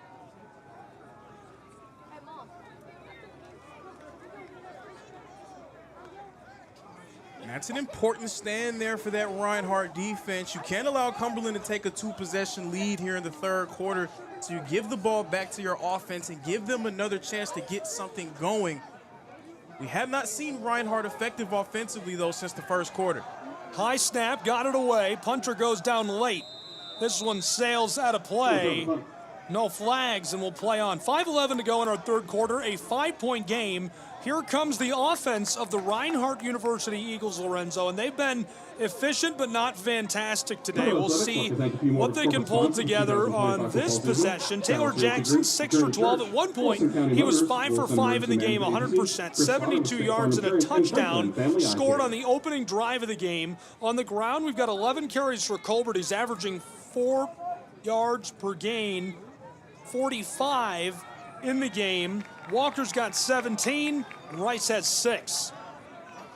That's an important stand there for that Reinhardt defense. You can't allow Cumberland to take a 2-possession lead here in the 3rd quarter. So you give the ball back to your offense and give them another chance to get something going. We have not seen Reinhardt effective offensively, though, since the 1st quarter. High snap, got it away. Punter goes down late. This one sails out of play. No flags, and we'll play on. 5:11 to go in our 3rd quarter, a 5-point game. Here comes the offense of the Reinhardt University Eagles, Lorenzo, and they've been efficient but not fantastic today. We'll see what they can pull together on this possession. Taylor Jackson, 6 for 12. At one point, he was 5 for 5 in the game, 100%, 72 yards and a touchdown scored on the opening drive of the game. On the ground, we've got 11 carries for Colbert. He's averaging 4 yards per gain, 45 in the game. Walker's got 17, and Rice has 6.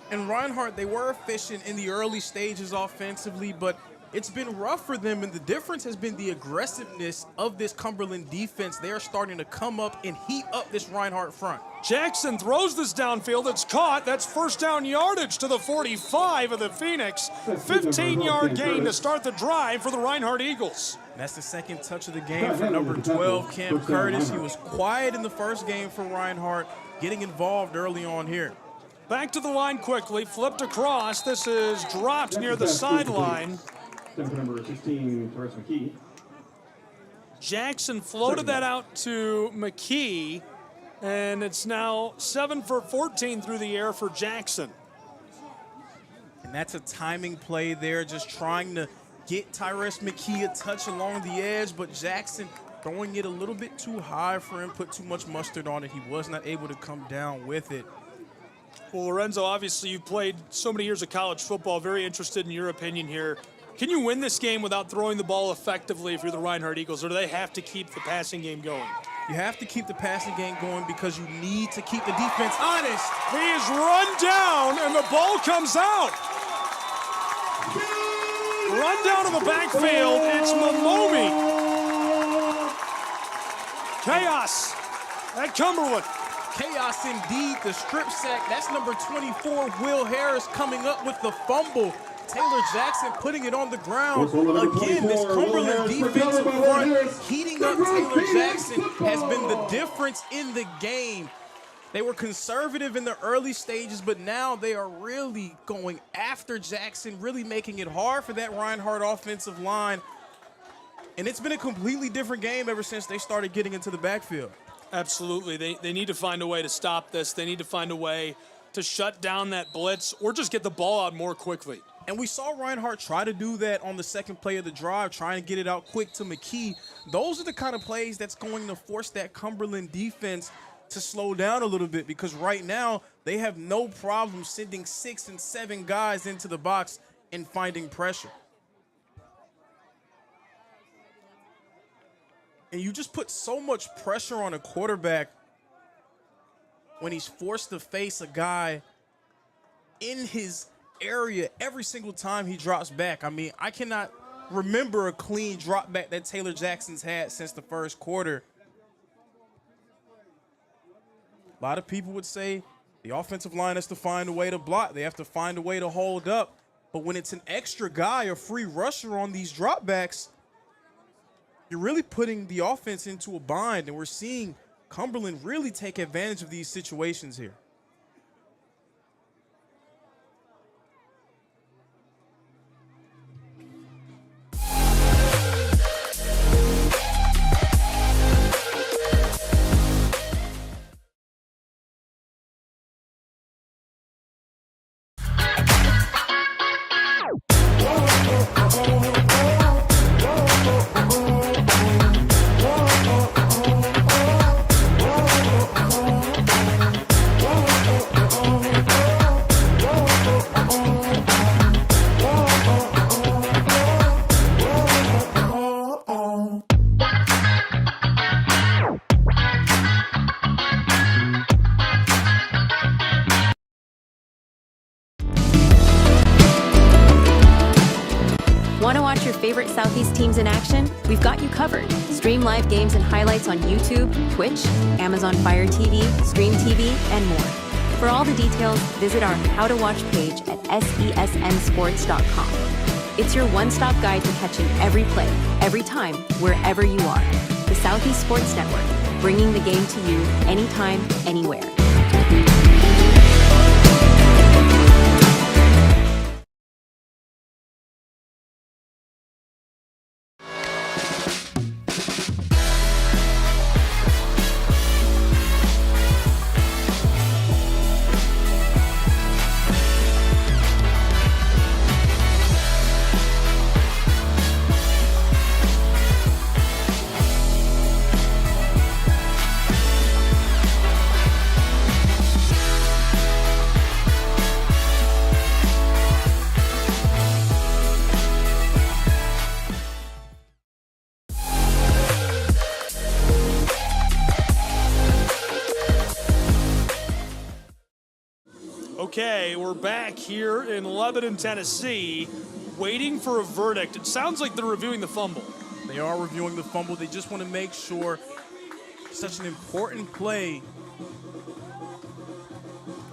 And Reinhardt, they were efficient in the early stages offensively, but it's been rough for them, and the difference has been the aggressiveness of this Cumberland defense. They are starting to come up and heat up this Reinhardt front. Jackson throws this downfield. It's caught. That's 1st down yardage to the 45 of the Phoenix. 15-yard gain to start the drive for the Reinhardt Eagles. That's the 2nd touch of the game for number 12, Cam Curtis. He was quiet in the 1st game for Reinhardt, getting involved early on here. Back to the line quickly, flipped across. This is dropped near the sideline. Number 16, Torres McKee. Jackson floated that out to McKee, and it's now 7 for 14 through the air for Jackson. And that's a timing play there, just trying to get Tyrese McKee a touch along the edge, but Jackson throwing it a little bit too high for him, put too much mustard on it. He was not able to come down with it. Well, Lorenzo, obviously you played so many years of college football. Very interested in your opinion here. Can you win this game without throwing the ball effectively if you're the Reinhardt Eagles, or do they have to keep the passing game going? You have to keep the passing game going because you need to keep the defense honest. He is run down, and the ball comes out. Run down to the backfield. It's Momomi. Chaos at Cumberland. Chaos indeed, the strip sack. That's number 24, Will Harris, coming up with the fumble. Taylor Jackson putting it on the ground. Again, this Cumberland defensive front heating up Taylor Jackson has been the difference in the game. They were conservative in the early stages, but now they are really going after Jackson, really making it hard for that Reinhardt offensive line. And it's been a completely different game ever since they started getting into the backfield. Absolutely. They need to find a way to stop this. They need to find a way to shut down that blitz or just get the ball out more quickly. And we saw Reinhardt try to do that on the second play of the drive, trying to get it out quick to McKee. Those are the kind of plays that's going to force that Cumberland defense to slow down a little bit, because right now they have no problem sending 6 and 7 guys into the box and finding pressure. And you just put so much pressure on a quarterback when he's forced to face a guy in his area every single time he drops back. I mean, I cannot remember a clean drop back that Taylor Jackson's had since the first quarter. A lot of people would say the offensive line has to find a way to block. They have to find a way to hold up. But when it's an extra guy, a free rusher on these dropbacks, you're really putting the offense into a bind. And we're seeing Cumberland really take advantage of these situations here. Want to watch your favorite Southeast teams in action? We've got you covered. Stream live games and highlights on YouTube, Twitch, Amazon Fire TV, Stream TV, and more. For all the details, visit our How to Watch page at sesnsports.com. It's your one-stop guide to catching every play, every time, wherever you are. The Southeast Sports Network, bringing the game to you anytime, anywhere. Okay, we're back here in Lebanon, Tennessee, waiting for a verdict. It sounds like they're reviewing the fumble. They are reviewing the fumble. They just want to make sure such an important play.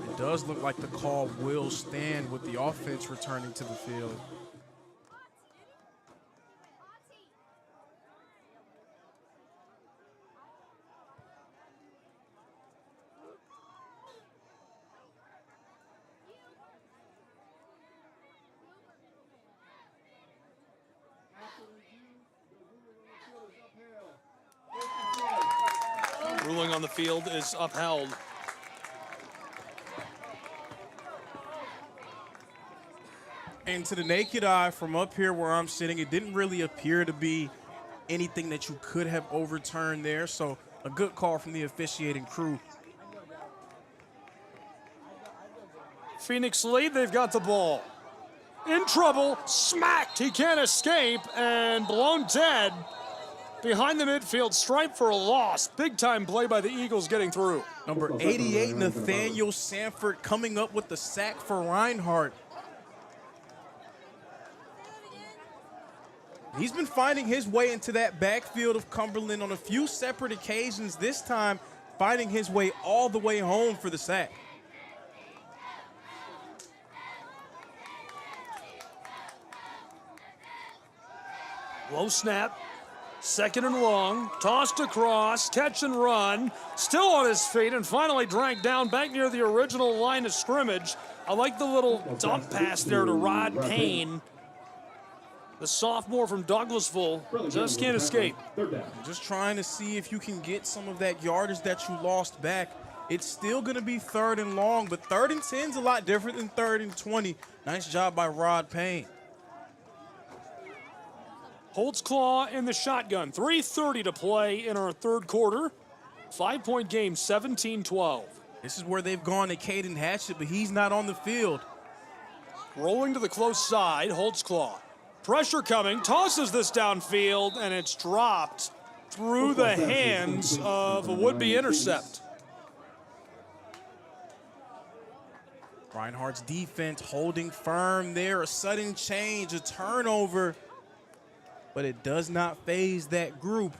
It does look like the call will stand with the offense returning to the field. Ruling on the field is upheld. And to the naked eye from up here where I'm sitting, it didn't really appear to be anything that you could have overturned there. So a good call from the officiating crew. Phoenix lead, they've got the ball. In trouble, smacked, he can't escape, and blown dead. Behind the midfield stripe for a loss. Big time play by the Eagles getting through. Number 88, Nathaniel Sanford coming up with the sack for Reinhardt. He's been finding his way into that backfield of Cumberland on a few separate occasions, this time finding his way all the way home for the sack. Low snap. Second and long. Tossed across. Catch and run. Still on his feet and finally dragged down back near the original line of scrimmage. I like the little dump pass there to Rod Payne. The sophomore from Douglasville just can't escape. Just trying to see if you can get some of that yardage that you lost back. It's still going to be 3rd and long, but 3rd and 10 is a lot different than 3rd and 20. Nice job by Rod Payne. Holtzclaw in the shotgun. 3:30 to play in our 3rd quarter. 5-point game, 17-12. This is where they've gone to Caden Hatchett, but he's not on the field. Rolling to the close side, Holtzclaw. Pressure coming, tosses this downfield, and it's dropped through the hands of a would-be intercept. Reinhardt's defense holding firm there. A sudden change, a turnover, but it does not faze that group.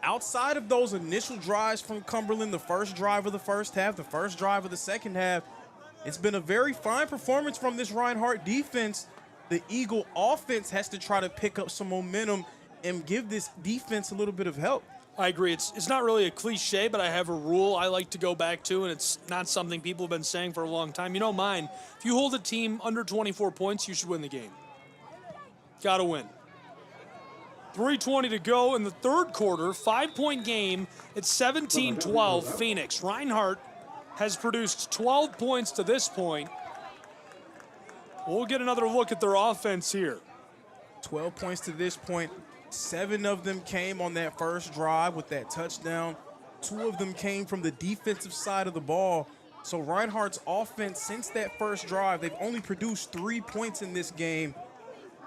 Outside of those initial drives from Cumberland, the first drive of the first half, the first drive of the second half, it's been a very fine performance from this Reinhardt defense. The Eagle offense has to try to pick up some momentum and give this defense a little bit of help. I agree. It's not really a cliche, but I have a rule I like to go back to, and it's not something people have been saying for a long time. You know mine. If you hold a team under 24 points, you should win the game. Got to win. 3:20 to go in the 3rd quarter. 5-point game. It's 17-12 Phoenix. Reinhardt has produced 12 points to this point. We'll get another look at their offense here. 12 points to this point. 7 of them came on that first drive with that touchdown. 2 of them came from the defensive side of the ball. So Reinhardt's offense, since that first drive, they've only produced 3 points in this game.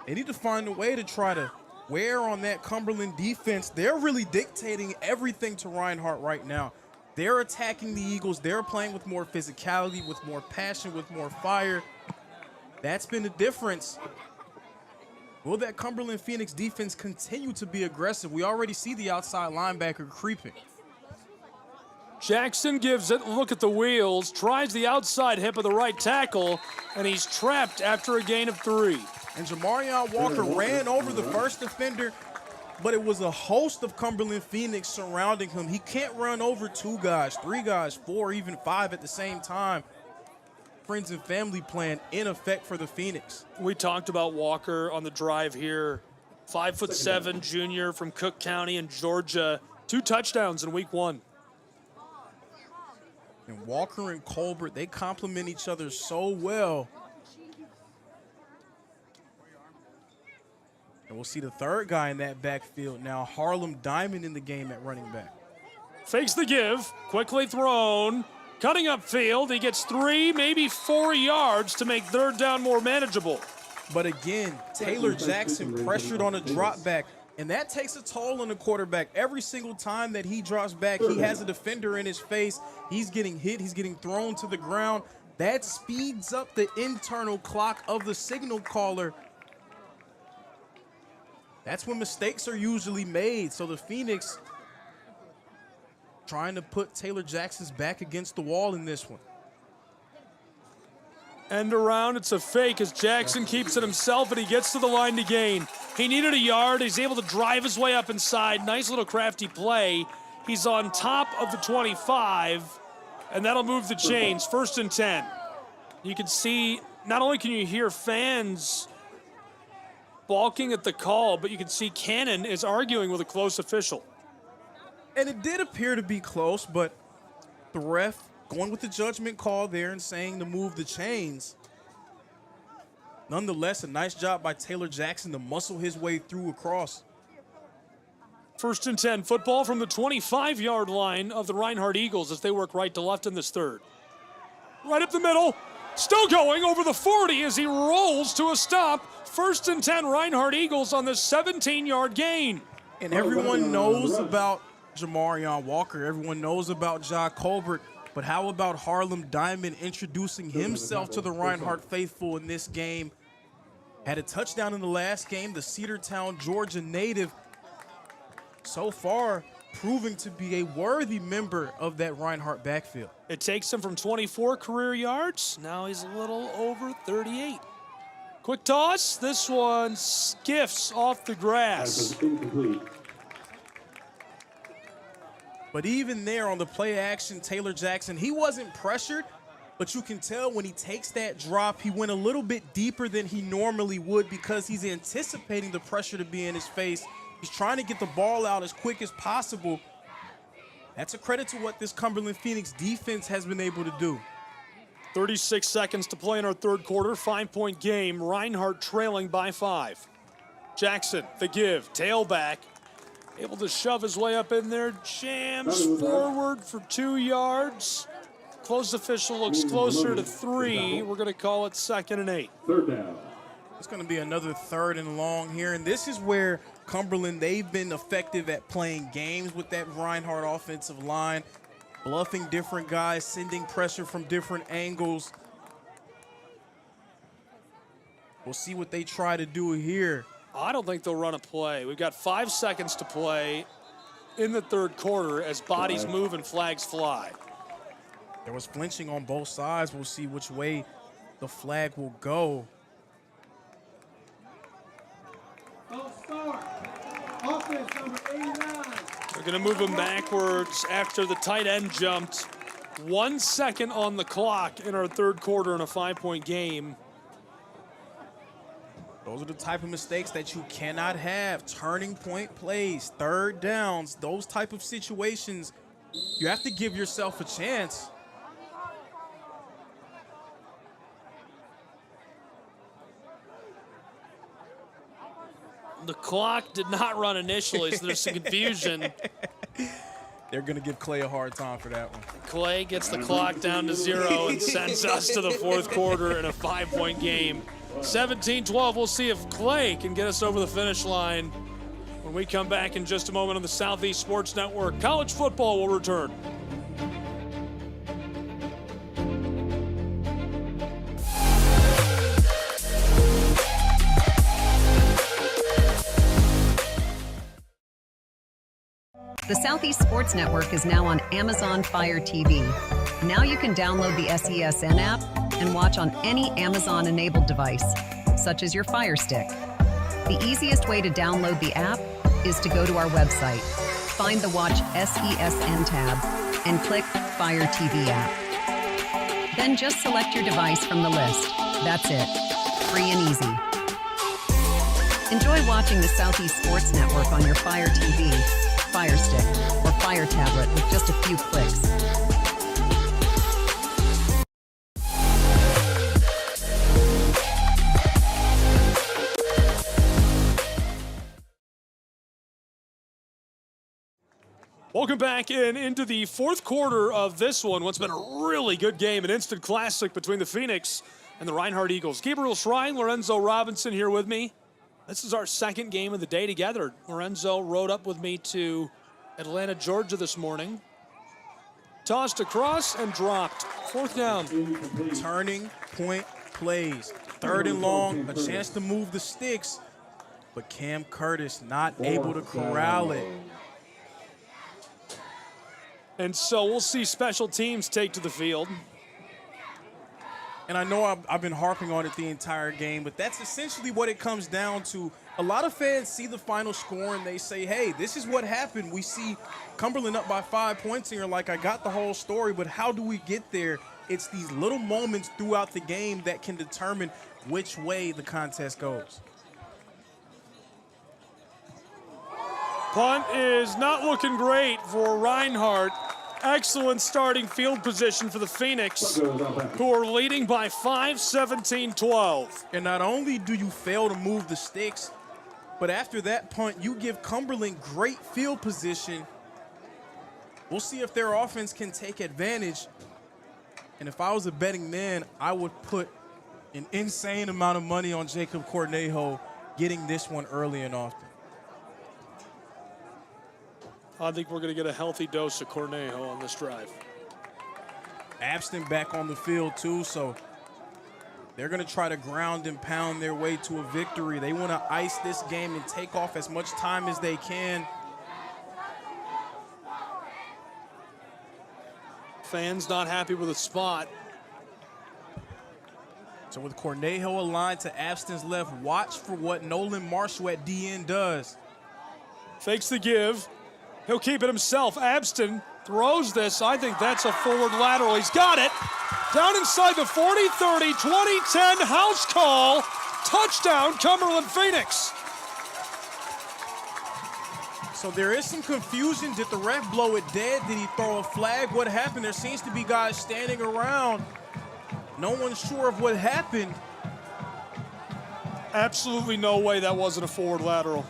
They need to find a way to try to wear on that Cumberland defense. They're really dictating everything to Reinhardt right now. They're attacking the Eagles. They're playing with more physicality, with more passion, with more fire. That's been the difference. Will that Cumberland Phoenix defense continue to be aggressive? We already see the outside linebacker creeping. Jackson gives it, look at the wheels, tries the outside hip of the right tackle, and he's trapped after a gain of 3. And Jamarion Walker ran over the first defender, but it was a host of Cumberland Phoenix surrounding him. He can't run over 2 guys, 3 guys, 4, even 5 at the same time. Friends and family plan in effect for the Phoenix. We talked about Walker on the drive here. 5'7" junior from Cook County in Georgia. 2 touchdowns in week 1. And Walker and Colbert, they complement each other so well. And we'll see the 3rd guy in that backfield now, Harlem Diamond in the game at running back. Fakes the give, quickly thrown. Cutting upfield, he gets 3, maybe 4 yards to make 3rd down more manageable. But again, Taylor Jackson pressured on a drop back, and that takes a toll on the quarterback. Every single time that he drops back, he has a defender in his face. He's getting hit, he's getting thrown to the ground. That speeds up the internal clock of the signal caller. That's when mistakes are usually made. So the Phoenix trying to put Taylor Jackson's back against the wall in this one. End around, it's a fake as Jackson keeps it himself, and he gets to the line to gain. He needed a yard. He's able to drive his way up inside. Nice little crafty play. He's on top of the 25, and that'll move the chains. 1st and 10. You can see, not only can you hear fans balking at the call, but you can see Cannon is arguing with a close official. And it did appear to be close, but the ref going with the judgment call there and saying to move the chains. Nonetheless, a nice job by Taylor Jackson to muscle his way through across. 1st and 10, football from the 25-yard line of the Reinhardt Eagles as they work right to left in this 3rd. Right up the middle, still going over the 40 as he rolls to a stop. 1st and 10, Reinhardt Eagles on this 17-yard gain. And everyone knows about Jamarion Walker. Everyone knows about Ja Colbert. But how about Harlem Diamond introducing himself to the Reinhardt faithful in this game? Had a touchdown in the last game, the Cedartown, Georgia native. So far, proving to be a worthy member of that Reinhardt backfield. It takes him from 24 career yards. Now he's a little over 38. Quick toss. This one skiffs off the grass. Incomplete. But even there on the play action, Taylor Jackson, he wasn't pressured, but you can tell when he takes that drop, he went a little bit deeper than he normally would because he's anticipating the pressure to be in his face. He's trying to get the ball out as quick as possible. That's a credit to what this Cumberland Phoenix defense has been able to do. 36 seconds to play in our third quarter. 5-point game. Reinhardt trailing by 5. Jackson, the give, tailback. Able to shove his way up in there. Jams forward for 2 yards. Close official looks closer to 3. We're going to call it 2nd and 8. Third down. It's going to be another 3rd and long here. And this is where Cumberland, they've been effective at playing games with that Reinhardt offensive line, bluffing different guys, sending pressure from different angles. We'll see what they try to do here. I don't think they'll run a play. We've got 5 seconds to play in the third quarter as bodies move and flags fly. There was flinching on both sides. We'll see which way the flag will go. Offense number 89. They're going to move him backwards after the tight end jumped. 1 second on the clock in our third quarter in a 5-point game. Those are the type of mistakes that you cannot have. Turning point plays, third downs, those type of situations, you have to give yourself a chance. The clock did not run initially, so there's some confusion. They're going to give Clay a hard time for that one. Clay gets the clock down to 0 and sends us to the fourth quarter in a 5-point game. 17-12. We'll see if Clay can get us over the finish line when we come back in just a moment on the Southeast Sports Network. College football will return. The Southeast Sports Network is now on Amazon Fire TV. Now you can download the SESN app and watch on any Amazon-enabled device, such as your Fire Stick. The easiest way to download the app is to go to our website, find the Watch SESN tab, and click Fire TV app. Then just select your device from the list. That's it. Free and easy. Enjoy watching the Southeast Sports Network on your Fire TV, Fire Stick, or Fire Tablet with just a few clicks. Welcome back into the fourth quarter of this one. What's been a really good game, an instant classic between the Phoenix and the Reinhardt Eagles. Gabriel Shrine, Lorenzo Robinson here with me. This is our second game of the day together. Lorenzo rode up with me to Atlanta, Georgia this morning. Tossed across and dropped. Fourth down. Turning point plays. Third and long, a chance to move the sticks, but Cam Curtis not able to corral it. And so we'll see special teams take to the field. And I know I've been harping on it the entire game, but that's essentially what it comes down to. A lot of fans see the final score and they say, hey, this is what happened. We see Cumberland up by 5 points and you're like, I got the whole story, but how do we get there? It's these little moments throughout the game that can determine which way the contest goes. Punt is not looking great for Reinhardt. Excellent starting field position for the Phoenix, who are leading by 5, 17-12. And not only do you fail to move the sticks, but after that punt, you give Cumberland great field position. We'll see if their offense can take advantage. And if I was a betting man, I would put an insane amount of money on Jacob Cornejo getting this one early and often. I think we're going to get a healthy dose of Cornejo on this drive. Abston back on the field too, so they're going to try to ground and pound their way to a victory. They want to ice this game and take off as much time as they can. Fans not happy with the spot. So with Cornejo aligned to Abston's left, watch for what Nolan Marshall at DN does. Fakes the give. He'll keep it himself. Abston throws this. I think that's a forward lateral. He's got it. Down inside the 40, 30, 2010 house call. Touchdown, Cumberland Phoenix. So there is some confusion. Did the ref blow it dead? Did he throw a flag? What happened? There seems to be guys standing around. No one's sure of what happened. Absolutely no way that wasn't a forward lateral.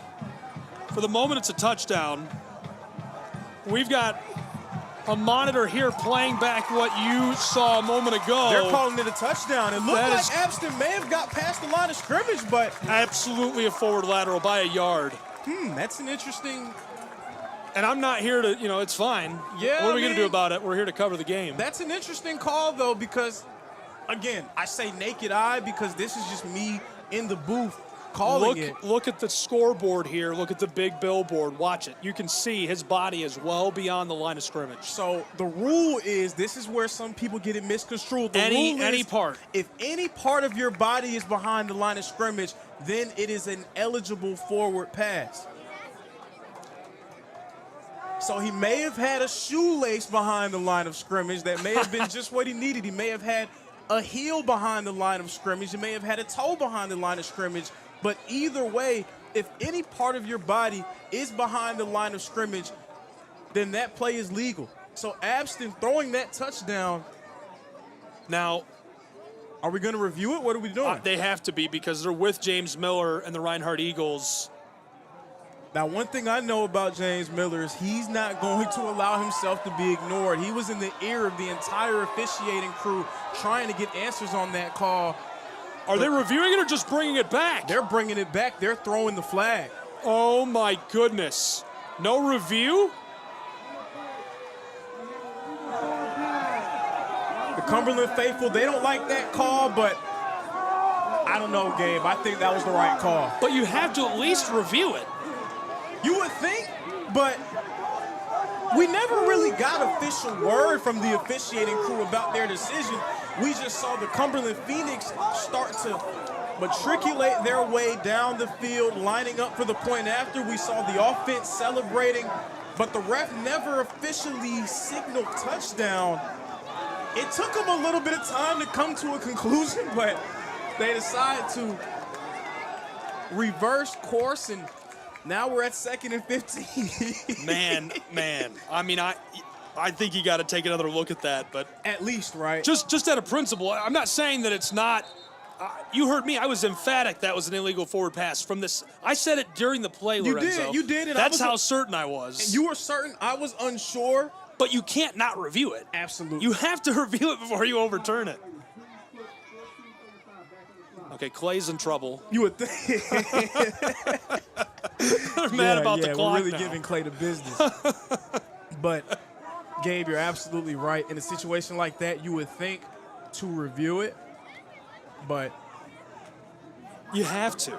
For the moment, it's a touchdown. We've got a monitor here playing back what you saw a moment ago. They're calling it a touchdown. It looked like Abston may have got past the line of scrimmage, but absolutely a forward lateral by a yard. That's an interesting. And I'm not here to, it's fine. Yeah. What are we going to do about it? We're here to cover the game. That's an interesting call, though, because, again, I say naked eye because this is just me in the booth calling it. Look at the scoreboard here. Look at the big billboard. Watch it. You can see his body is well beyond the line of scrimmage. So the rule is, this is where some people get it misconstrued. The rule is, any part. If any part of your body is behind the line of scrimmage, then it is an eligible forward pass. So he may have had a shoelace behind the line of scrimmage. That may have been just what he needed. He may have had a heel behind the line of scrimmage. He may have had a toe behind the line of scrimmage. But either way, if any part of your body is behind the line of scrimmage, then that play is legal. So Abston throwing that touchdown. Now, are we going to review it? What are we doing? They have to be, because they're with James Miller and the Reinhardt Eagles. Now, one thing I know about James Miller is he's not going to allow himself to be ignored. He was in the ear of the entire officiating crew trying to get answers on that call. Are they reviewing it or just bringing it back? They're bringing it back. They're throwing the flag. Oh, my goodness. No review? The Cumberland faithful, they don't like that call, but I don't know, Gabe. I think that was the right call. But you have to at least review it. You would think, but we never really got official word from the officiating crew about their decision. We just saw the Cumberland Phoenix start to matriculate their way down the field, lining up for the point after. We saw the offense celebrating, but the ref never officially signaled touchdown. It took them a little bit of time to come to a conclusion, but they decided to reverse course, and now we're at 2nd and 15. Man. I mean, I think you got to take another look at that, but at least, right? Just out of principle. I'm not saying that it's not. You heard me. I was emphatic that was an illegal forward pass from this. I said it during the play, Lorenzo. You did. And that's how certain I was. And you were certain. I was unsure. But you can't not review it. Absolutely. You have to review it before you overturn it. Okay, Clay's in trouble. You would think. They're mad about the clock. We're really now. giving Clay the business. But, Gabe, you're absolutely right. In a situation like that, you would think to review it, but you have to.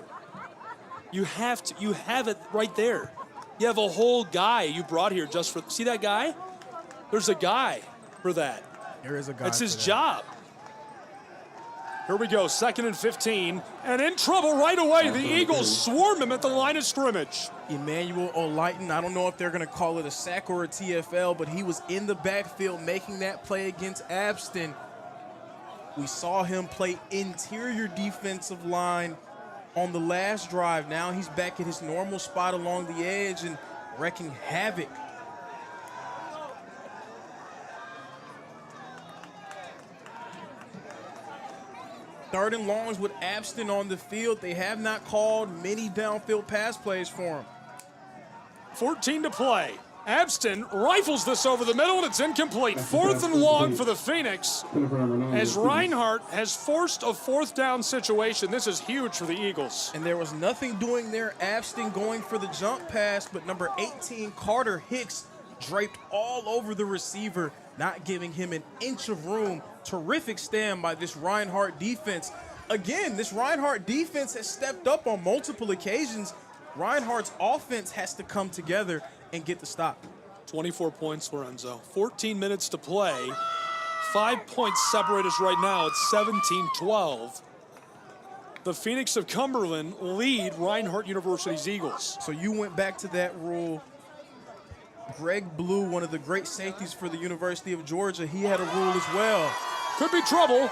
You have to. You have it right there. You have a whole guy you brought here just for. See that guy? There's a guy for that. There is a guy. That's his job. Here we go, 2nd and 15, and in trouble right away. The Eagles swarm him at the line of scrimmage. Emmanuel Olayton, I don't know if they're going to call it a sack or a TFL, but he was in the backfield making that play against Abston. We saw him play interior defensive line on the last drive. Now he's back at his normal spot along the edge and wrecking havoc. Third and longs with Abston on the field. They have not called many downfield pass plays for him. 14 to play. Abston rifles this over the middle, and it's incomplete. 4th and long for the Phoenix, as Reinhardt has forced a 4th down situation. This is huge for the Eagles. And there was nothing doing there. Abston going for the jump pass, but number 18, Carter Hicks, draped all over the receiver, not giving him an inch of room. Terrific stand by this Reinhardt defense. Again, this Reinhardt defense has stepped up on multiple occasions. Reinhardt's offense has to come together and get the stop. 24 points, Lorenzo. 14 minutes to play. 5 points separate us right now. It's 17-12. the Phoenix of Cumberland lead Reinhardt University's Eagles. So you went back to that rule. Greg Blue, one of the great safeties for the University of Georgia, he had a rule as well. Could be trouble.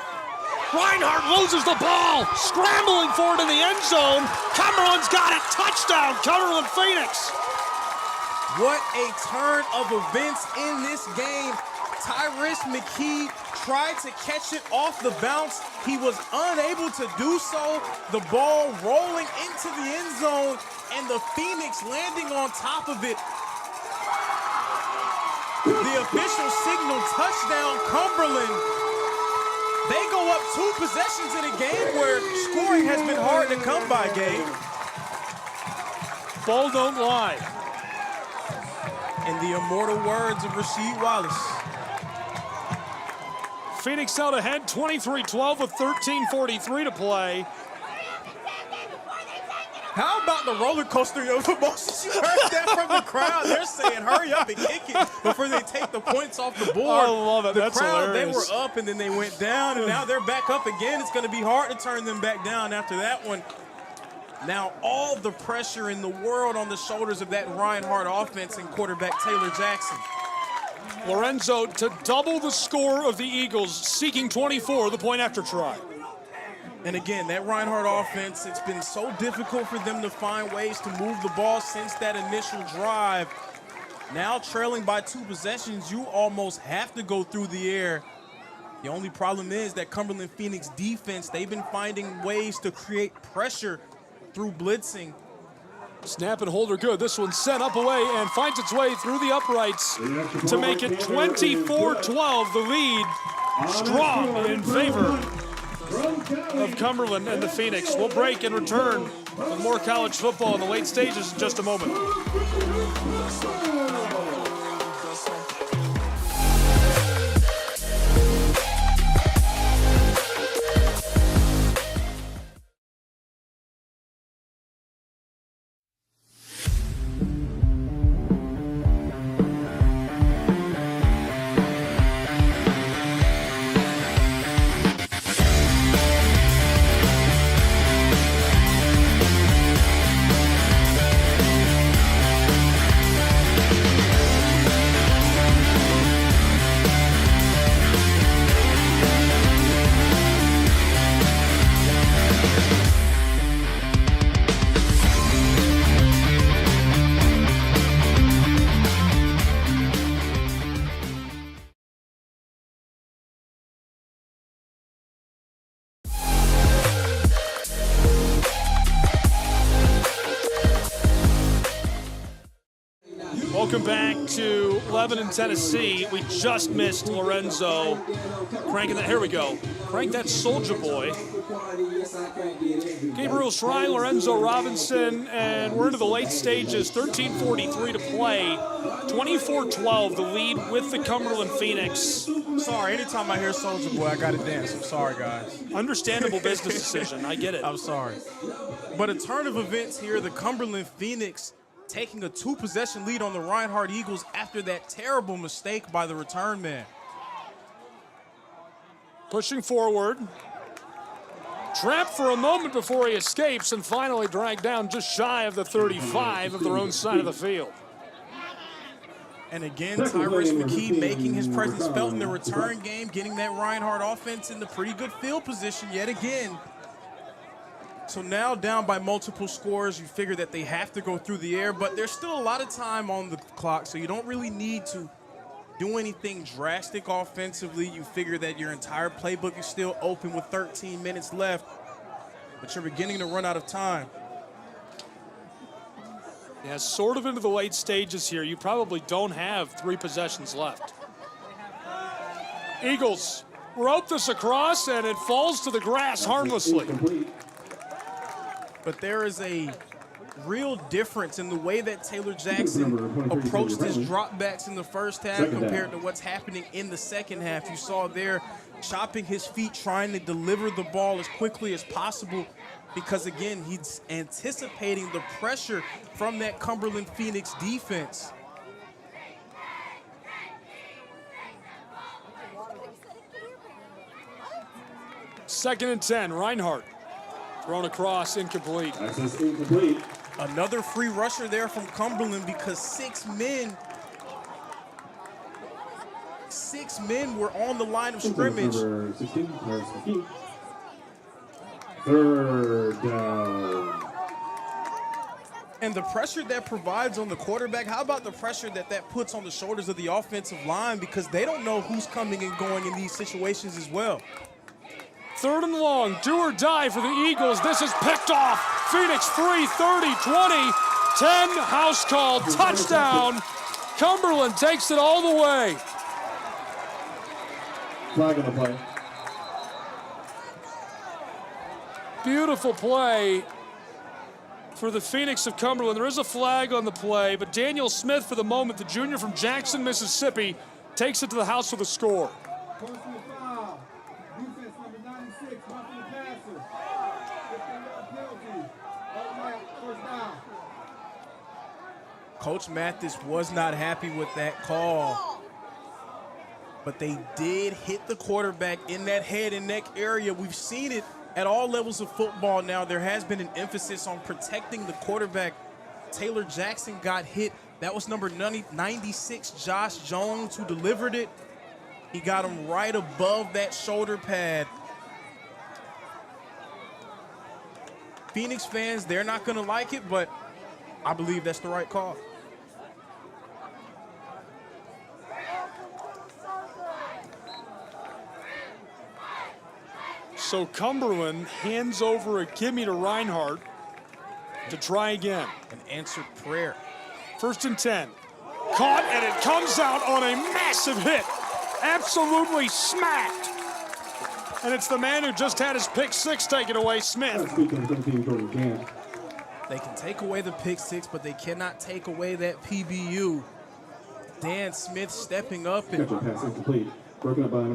Reinhardt loses the ball, scrambling for it in the end zone. Cumberland's got it. Touchdown, Cumberland Phoenix. What a turn of events in this game. Tyrese McKee tried to catch it off the bounce. He was unable to do so. The ball rolling into the end zone, and the Phoenix landing on top of it. The official signal, touchdown, Cumberland. They go up 2 possessions in a game where scoring has been hard to come by, Gabe. Ball don't lie. In the immortal words of Rasheed Wallace. Phoenix out ahead, 23-12 with 13:43 to play. How about the roller coaster of the most? You heard that from the crowd. They're saying, hurry up and kick it before they take the points off the board. I love it. The That's crowd, hilarious. they were up and then they went down, and now they're back up again. It's going to be hard to turn them back down after that one. Now all the pressure in the world on the shoulders of that Reinhardt offense and quarterback Taylor Jackson. Lorenzo to double the score of the Eagles, seeking 24, the point after try. And again, that Reinhardt offense, it's been so difficult for them to find ways to move the ball since that initial drive. Now trailing by 2 possessions, you almost have to go through the air. The only problem is that Cumberland Phoenix defense, they've been finding ways to create pressure through blitzing. Snap and hold are good. This one's sent up away and finds its way through the uprights to make it 24-12. The lead strong in favor of Cumberland and the Phoenix. We'll break and return with more college football in the late stages in just a moment. Welcome back to Lebanon, Tennessee. We just missed Lorenzo cranking that. Here we go. Crank that Soldier Boy. Gabriel Shrine, Lorenzo Robinson, and we're into the late stages. 13:43 to play. 24-12, the lead with the Cumberland Phoenix. Sorry, anytime I hear Soldier Boy, I gotta dance. I'm sorry, guys. Understandable business decision. I get it. I'm sorry. But a turn of events here, the Cumberland Phoenix taking a 2-possession lead on the Reinhardt Eagles after that terrible mistake by the return man. Pushing forward. Trapped for a moment before he escapes and finally dragged down just shy of the 35 of their own side of the field. And again, Tyrese McKee making his presence felt in the return game, getting that Reinhardt offense in the pretty good field position yet again. So now down by multiple scores, you figure that they have to go through the air, but there's still a lot of time on the clock, so you don't really need to do anything drastic offensively. You figure that your entire playbook is still open with 13 minutes left, but you're beginning to run out of time. Yeah, sort of into the late stages here. You probably don't have 3 possessions left. Eagles rope this across, and it falls to the grass harmlessly. But there is a real difference in the way that Taylor Jackson approached his dropbacks in the first half compared to what's happening in the second half. You saw there chopping his feet, trying to deliver the ball as quickly as possible because, again, he's anticipating the pressure from that Cumberland Phoenix defense. Second and 10, Reinhardt. Thrown across, incomplete. Access incomplete. Another free rusher there from Cumberland because six men were on the line of scrimmage. Number 16, Terrence McKee. Third down. And the pressure that provides on the quarterback, how about the pressure that puts on the shoulders of the offensive line, because they don't know who's coming and going in these situations as well. Third and long, do or die for the Eagles. This is picked off. Phoenix 3, 30, 20, 10, house call, touchdown. Cumberland takes it all the way. Flag on the play. Beautiful play for the Phoenix of Cumberland. There is a flag on the play, but Daniel Smith, for the moment, the junior from Jackson, Mississippi, takes it to the house with a score. Personal foul. Defense number 96, roughing the passer. 15-yard penalty. Automatic first down. Coach Mathis was not happy with that call, but they did hit the quarterback in that head and neck area. We've seen it at all levels of football now. There has been an emphasis on protecting the quarterback. Taylor Jackson got hit. That was number 96, Josh Jones, who delivered it. He got him right above that shoulder pad. Phoenix fans, they're not going to like it, but I believe that's the right call. So Cumberland hands over a gimme to Reinhardt to try again. An answered prayer. First and 10. Caught, and it comes out on a massive hit. Absolutely smacked. And it's the man who just had his pick six taken away, Smith. They can take away the pick six, but they cannot take away that PBU. Dan Smith stepping up. And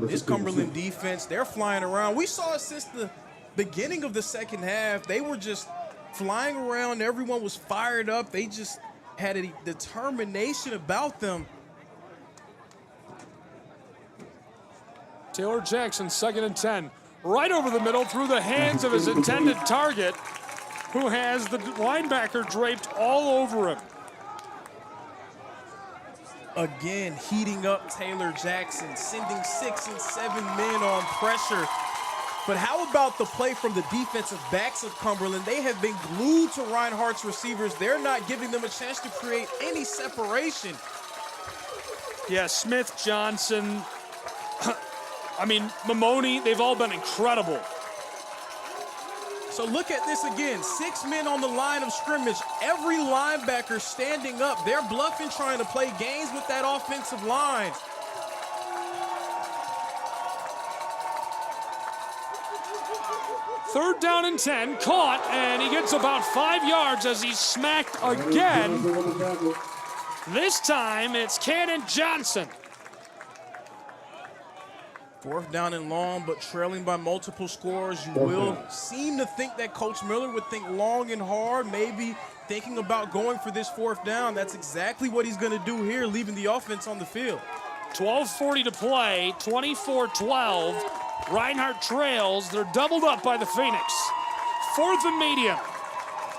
this Cumberland defense, they're flying around. We saw it since the beginning of the second half. They were just flying around. Everyone was fired up. They just had a determination about them. Taylor Jackson, second and 10. Right over the middle through the hands of his intended target, who has the linebacker draped all over him. Again, heating up Taylor Jackson, sending 6 and 7 men on pressure. But how about the play from the defensive backs of Cumberland? They have been glued to Reinhardt's receivers. They're not giving them a chance to create any separation. Yeah, Smith, Johnson, I mean, Mamoni, they've all been incredible. So look at this again. 6 men on the line of scrimmage. Every linebacker standing up. They're bluffing, trying to play games with that offensive line. Third down and 10, caught, and he gets about 5 yards as he's smacked again. This time, it's Cannon Johnson. Fourth down and long, but trailing by multiple scores. You will seem to think that Coach Miller would think long and hard, maybe thinking about going for this fourth down. That's exactly what he's going to do here, leaving the offense on the field. 12:40 to play, 24-12. Reinhardt trails. They're doubled up by the Phoenix. Fourth and medium.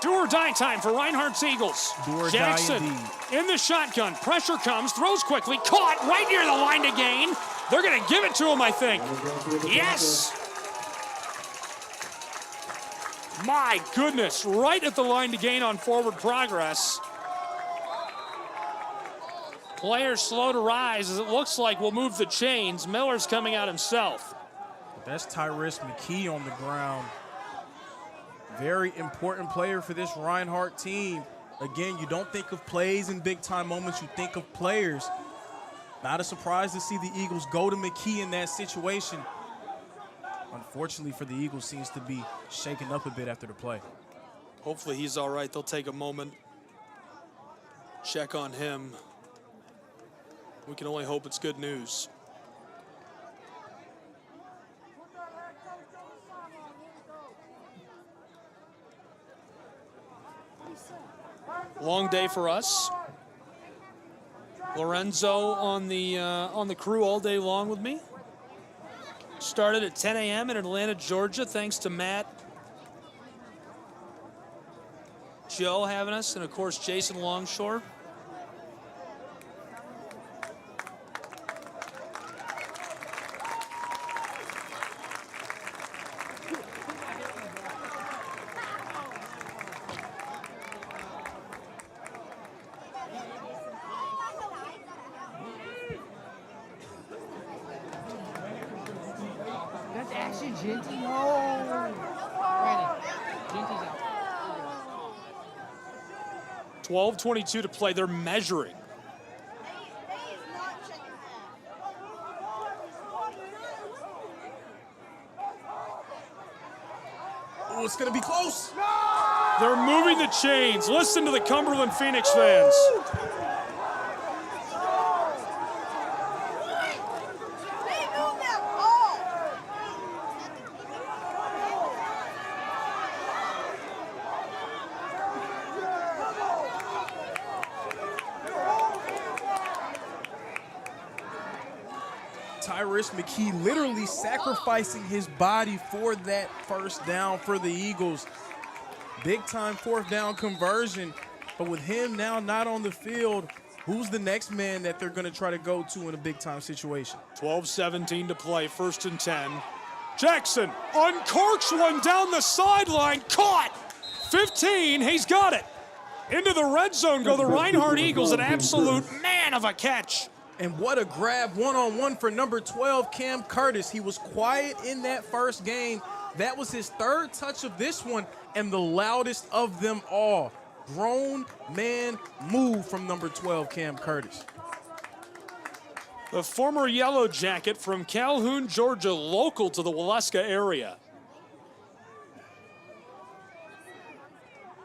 Do or die time for Reinhardt's Eagles. Jackson in the shotgun. Pressure comes, throws quickly, caught right near the line to gain. They're going to give it to him, I think. Yes! My goodness, right at the line to gain on forward progress. Players slow to rise as it looks like we'll move the chains. Miller's coming out himself. That's Tyrese McKee on the ground. Very important player for this Reinhardt team. Again, you don't think of plays in big-time moments, you think of players. Not a surprise to see the Eagles go to McKee in that situation. Unfortunately for the Eagles, seems to be shaken up a bit after the play. Hopefully he's all right. They'll take a moment, check on him. We can only hope it's good news. Long day for us. Lorenzo on the crew all day long with me. Started at 10 a.m. in Atlanta, Georgia, thanks to Matt Joe having us, and of course Jason Longshore. That's actually Genty. No. Ready. Genty's out. 12:22 to play. They're measuring. Oh, it's going to be close. They're moving the chains. Listen to the Cumberland Phoenix fans. Tyrus McKee literally sacrificing his body for that first down for the Eagles. Big time fourth down conversion, but with him now not on the field, who's the next man that they're going to try to go to in a big time situation? 12:17 to play, 1st and 10. Jackson uncorks one down the sideline, caught. 15, he's got it. Into the red zone go the Reinhardt Eagles, an absolute man of a catch. And what a grab one-on-one for number 12, Cam Curtis. He was quiet in that first game. That was his third touch of this one and the loudest of them all. Grown man move from number 12, Cam Curtis. The former Yellow Jacket from Calhoun, Georgia, local to the Waleska area.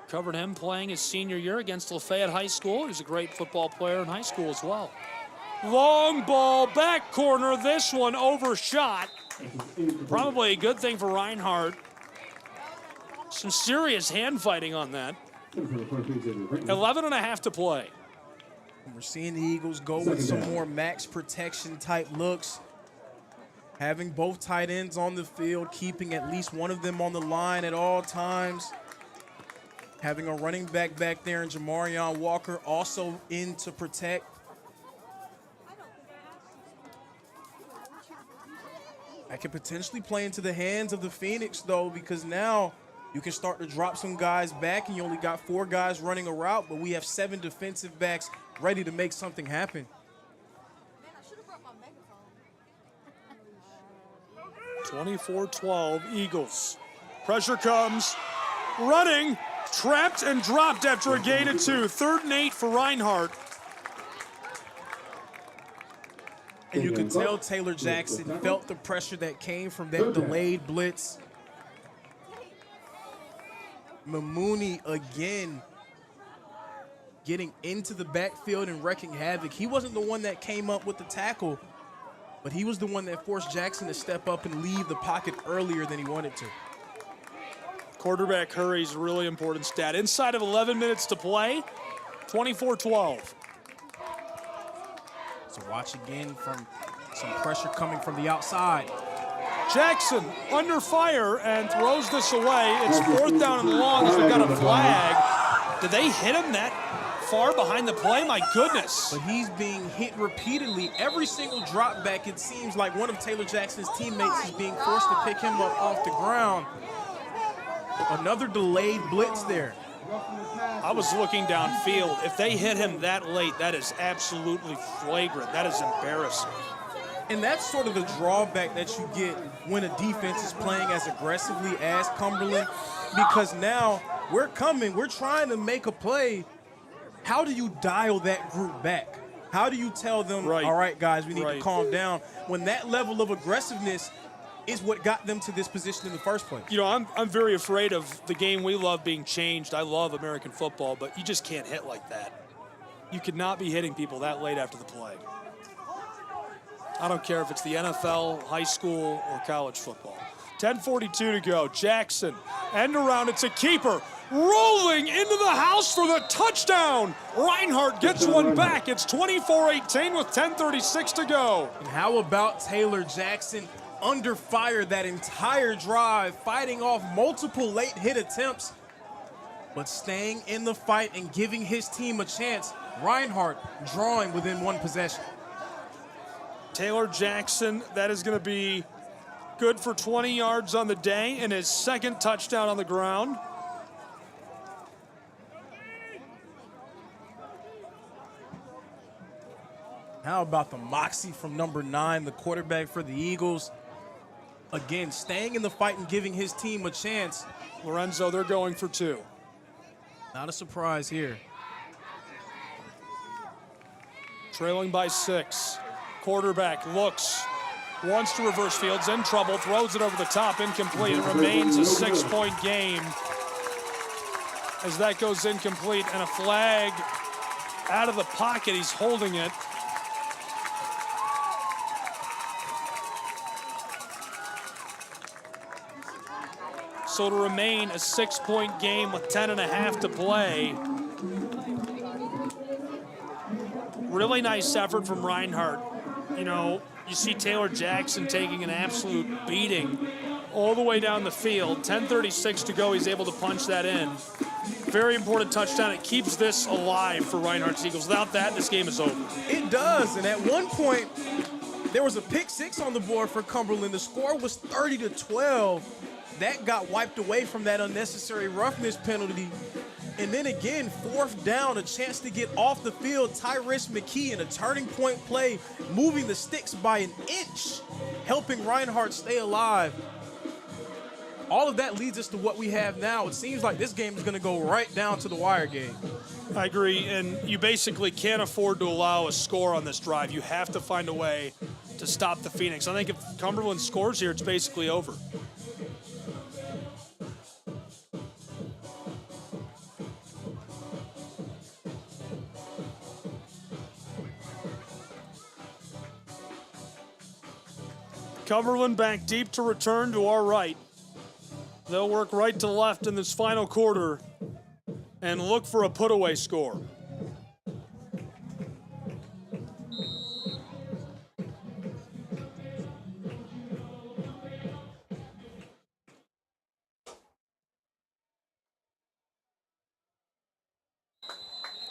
Covered him playing his senior year against Lafayette High School. He's a great football player in high school as well. Long ball, back corner, this one overshot. Probably a good thing for Reinhardt. Some serious hand fighting on that. 11.5 to play. We're seeing the Eagles go with some more max protection type looks. Having both tight ends on the field, keeping at least one of them on the line at all times. Having a running back there in Jamarion Walker also in to protect. That could potentially play into the hands of the Phoenix, though, because now you can start to drop some guys back, and you only got 4 guys running a route, but we have 7 defensive backs ready to make something happen. 24-12, Eagles. Pressure comes, running, trapped and dropped after a gain of 2. 3rd and 8 for Reinhardt. And you could tell Taylor Jackson felt the pressure that came from that delayed blitz. Mamouni again getting into the backfield and wrecking havoc. He wasn't the one that came up with the tackle, but he was the one that forced Jackson to step up and leave the pocket earlier than he wanted to. Quarterback hurry is a really important stat. Inside of 11 minutes to play, 24-12. So watch again from some pressure coming from the outside. Jackson under fire and throws this away. It's 4th down and long as we've got a flag. Did they hit him that far behind the play? My goodness. But he's being hit repeatedly. Every single drop back, it seems like one of Taylor Jackson's teammates is being forced to pick him up off the ground. Another delayed blitz there. I was looking downfield. If they hit him that late, that is absolutely flagrant. That is embarrassing. And that's sort of the drawback that you get when a defense is playing as aggressively as Cumberland, because now we're trying to make a play. How do you dial that group back? How do you tell them, all right, guys, we need to calm down, when that level of aggressiveness is what got them to this position in the first place? You know, I'm very afraid of the game we love being changed. I love American football, but you just can't hit like that. You could not be hitting people that late after the play. I don't care if it's the NFL, high school, or college football. 10:42 to go. Jackson, end around. It's a keeper. Rolling into the house for the touchdown. Reinhardt gets one back. It's 24-18 with 10:36 to go. And how about Taylor Jackson under fire that entire drive, fighting off multiple late hit attempts? but staying in the fight and giving his team a chance. Reinhardt drawing within one possession. Taylor Jackson, that is going to be good for 20 yards on the day and his second touchdown on the ground. How about the moxie from number 9, the quarterback for the Eagles? Again, staying in the fight and giving his team a chance. Lorenzo, they're going for 2. Not a surprise here. Trailing by 6. Quarterback looks, wants to reverse fields, in trouble, throws it over the top, incomplete. It remains a 6-point game as that goes incomplete, and a flag out of the pocket. He's holding it. So to remain a 6-point game with 10.5 to play. Really nice effort from Reinhardt. You know, you see Taylor Jackson taking an absolute beating all the way down the field. 10:36 to go, he's able to punch that in. Very important touchdown. It keeps this alive for Reinhardt's Eagles. Without that, this game is over. It does, and at one point, there was a pick 6 on the board for Cumberland. The score was 30-12. That got wiped away from that unnecessary roughness penalty. And then again, 4th down, a chance to get off the field. Tyrus McKee in a turning point play, moving the sticks by an inch, helping Reinhardt stay alive. All of that leads us to what we have now. It seems like this game is going to go right down to the wire game. I agree, and you basically can't afford to allow a score on this drive. You have to find a way to stop the Phoenix. I think if Cumberland scores here, it's basically over. Cumberland back deep to return to our right. They'll work right to left in this final quarter and look for a put-away score.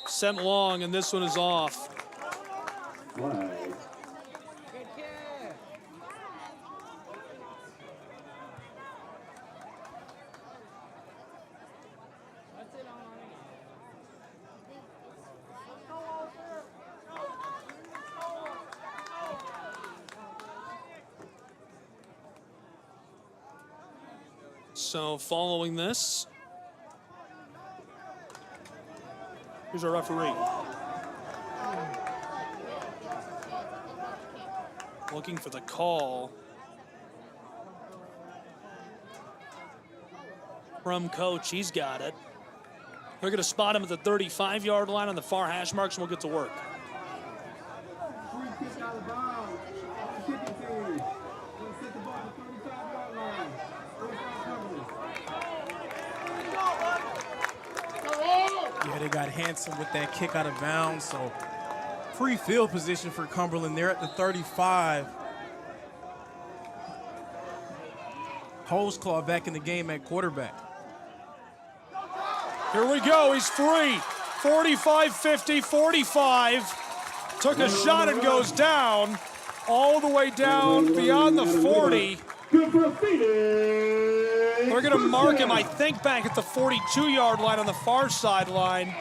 Sent long, and this one is off. Flag. So following this, here's our referee. Looking for the call from coach. He's got it. We're going to spot him at the 35-yard line on the far hash marks, and we'll get to work. Yeah, they got handsome with that kick out of bounds, so free field position for Cumberland. They're at the 35. Holesclaw back in the game at quarterback. Here we go, he's free. 45, 50, 45. Took a shot and goes down. All the way down beyond the 40. They're going to mark him, I think, back at the 42-yard line on the far sideline.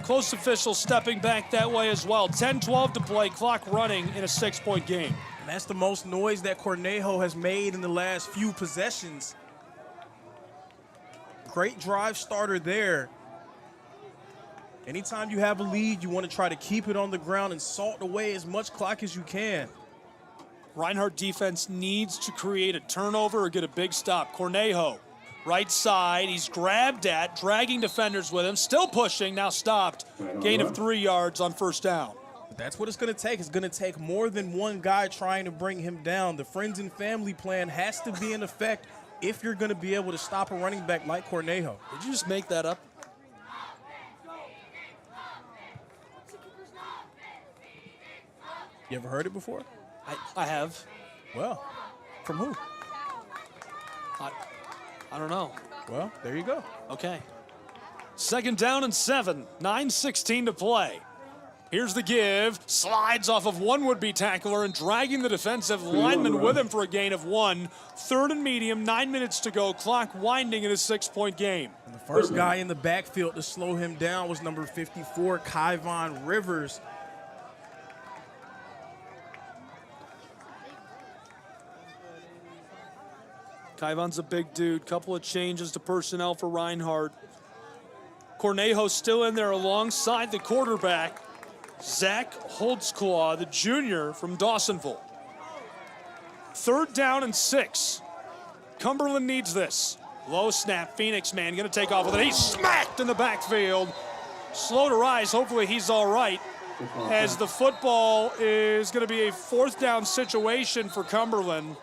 Close officials stepping back that way as well. 10-12 to play, clock running in a 6-point game. And that's the most noise that Cornejo has made in the last few possessions. Great drive starter there. Anytime you have a lead, you want to try to keep it on the ground and salt away as much clock as you can. Reinhardt defense needs to create a turnover or get a big stop. Cornejo, right side, he's grabbed at, dragging defenders with him, still pushing, now stopped. Gain of 3 yards on first down. But that's what it's going to take. It's going to take more than one guy trying to bring him down. The friends and family plan has to be in effect if you're going to be able to stop a running back like Cornejo. Did you just make that up? You ever heard it before? I have. Well, from who? I don't know. Well, there you go. Okay. Second down and 7, 9:16 to play. Here's the give, slides off of one would-be tackler and dragging the defensive lineman with him for a gain of 1. Third and medium, 9 minutes to go, clock winding in a 6-point game. And the first guy in the backfield to slow him down was number 54, Kyvon Rivers. Kyvon's a big dude, couple of changes to personnel for Reinhardt. Cornejo still in there alongside the quarterback, Zach Holtzclaw, the junior from Dawsonville. Third down and 6. Cumberland needs this. Low snap, Phoenix man gonna take off with it. He's smacked in the backfield. Slow to rise, hopefully he's all right. As the football is gonna be a 4th down situation for Cumberland.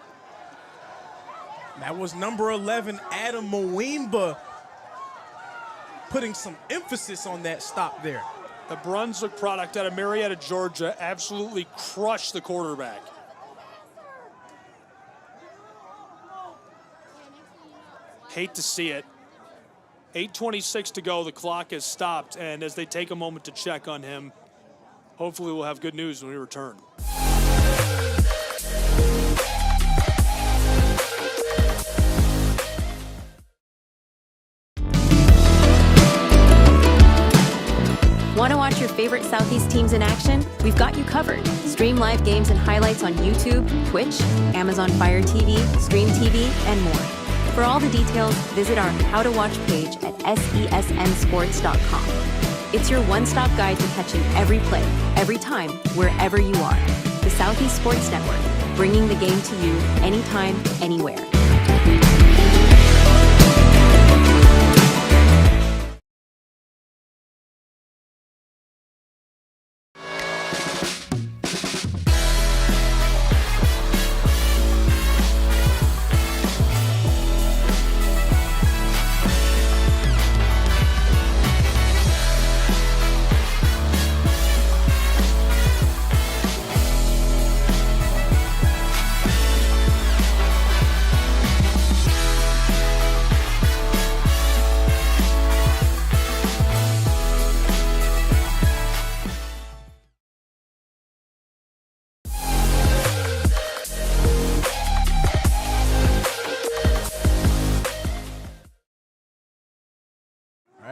That was number 11, Adam Mwimba, putting some emphasis on that stop there. The Brunswick product out of Marietta, Georgia, absolutely crushed the quarterback. Hate to see it. 8:26 to go, the clock has stopped, and as they take a moment to check on him, hopefully we'll have good news when we return. Want to watch your favorite Southeast teams in action? We've got you covered. Stream live games and highlights on YouTube, Twitch, Amazon Fire TV, Stream TV, and more. For all the details, visit our How to Watch page at sesnsports.com. It's your one-stop guide to catching every play, every time, wherever you are. The Southeast Sports Network, bringing the game to you anytime, anywhere.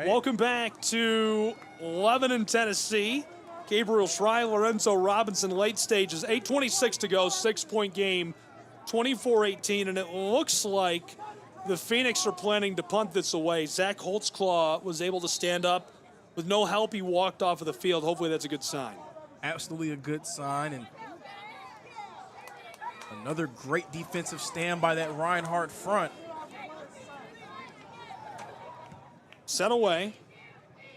Welcome back to Lebanon, Tennessee. Gabriel Schrei, Lorenzo Robinson, late stages. 8:26 to go, 6-point game, 24-18, and it looks like the Phoenix are planning to punt this away. Zach Holtzclaw was able to stand up with no help. He walked off of the field. Hopefully that's a good sign. Absolutely a good sign, and another great defensive stand by that Reinhardt front. Sent away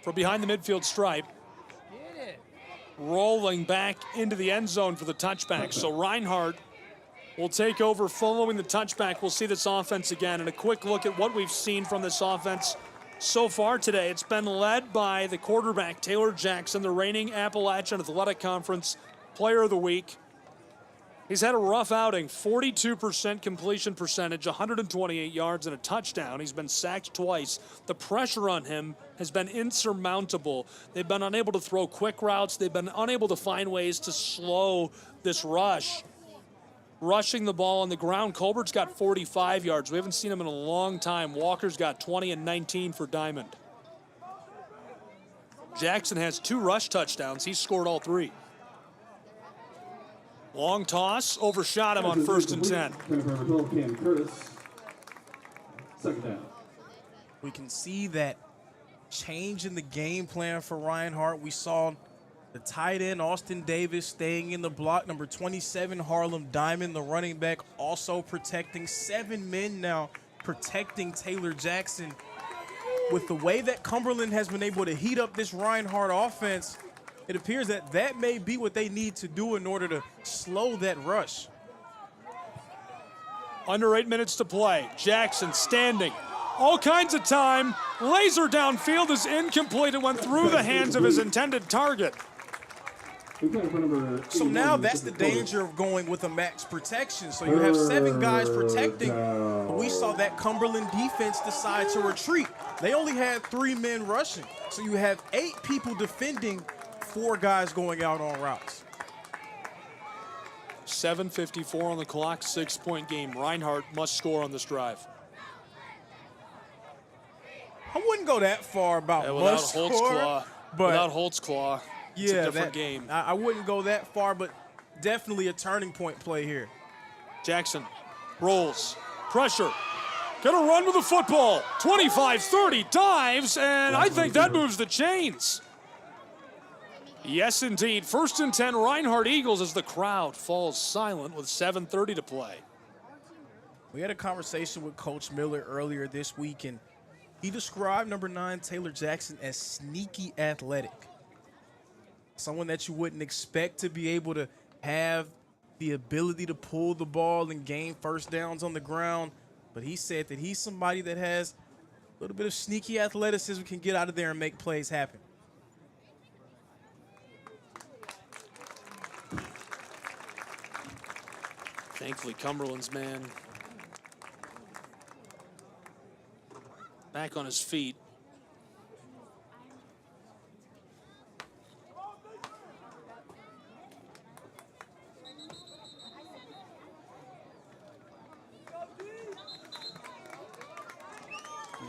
from behind the midfield stripe. Rolling back into the end zone for the touchback. So Reinhardt will take over following the touchback. We'll see this offense again. And a quick look at what we've seen from this offense so far today. It's been led by the quarterback, Taylor Jackson, the reigning Appalachian Athletic Conference Player of the Week. He's had a rough outing, 42% completion percentage, 128 yards and a touchdown. He's been sacked twice. The pressure on him has been insurmountable. They've been unable to throw quick routes. They've been unable to find ways to slow this rush. Rushing the ball on the ground, Colbert's got 45 yards. We haven't seen him in a long time. Walker's got 20 and 19 for Diamond. Jackson has 2 rush touchdowns. He's scored all 3. Long toss, overshot him on 1st and 10. Second down. We can see that change in the game plan for Reinhardt. We saw the tight end, Austin Davis, staying in the block. Number 27, Harlem Diamond, the running back, also protecting. 7 men now protecting Taylor Jackson. With the way that Cumberland has been able to heat up this Reinhardt offense, it appears that that may be what they need to do in order to slow that rush. Under 8 minutes to play. Jackson standing. All kinds of time. Laser downfield is incomplete. It went through the hands of his intended target. So now that's the danger of going with a max protection. So you have 7 guys protecting, but we saw that Cumberland defense decide to retreat. They only had 3 men rushing. So you have 8 people defending, 4 guys going out on routes. 7:54 on the clock, 6-point game. Reinhardt must score on this drive. I wouldn't go that far about without must score, Holtzclaw. but Without Holtzclaw, it's a different game. I wouldn't go that far, but definitely a turning point play here. Jackson rolls, pressure, gonna run with the football. 25-30, dives, and I think that moves the chains. Yes, indeed. 1st and 10, Reinhardt Eagles as the crowd falls silent with 7:30 to play. We had a conversation with Coach Miller earlier this week, and he described number 9, Taylor Jackson, as sneaky athletic. Someone that you wouldn't expect to be able to have the ability to pull the ball and gain first downs on the ground. But he said that he's somebody that has a little bit of sneaky athleticism, can get out of there and make plays happen. Thankfully, Cumberland's man back on his feet.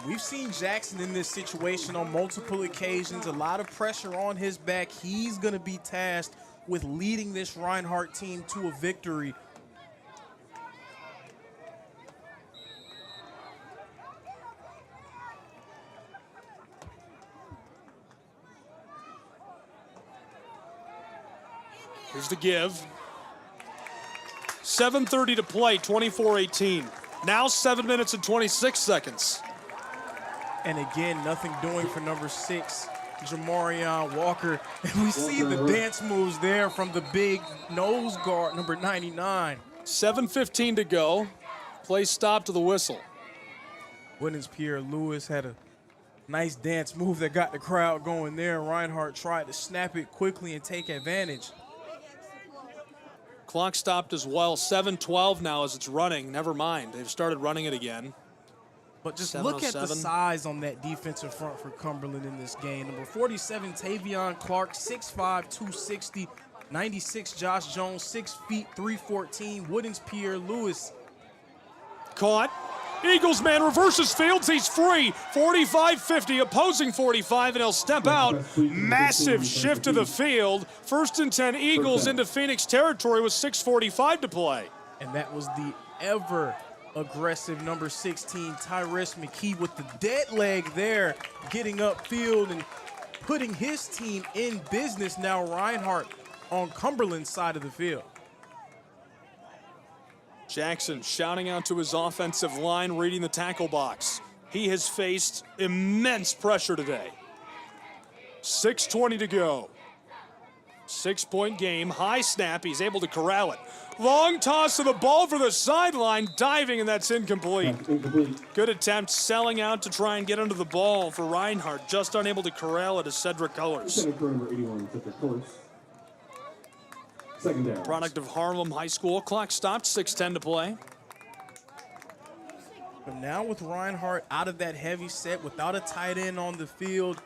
We've seen Jackson in this situation on multiple occasions, a lot of pressure on his back. He's going to be tasked with leading this Reinhardt team to a victory. Here's the give. 7:30 to play, 24-18. Now 7 minutes and 26 seconds. And again, nothing doing for number 6, Jamarion Walker. And we see the dance moves there from the big nose guard, number 99. 7:15 to go. Play stop to the whistle. Woodens Pierre Lewis had a nice dance move that got the crowd going there. Reinhardt tried to snap it quickly and take advantage. Clock stopped as well. 7:12 now as it's running. Never mind. They've started running it again. But just look at the size on that defensive front for Cumberland in this game. Number 47, Tavion Clark, 6'5", 260. 96, Josh Jones, 6 feet, 314. Woodens Pierre Lewis. Caught. Eagles man reverses fields. He's free. 45-50, opposing 45, and he'll step out. Massive shift to the field. 1st and 10 Eagles into Phoenix territory with 6:45 to play. And that was the ever-aggressive number 16, Tyrese McKee, with the dead leg there, getting upfield and putting his team in business. Now Reinhardt on Cumberland's side of the field. Jackson shouting out to his offensive line, reading the tackle box. He has faced immense pressure today. 6:20 to go. 6-point game, high snap, he's able to corral it. Long toss of the ball for the sideline, diving, and that's incomplete. Good attempt, selling out to try and get under the ball for Reinhardt, just unable to corral it as Cedric Colors. Product of Harlem High School. Clock stopped, 6:10 to play. But now with Reinhardt out of that heavy set, without a tight end on the field,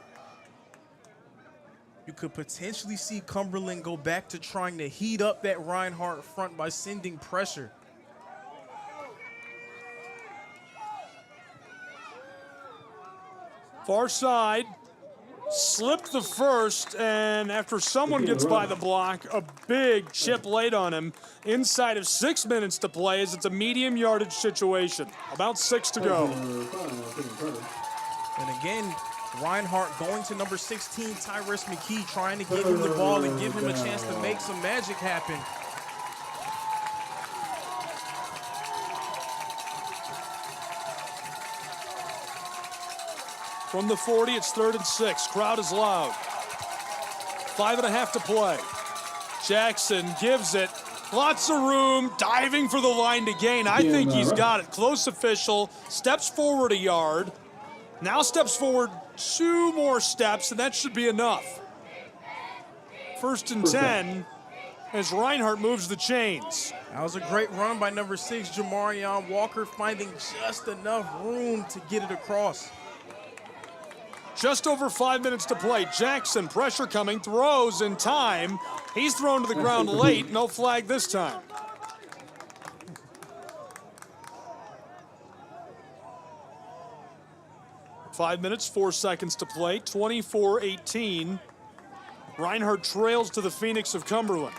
you could potentially see Cumberland go back to trying to heat up that Reinhardt front by sending pressure. Far side, slipped the first, and after someone gets by the block, a big chip laid on him inside of 6 minutes to play as it's a medium yardage situation. About 6 to go. And again, Reinhardt going to number 16, Tyrese McKee, trying to give him the ball and give him a chance to make some magic happen. From the 40, it's 3rd and 6. Crowd is loud. 5.5 to play. Jackson gives it. Lots of room, diving for the line to gain. I think he's got it. Close official, steps forward a yard. Now steps forward 2 more steps, and that should be enough. 1st and 10 as Reinhardt moves the chains. That was a great run by number 6, Jamarion Walker, finding just enough room to get it across. Just over 5 minutes to play. Jackson, pressure coming, throws in time. He's thrown to the ground late, no flag this time. Five minutes, 4 seconds to play, 24-18. Reinhardt trails to the Phoenix of Cumberland.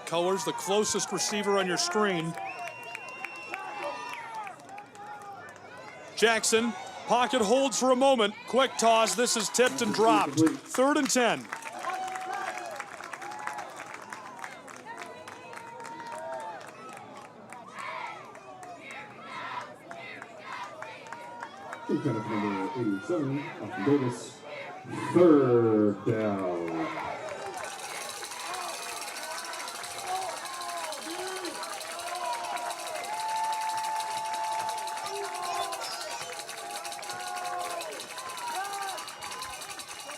Colors, the closest receiver on your screen. Jackson, pocket holds for a moment. Quick toss, this is tipped and dropped. 3rd and 10. Number 87, Davis, 3rd down.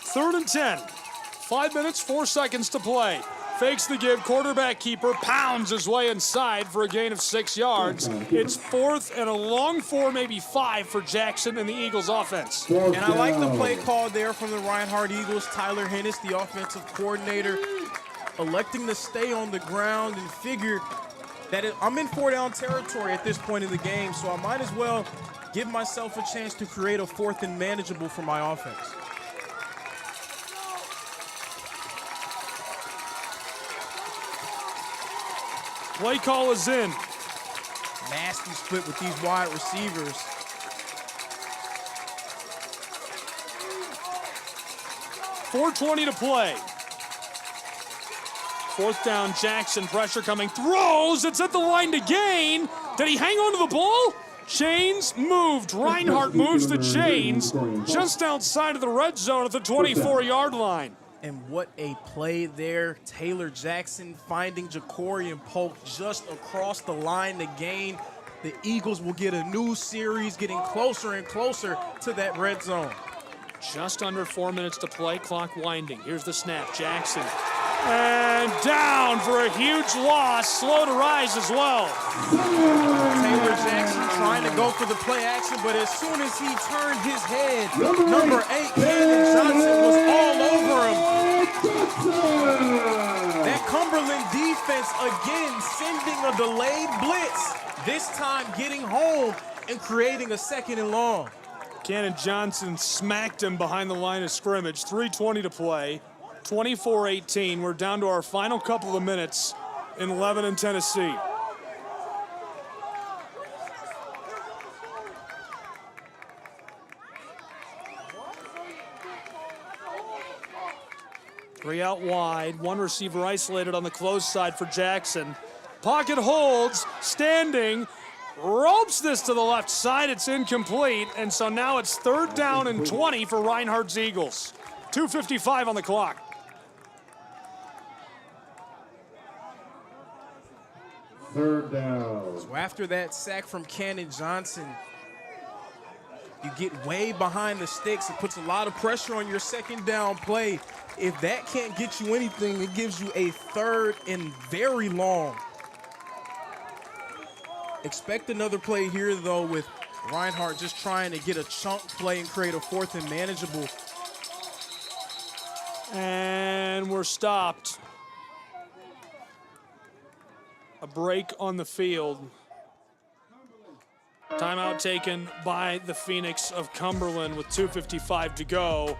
Third and 10. 5 minutes, 4 seconds to play. Fakes the give, quarterback keeper pounds his way inside for a gain of 6 yards. It's 4th and a long 4, maybe 5 for Jackson and the Eagles offense. And I like the play call there from the Reinhardt Eagles. Tyler Hennis, the offensive coordinator, electing to stay on the ground and figure that I'm in 4-down territory at this point in the game, so I might as well give myself a chance to create a 4th and manageable for my offense. Play call is in. Nasty split with these wide receivers. .420 to play. 4th down, Jackson, pressure coming, throws, it's at the line to gain. Did he hang on to the ball? Chains moved. Reinhardt moves the chains just outside of the red zone at the 24-yard line. And what a play there. Taylor Jackson finding Jacorian Polk just across the line to gain. The Eagles will get a new series, getting closer and closer to that red zone. Just under 4 minutes to play, clock winding. Here's the snap, Jackson. And down for a huge loss, slow to rise as well. Taylor Jackson trying to go for the play action, but as soon as he turned his head, number 8, Cannon Johnson, was all over him. That Cumberland defense again sending a delayed blitz, this time getting home and creating a 2nd and long. Cannon Johnson smacked him behind the line of scrimmage. 3:20 to play. 24-18. We're down to our final couple of minutes in Lebanon, Tennessee. Three out wide, one receiver isolated on the close side for Jackson. Pocket holds, standing, ropes this to the left side. It's incomplete, and so now it's 3rd down and 20 for Reinhardt's Eagles. 2:55 on the clock. Third down. So after that sack from Cannon Johnson, you get way behind the sticks. It puts a lot of pressure on your 2nd down play. If that can't get you anything, it gives you a 3rd and very long. Expect another play here, though, with Reinhardt just trying to get a chunk play and create a 4th and manageable. And we're stopped. A break on the field. Timeout taken by the Phoenix of Cumberland with 2:55 to go.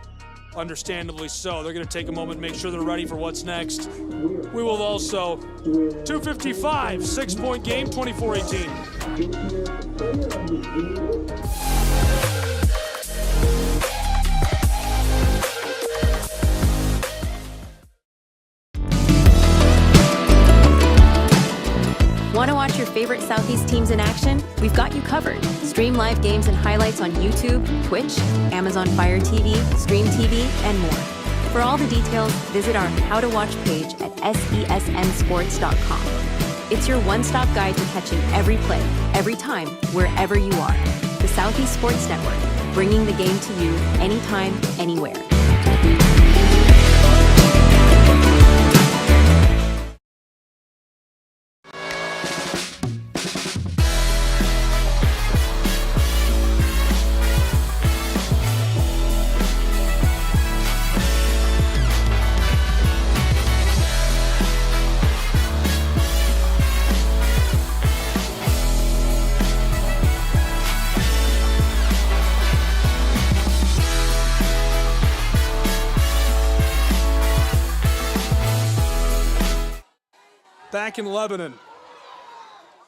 Understandably so. They're going to take a moment, make sure they're ready for what's next. We will also. 2:55, 6-point game, 24-18. Want to watch your favorite Southeast teams in action? We've got you covered. Stream live games and highlights on YouTube, Twitch, Amazon Fire TV, Stream TV, and more. For all the details, visit our How to Watch page at sesnsports.com. It's your one-stop guide to catching every play, every time, wherever you are. The Southeast Sports Network, bringing the game to you anytime, anywhere. Back in Lebanon.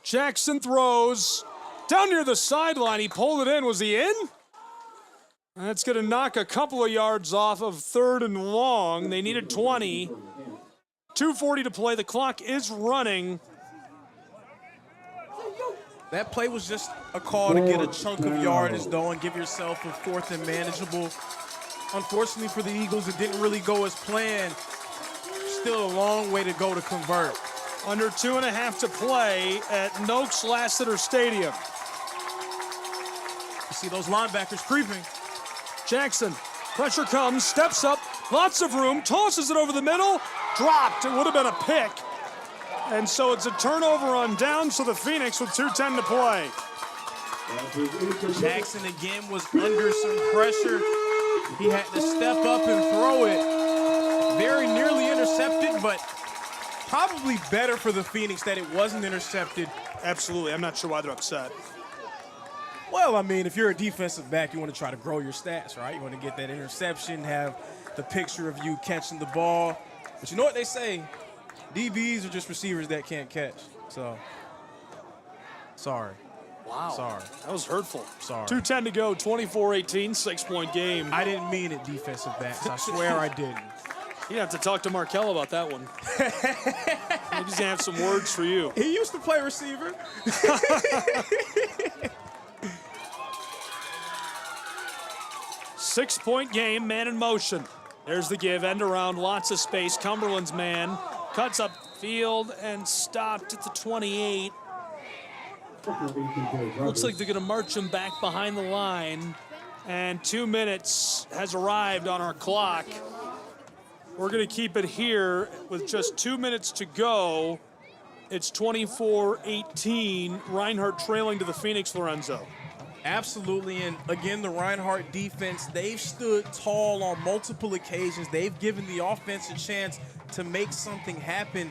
Jackson throws down near the sideline. He pulled it in. Was he in? That's going to knock a couple of yards off of 3rd and long. They needed 20. 2:40 to play. The clock is running. That play was just a call to get a chunk of yardage, though, and give yourself a 4th and manageable. Unfortunately for the Eagles, it didn't really go as planned. Still a long way to go to convert. Under 2.5 to play at Noakes Lassiter Stadium. You see those linebackers creeping. Jackson, pressure comes, steps up, lots of room, tosses it over the middle, dropped. It would have been a pick. And so it's a turnover on downs to the Phoenix with 2:10 to play. Jackson again was under some pressure. He had to step up and throw it. Very nearly intercepted, but probably better for the Phoenix that it wasn't intercepted. Absolutely. I'm not sure why they're upset. Well, I mean, if you're a defensive back, you want to try to grow your stats, right? You want to get that interception, have the picture of you catching the ball. But you know what they say? DBs are just receivers that can't catch. So, sorry. Wow. Sorry. That was hurtful. Sorry. 2:10 to go, 24-18, 6-point game. I didn't mean it, defensive backs. I swear I didn't. You have to talk to Markel about that one. He's going to have some words for you. He used to play receiver. 6-point game, man in motion. There's the give, end around, lots of space. Cumberland's man cuts up field and stopped at the 28. Looks like they're going to march him back behind the line. And 2 minutes has arrived on our clock. We're going to keep it here with just 2 minutes to go. It's 24-18. Reinhardt trailing to the Phoenix, Lorenzo. Absolutely, and again, the Reinhardt defense, they've stood tall on multiple occasions. They've given the offense a chance to make something happen.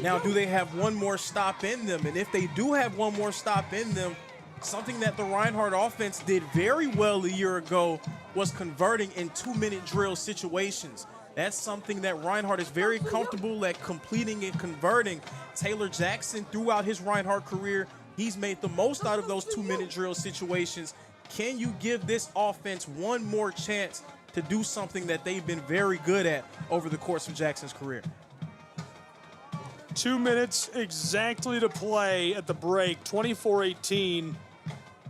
Now, do they have one more stop in them? And if they do have one more stop in them, something that the Reinhardt offense did very well a year ago was converting in 2-minute drill situations. That's something that Reinhardt is very comfortable at completing and converting. Taylor Jackson, throughout his Reinhardt career, he's made the most out of those 2-minute drill situations. Can you give this offense one more chance to do something that they've been very good at over the course of Jackson's career? 2 minutes exactly to play at the break. 24-18,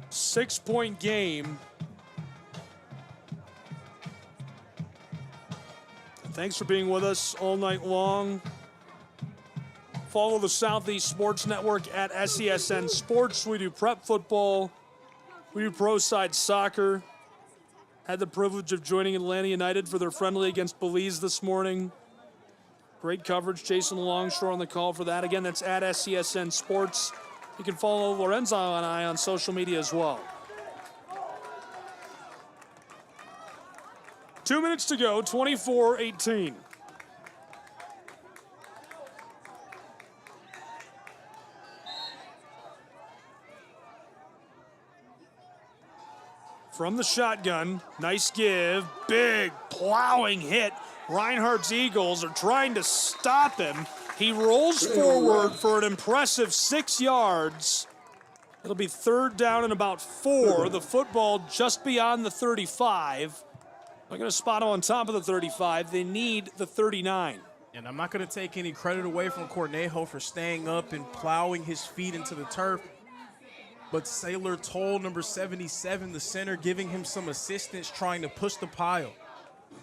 6-point game. Thanks for being with us all night long. Follow the Southeast Sports Network at SESN Sports. We do prep football. We do pro side soccer. Had the privilege of joining Atlanta United for their friendly against Belize this morning. Great coverage. Jason Longshore on the call for that. Again, that's at SESN Sports. You can follow Lorenzo and I on social media as well. 2 minutes to go, 24-18. From the shotgun, nice give, big plowing hit. Reinhardt's Eagles are trying to stop him. He rolls forward for an impressive 6 yards. It'll be 3rd down and about 4. The football just beyond the 35. They're going to spot him on top of the 35. They need the 39. And I'm not going to take any credit away from Cornejo for staying up and plowing his feet into the turf. But Sailor Toll, number 77, the center, giving him some assistance, trying to push the pile.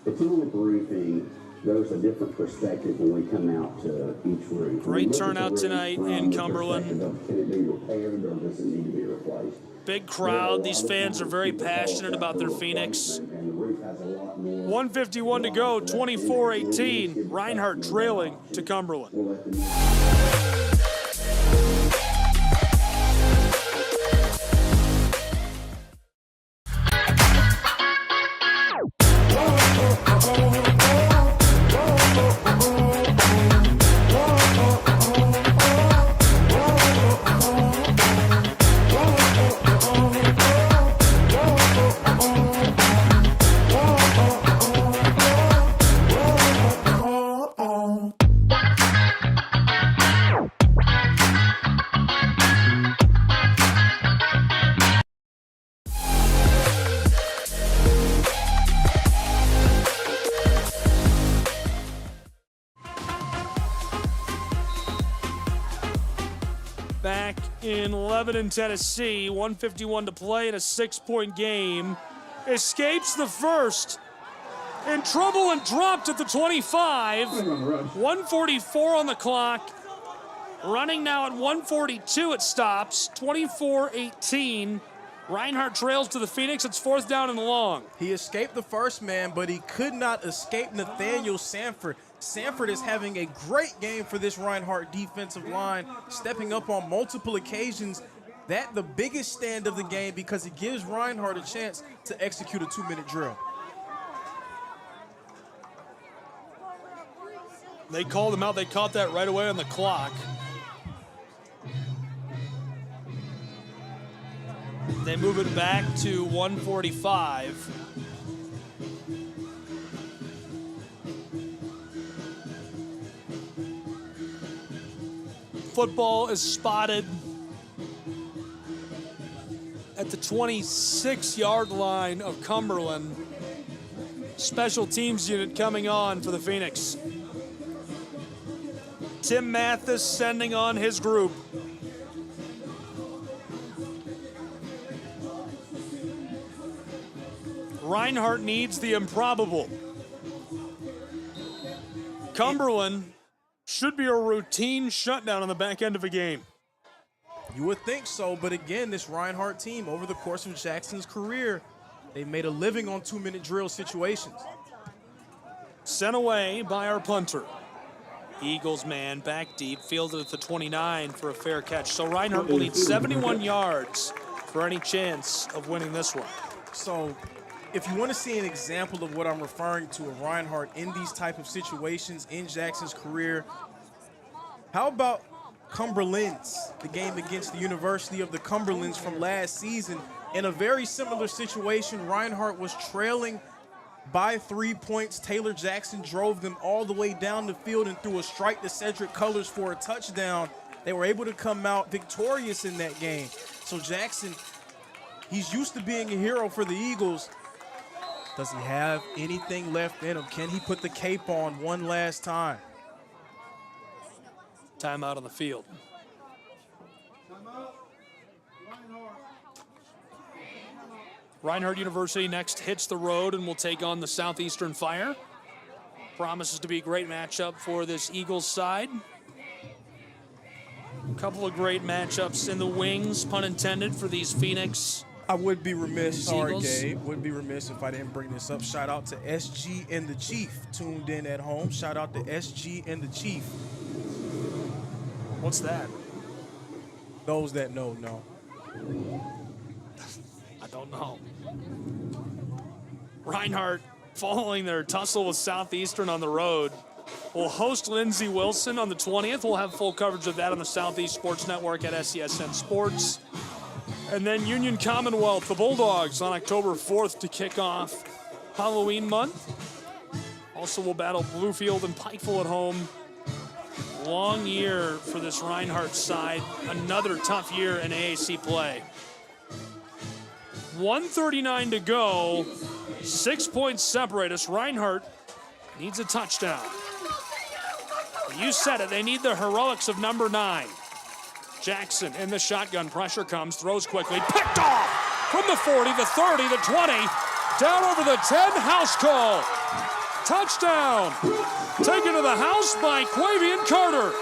It's a little briefing. there's a different perspective when we come out to each room. Great turnout tonight in Cumberland. Can it be repaired or does it need to be replaced? Big crowd. These fans are very passionate about their Phoenix. 151 to go, 24-18. Reinhardt trailing to Cumberland. Back in Lebanon, Tennessee, 151 to play in a 6-point game. Escapes the first. In trouble and dropped at the 25. 144 on the clock. Running now at 142, it stops. 24-18. Reinhardt trails to the Phoenix. It's 4th down and long. He escaped the first man, but he could not escape Nathaniel Sanford. Sanford is having a great game for this Reinhardt defensive line, stepping up on multiple occasions. That the biggest stand of the game because it gives Reinhardt a chance to execute a 2-minute drill. They called him out. They caught that right away on the clock. They move it back to 145. Football is spotted at the 26-yard line of Cumberland. Special teams unit coming on for the Phoenix. Tim Mathis sending on his group. Reinhardt needs the improbable. Cumberland should be a routine shutdown on the back end of a game. You would think so, but again, this Reinhardt team, over the course of Jackson's career, they've made a living on 2-minute drill situations. Sent away by our punter. Eagles man back deep, fielded at the 29 for a fair catch. So Reinhardt will need 71 yards for any chance of winning this one. So if you want to see an example of what I'm referring to of Reinhardt in these type of situations in Jackson's career, how about Cumberland's, the game against the University of the Cumberlands from last season? In a very similar situation, Reinhardt was trailing by 3 points. Taylor Jackson drove them all the way down the field and threw a strike to Cedric Colors for a touchdown. They were able to come out victorious in that game. So Jackson, he's used to being a hero for the Eagles. Does he have anything left in him? Can he put the cape on one last time? Timeout on the field. Reinhardt University next hits the road and will take on the Southeastern Fire. Promises to be a great matchup for this Eagles side. A couple of great matchups in the wings, pun intended, for these Phoenix. I would be remiss, sorry Eagles. Gabe, would be remiss if I didn't bring this up. Shout out to SG and the Chief tuned in at home. Shout out to SG and the Chief. What's that? Those that know. I don't know. Reinhardt, following their tussle with Southeastern on the road, will host Lindsey Wilson on the 20th. We'll have full coverage of that on the Southeast Sports Network at SESN Sports. And then Union Commonwealth, the Bulldogs, on October 4th to kick off Halloween month. Also, we'll battle Bluefield and Pikeville at home. Long year for this Reinhardt side. Another tough year in AAC play. 1:39 to go. 6 points separate us. Reinhardt needs a touchdown. You said it. They need the heroics of number 9. Jackson in the shotgun. Pressure comes. Throws quickly. Picked off from the 40, the 30, the 20. Down over the 10. House call. touchdown! Taken to the house by Quavian Carter.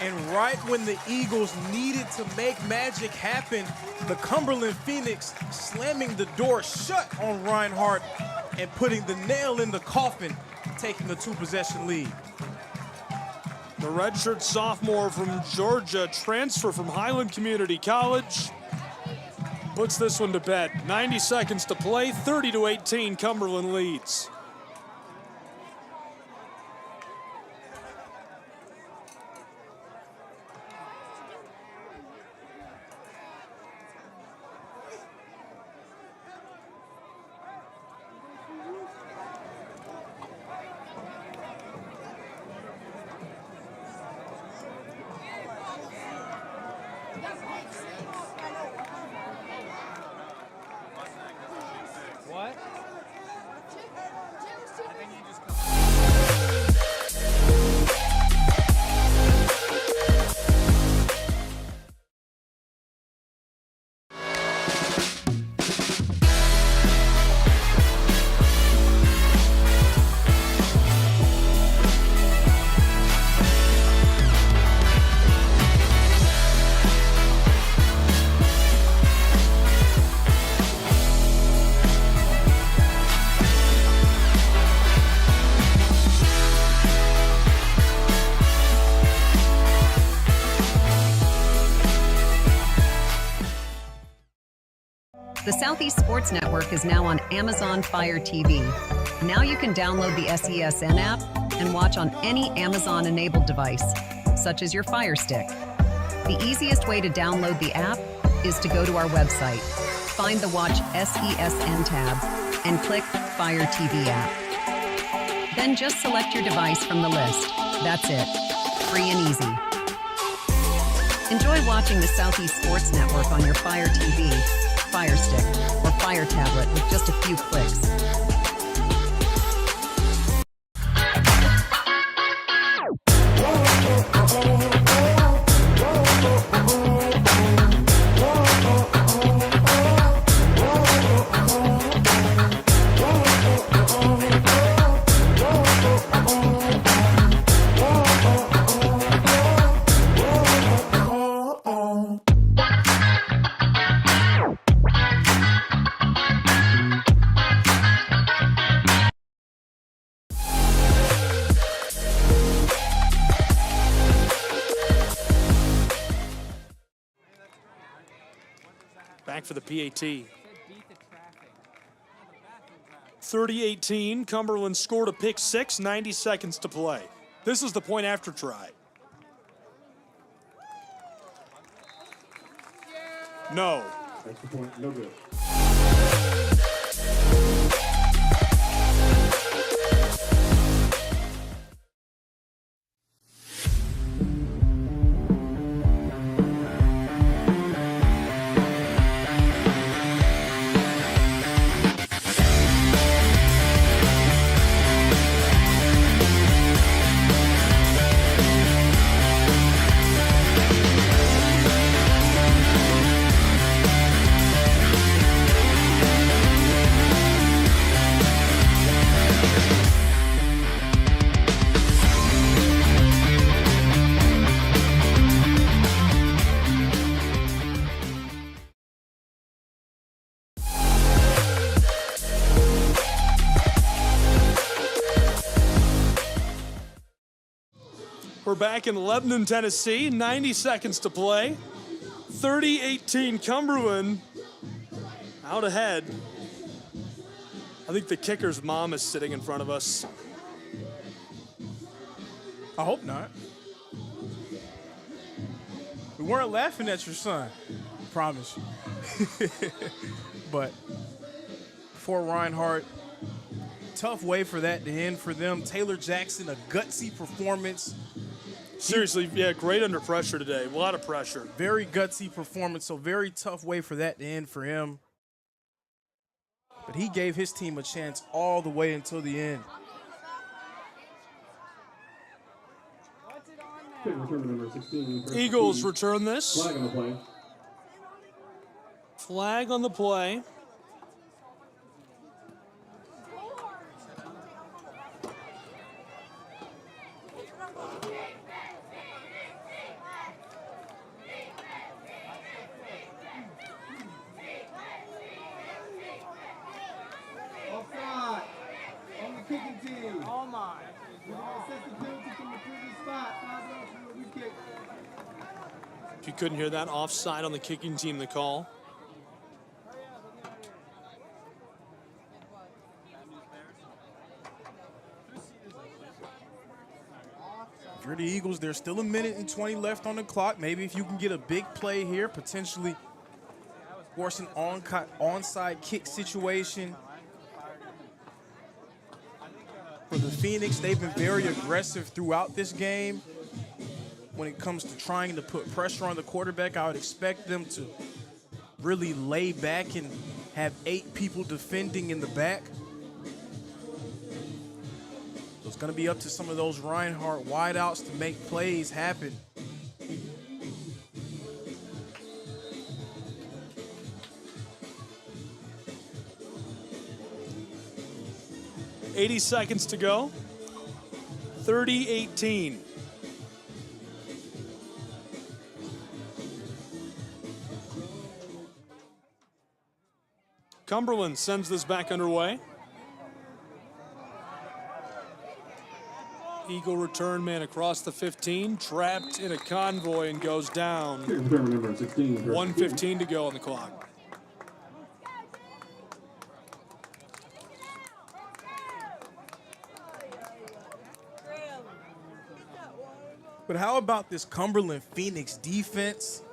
And right when the Eagles needed to make magic happen, the Cumberland Phoenix slamming the door shut on Reinhardt and putting the nail in the coffin, taking a 2-possession lead. The redshirt sophomore from Georgia, transfer from Highland Community College, puts this one to bed. 90 seconds to play, 30-18, Cumberland leads. What? The Southeast Sports Network is now on Amazon Fire TV. Now you can download the SESN app and watch on any Amazon-enabled device, such as your Fire Stick. The easiest way to download the app is to go to our website, find the Watch SESN tab, and click Fire TV app. Then just select your device from the list. That's it. Free and easy. Enjoy watching the Southeast Sports Network on your Fire TV, Fire Stick, or Fire Tablet with just a few clicks. Back for the PAT. 30-18, Cumberland scored a pick six, 90 seconds to play. This is the point after try. No. That's the point, no good. We're back in Lebanon, Tennessee, 90 seconds to play. 30-18, Cumberland out ahead. I think the kicker's mom is sitting in front of us. I hope not. We weren't laughing at your son, I promise you. But for Reinhardt, tough way for that to end for them. Taylor Jackson, a gutsy performance. Seriously, yeah, great under pressure today. A lot of pressure. Very gutsy performance, so very tough way for that to end for him. But he gave his team a chance all the way until the end. Return number 16. Eagles return this. Flag on the play. Flag on the play. Offside on the kicking team. Oh my. We're going to assess the penalty from the previous spot. 5 yards from where we kicked. If you couldn't hear that, offside on the kicking team, the call. If you're the Eagles, there's still 1:20 left on the clock. Maybe if you can get a big play here, potentially force an onside kick situation. For the Phoenix, they've been very aggressive throughout this game. When it comes to trying to put pressure on the quarterback, I would expect them to really lay back and have 8 people defending in the back. So it's going to be up to some of those Reinhardt wideouts to make plays happen. .80 seconds to go. 30-18. Cumberland sends this back underway. Eagle return man across the 15, trapped in a convoy and goes down. 1:15 to go on the clock. But how about this Cumberland Phoenix defense?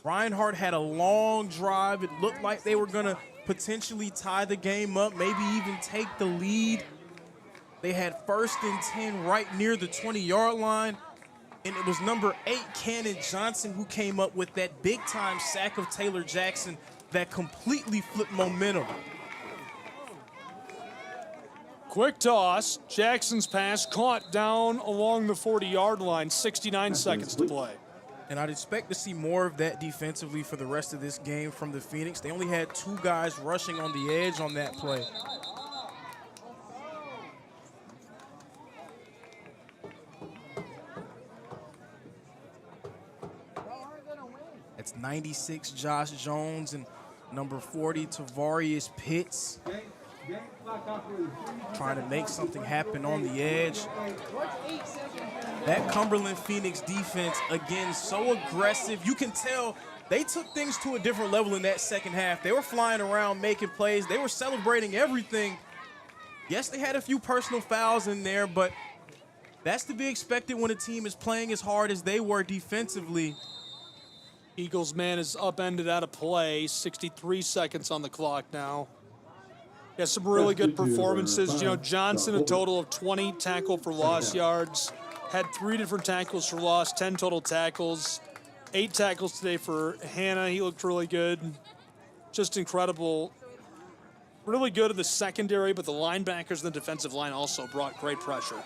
Reinhardt had a long drive. It looked like they were going to potentially tie the game up, maybe even take the lead. They had 1st and 10 right near the 20-yard line, and it was number 8, Cannon Johnson, who came up with that big-time sack of Taylor Jackson that completely flipped momentum. Quick toss. Jackson's pass caught down along the 40-yard line. 69 seconds to play. And I'd expect to see more of that defensively for the rest of this game from the Phoenix. They only had 2 guys rushing on the edge on that play. It's 96 Josh Jones and number 40 Tavarius Pitts. Trying to make something happen on the edge. That Cumberland Phoenix defense, again, so aggressive. You can tell they took things to a different level in that second half. They were flying around, making plays. They were celebrating everything. Yes, they had a few personal fouls in there, but that's to be expected when a team is playing as hard as they were defensively. Eagles man is upended out of play. 63 seconds on the clock now. Yeah, some really good performances. You know, Johnson, a total of 20 tackle for loss yards. Had 3 different tackles for loss, 10 total tackles. 8 tackles today for Hannah. He looked really good. Just incredible. Really good at the secondary, but the linebackers and the defensive line also brought great pressure.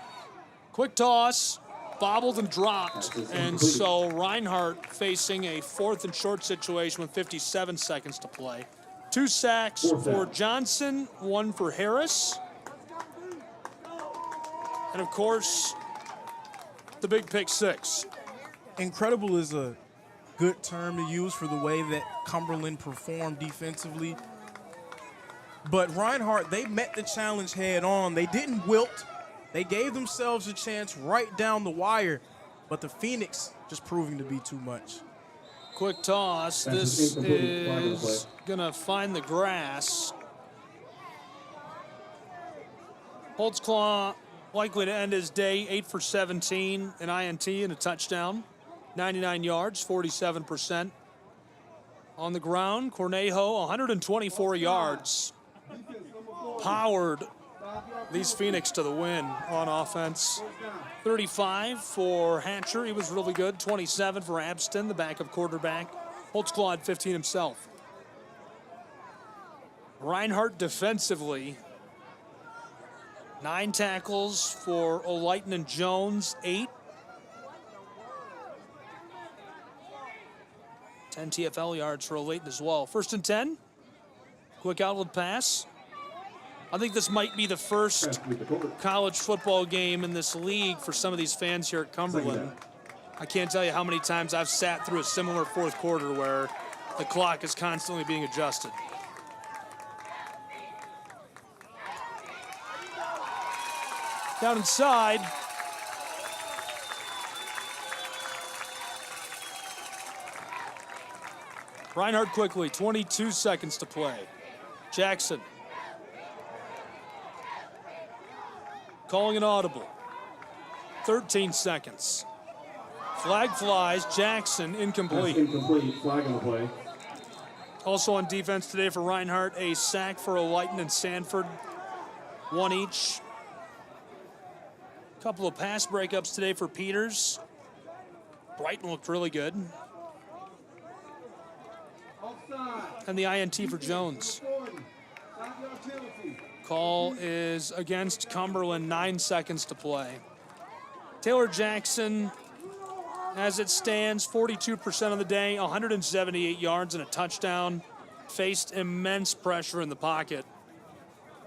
Quick toss, bobbled and dropped. And so Reinhardt facing a 4th and short situation with 57 seconds to play. 2 sacks for Johnson, 1 for Harris. And, of course, the big pick 6. Incredible is a good term to use for the way that Cumberland performed defensively. But Reinhardt, they met the challenge head on. They didn't wilt. They gave themselves a chance right down the wire. But the Phoenix just proving to be too much. Quick toss. This is going to find the grass. Holtzclaw likely to end his day 8 for 17, an INT and a touchdown. 99 yards, 47%. On the ground, Cornejo, 124 yards. Powered these Phoenix to the win on offense. 35 for Hatcher, he was really good. 27 for Abston, the backup quarterback. Holtzclaw had 15 himself. Reinhardt defensively, 9 tackles for O'Lighton and Jones, 8. 10 TFL yards for a Layton as well. 1st and 10. Quick outlet pass. I think this might be the first college football game in this league for some of these fans here at Cumberland. I can't tell you how many times I've sat through a similar fourth quarter where the clock is constantly being adjusted. Down inside. Reinhardt quickly, 22 seconds to play. Jackson. Calling an audible. 13 seconds. Flag flies. Jackson incomplete. Incomplete. Flag on the play. Also on defense today for Reinhardt, a sack for O'Lighton and Sanford. 1 each. Couple of pass breakups today for Peters. Brighton looked really good. And the INT for Jones. Call is against Cumberland, 9 seconds to play. Taylor Jackson, as it stands, 42% of the day, 178 yards and a touchdown. Faced immense pressure in the pocket.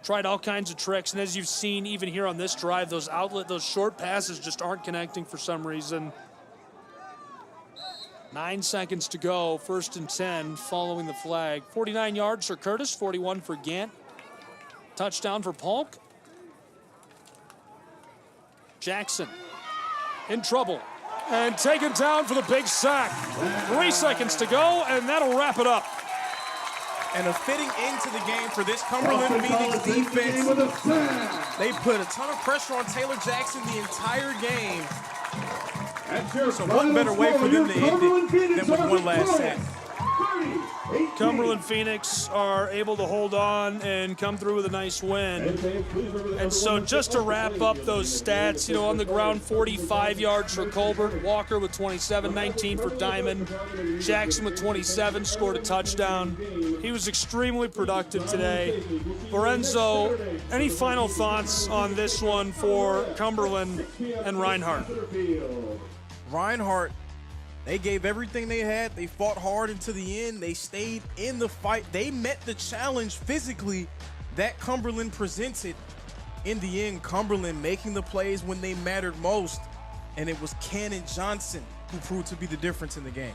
Tried all kinds of tricks, and as you've seen even here on this drive, those short passes just aren't connecting for some reason. 9 seconds to go, 1st and 10 following the flag. 49 yards for Curtis, 41 for Gant. Touchdown for Polk. Jackson in trouble and taken down for the big sack. 3 seconds to go, and that'll wrap it up. And a fitting end to the game for this Cumberland Phoenix defense. They put a ton of pressure on Taylor Jackson the entire game. So what better way for them to end it than with one last set? Cumberland Phoenix are able to hold on and come through with a nice win. And so just to wrap up those stats, you know, on the ground, 45 yards for Colbert, Walker with 27, 19 for Diamond, Jackson with 27, scored a touchdown. He was extremely productive today. Lorenzo, any final thoughts on this one for Cumberland and Reinhardt? Reinhardt, they gave everything they had. They fought hard into the end. They stayed in the fight. They met the challenge physically that Cumberland presented. In the end, Cumberland making the plays when they mattered most, and it was Cannon Johnson who proved to be the difference in the game.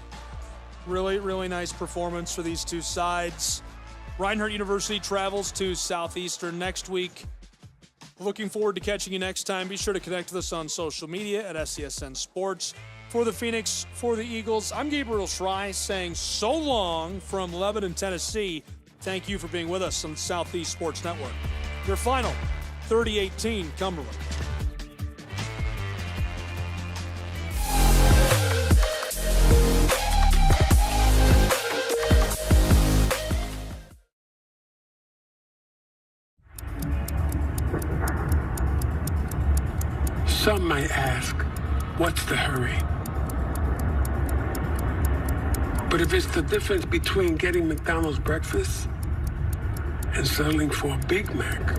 Really, really nice performance for these two sides. Reinhardt University travels to Southeastern next week. Looking forward to catching you next time. Be sure to connect with us on social media at SCSN Sports. For the Phoenix, for the Eagles, I'm Gabriel Schrei saying so long from Lebanon, Tennessee. Thank you for being with us on the Southeast Sports Network. Your final, 30-18 Cumberland. Some might ask, what's the hurry? But if it's the difference between getting McDonald's breakfast and settling for a Big Mac,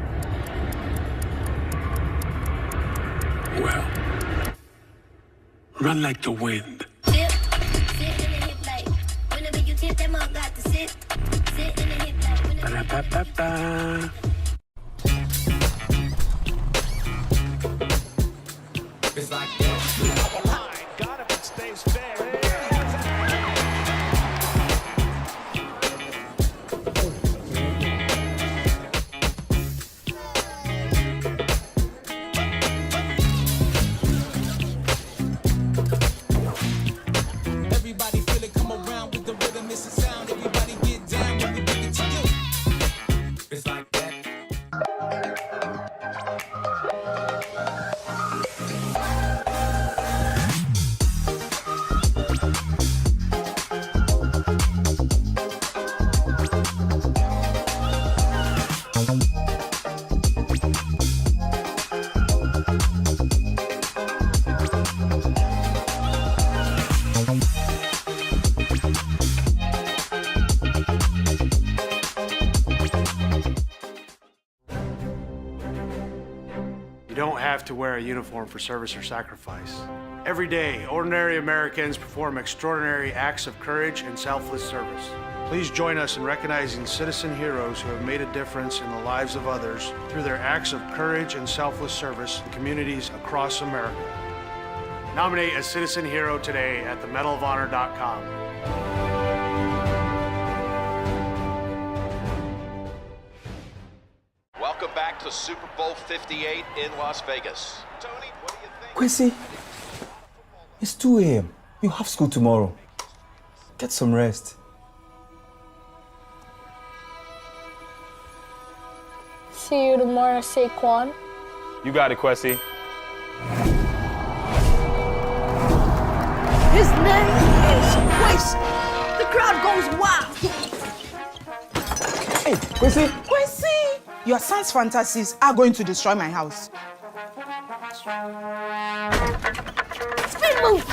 well, run like the wind. Ba-da-ba-ba-ba. It's like that. Got him and stays fair. Everybody feel it, come around with the rhythm, it's a sound. Everybody get down when we bring it to you. It's like that. You don't have to wear a uniform for service or sacrifice. Every day, ordinary Americans perform extraordinary acts of courage and selfless service. Please join us in recognizing citizen heroes who have made a difference in the lives of others through their acts of courage and selfless service in communities across America. Nominate a citizen hero today at themedalofhonor.com. Welcome back to Super Bowl 58 in Las Vegas. Tony, what do you think? Quincy, it's 2 a.m. You have school tomorrow. Get some rest. See you tomorrow, Saquon. You got it, Quessy. His name is Quincy. The crowd goes wild. Hey, Quincy! Quincy! Your son's fantasies are going to destroy my house. Spin move!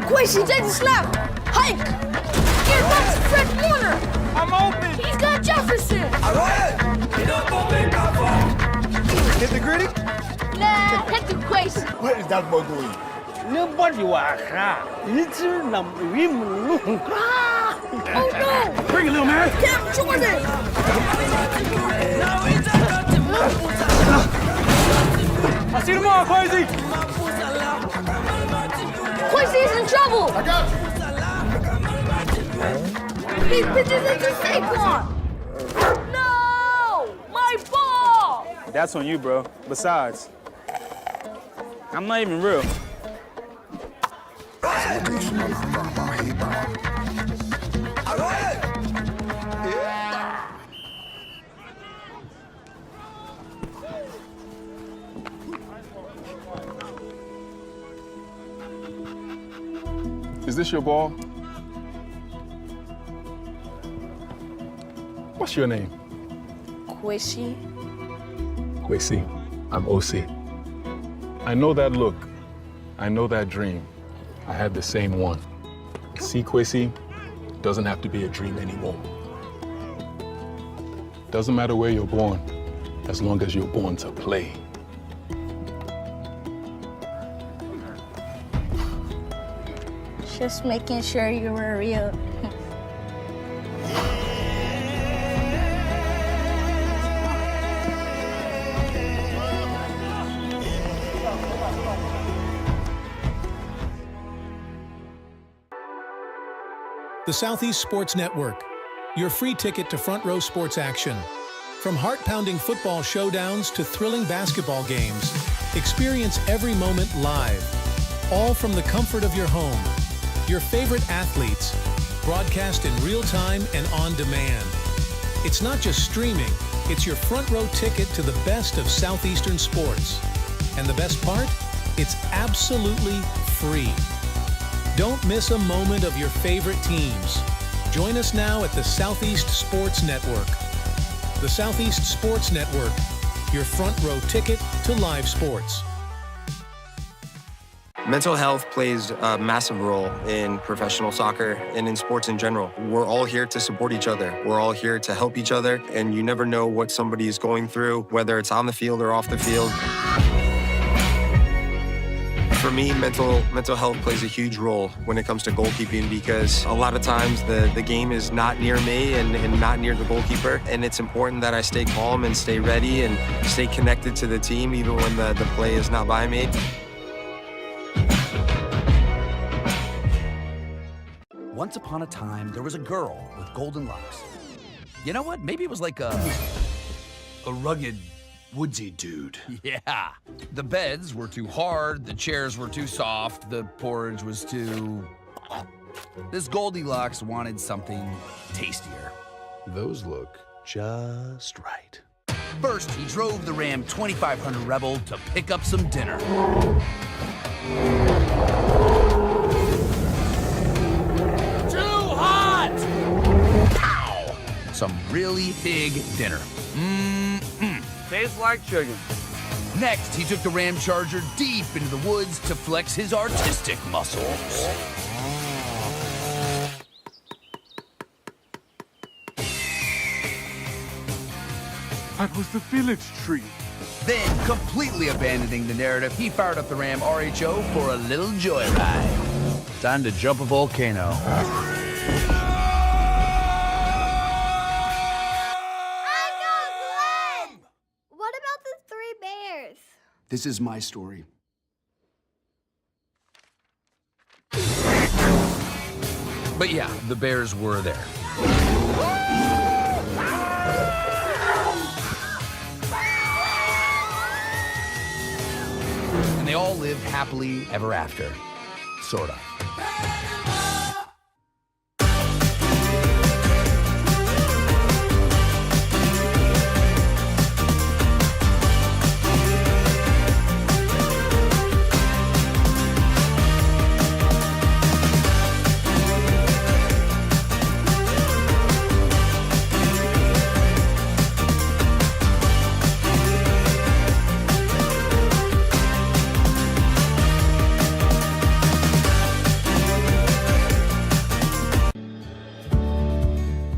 Quincy, take the snap! Hike! Here comes Fred Warner! I'm open! He's got Jefferson! Hit the gritty? Nah, hit the Quincy! Where is that boy going? Nobody was Oh no! Bring it, little man! Cam Jordan! I'll see you tomorrow, Quincy! Quincy's in trouble! I got you! He pitches it to Saquon! No! My ball! That's on you, bro. Besides, I'm not even real. Is this your ball? What's your name? Quincy. Quincy, I'm OC. I know that look. I know that dream. I had the same one. See, Quincy, doesn't have to be a dream anymore. Doesn't matter where you're born, as long as you're born to play. Just making sure you were real. The Southeast Sports Network, your free ticket to front row sports action. From heart-pounding football showdowns to thrilling basketball games, experience every moment live, all from the comfort of your home. Your favorite athletes, broadcast in real time and on demand. It's not just streaming, it's your front row ticket to the best of Southeastern sports. And the best part? It's absolutely free. Don't miss a moment of your favorite teams. Join us now at the Southeast Sports Network. The Southeast Sports Network, your front row ticket to live sports. Mental health plays a massive role in professional soccer and in sports in general. We're all here to support each other. We're all here to help each other, and you never know what somebody is going through, whether it's on the field or off the field. For me, mental health plays a huge role when it comes to goalkeeping because a lot of times the game is not near me and not near the goalkeeper, and it's important that I stay calm and stay ready and stay connected to the team even when the play is not by me. Once upon a time, there was a girl with golden locks. You know what? Maybe it was like a rugged, woodsy dude. Yeah. The beds were too hard, the chairs were too soft, the porridge was too... This Goldilocks wanted something tastier. Those look just right. First, he drove the Ram 2500 Rebel to pick up some dinner. Some really big dinner. Tastes like chicken. Next, he took the Ram Charger deep into the woods to flex his artistic muscles. That was the village tree. Then, completely abandoning the narrative, he fired up the Ram RHO for a little joyride. Time to jump a volcano. What about the 3 bears? This is my story. But yeah, the bears were there. And they all lived happily ever after. Sorta.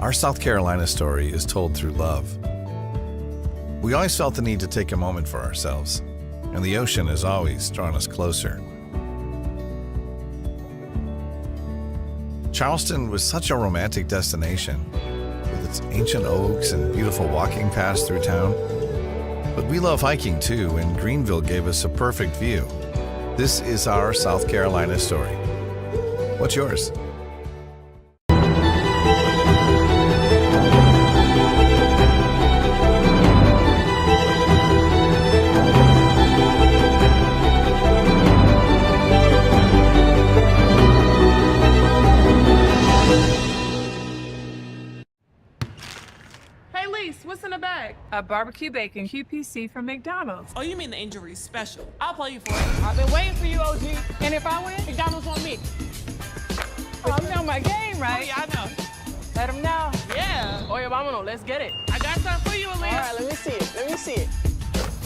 Our South Carolina story is told through love. We always felt the need to take a moment for ourselves, and the ocean has always drawn us closer. Charleston was such a romantic destination, with its ancient oaks and beautiful walking paths through town. But we love hiking too, and Greenville gave us a perfect view. This is our South Carolina story. What's yours? What's in the bag? A barbecue bacon QPC from McDonald's. Oh, you mean the injury special? I'll play you for it. I've been waiting for you, OG. And if I win, McDonald's on me. Oh, you know my game, right? Oh, yeah, I know. Let them know. Yeah. Oye, vámonos. Let's get it. I got something for you, Aaliyah. All right, let me see it. Let me see it.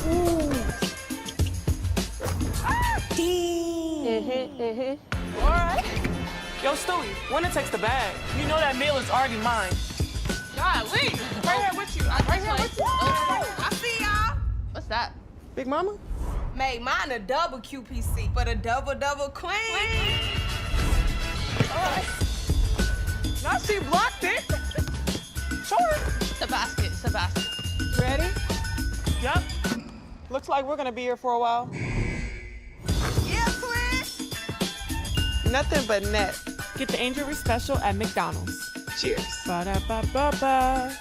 Ooh. All right. Yo, Stewie, winner takes the bag. You know that meal is already mine. Golly. Right here with you. Right here with you. I see y'all. What's that? Big Mama? Made mine a double QPC, but a double queen. All right. Now she blocked it. Sure. It's a basket. It's a basket. Ready? Yep. Looks like we're gonna be here for a while. Yeah, twin. Nothing but net. Get the injury special at McDonald's. Cheers. Ba-da-ba-ba-ba.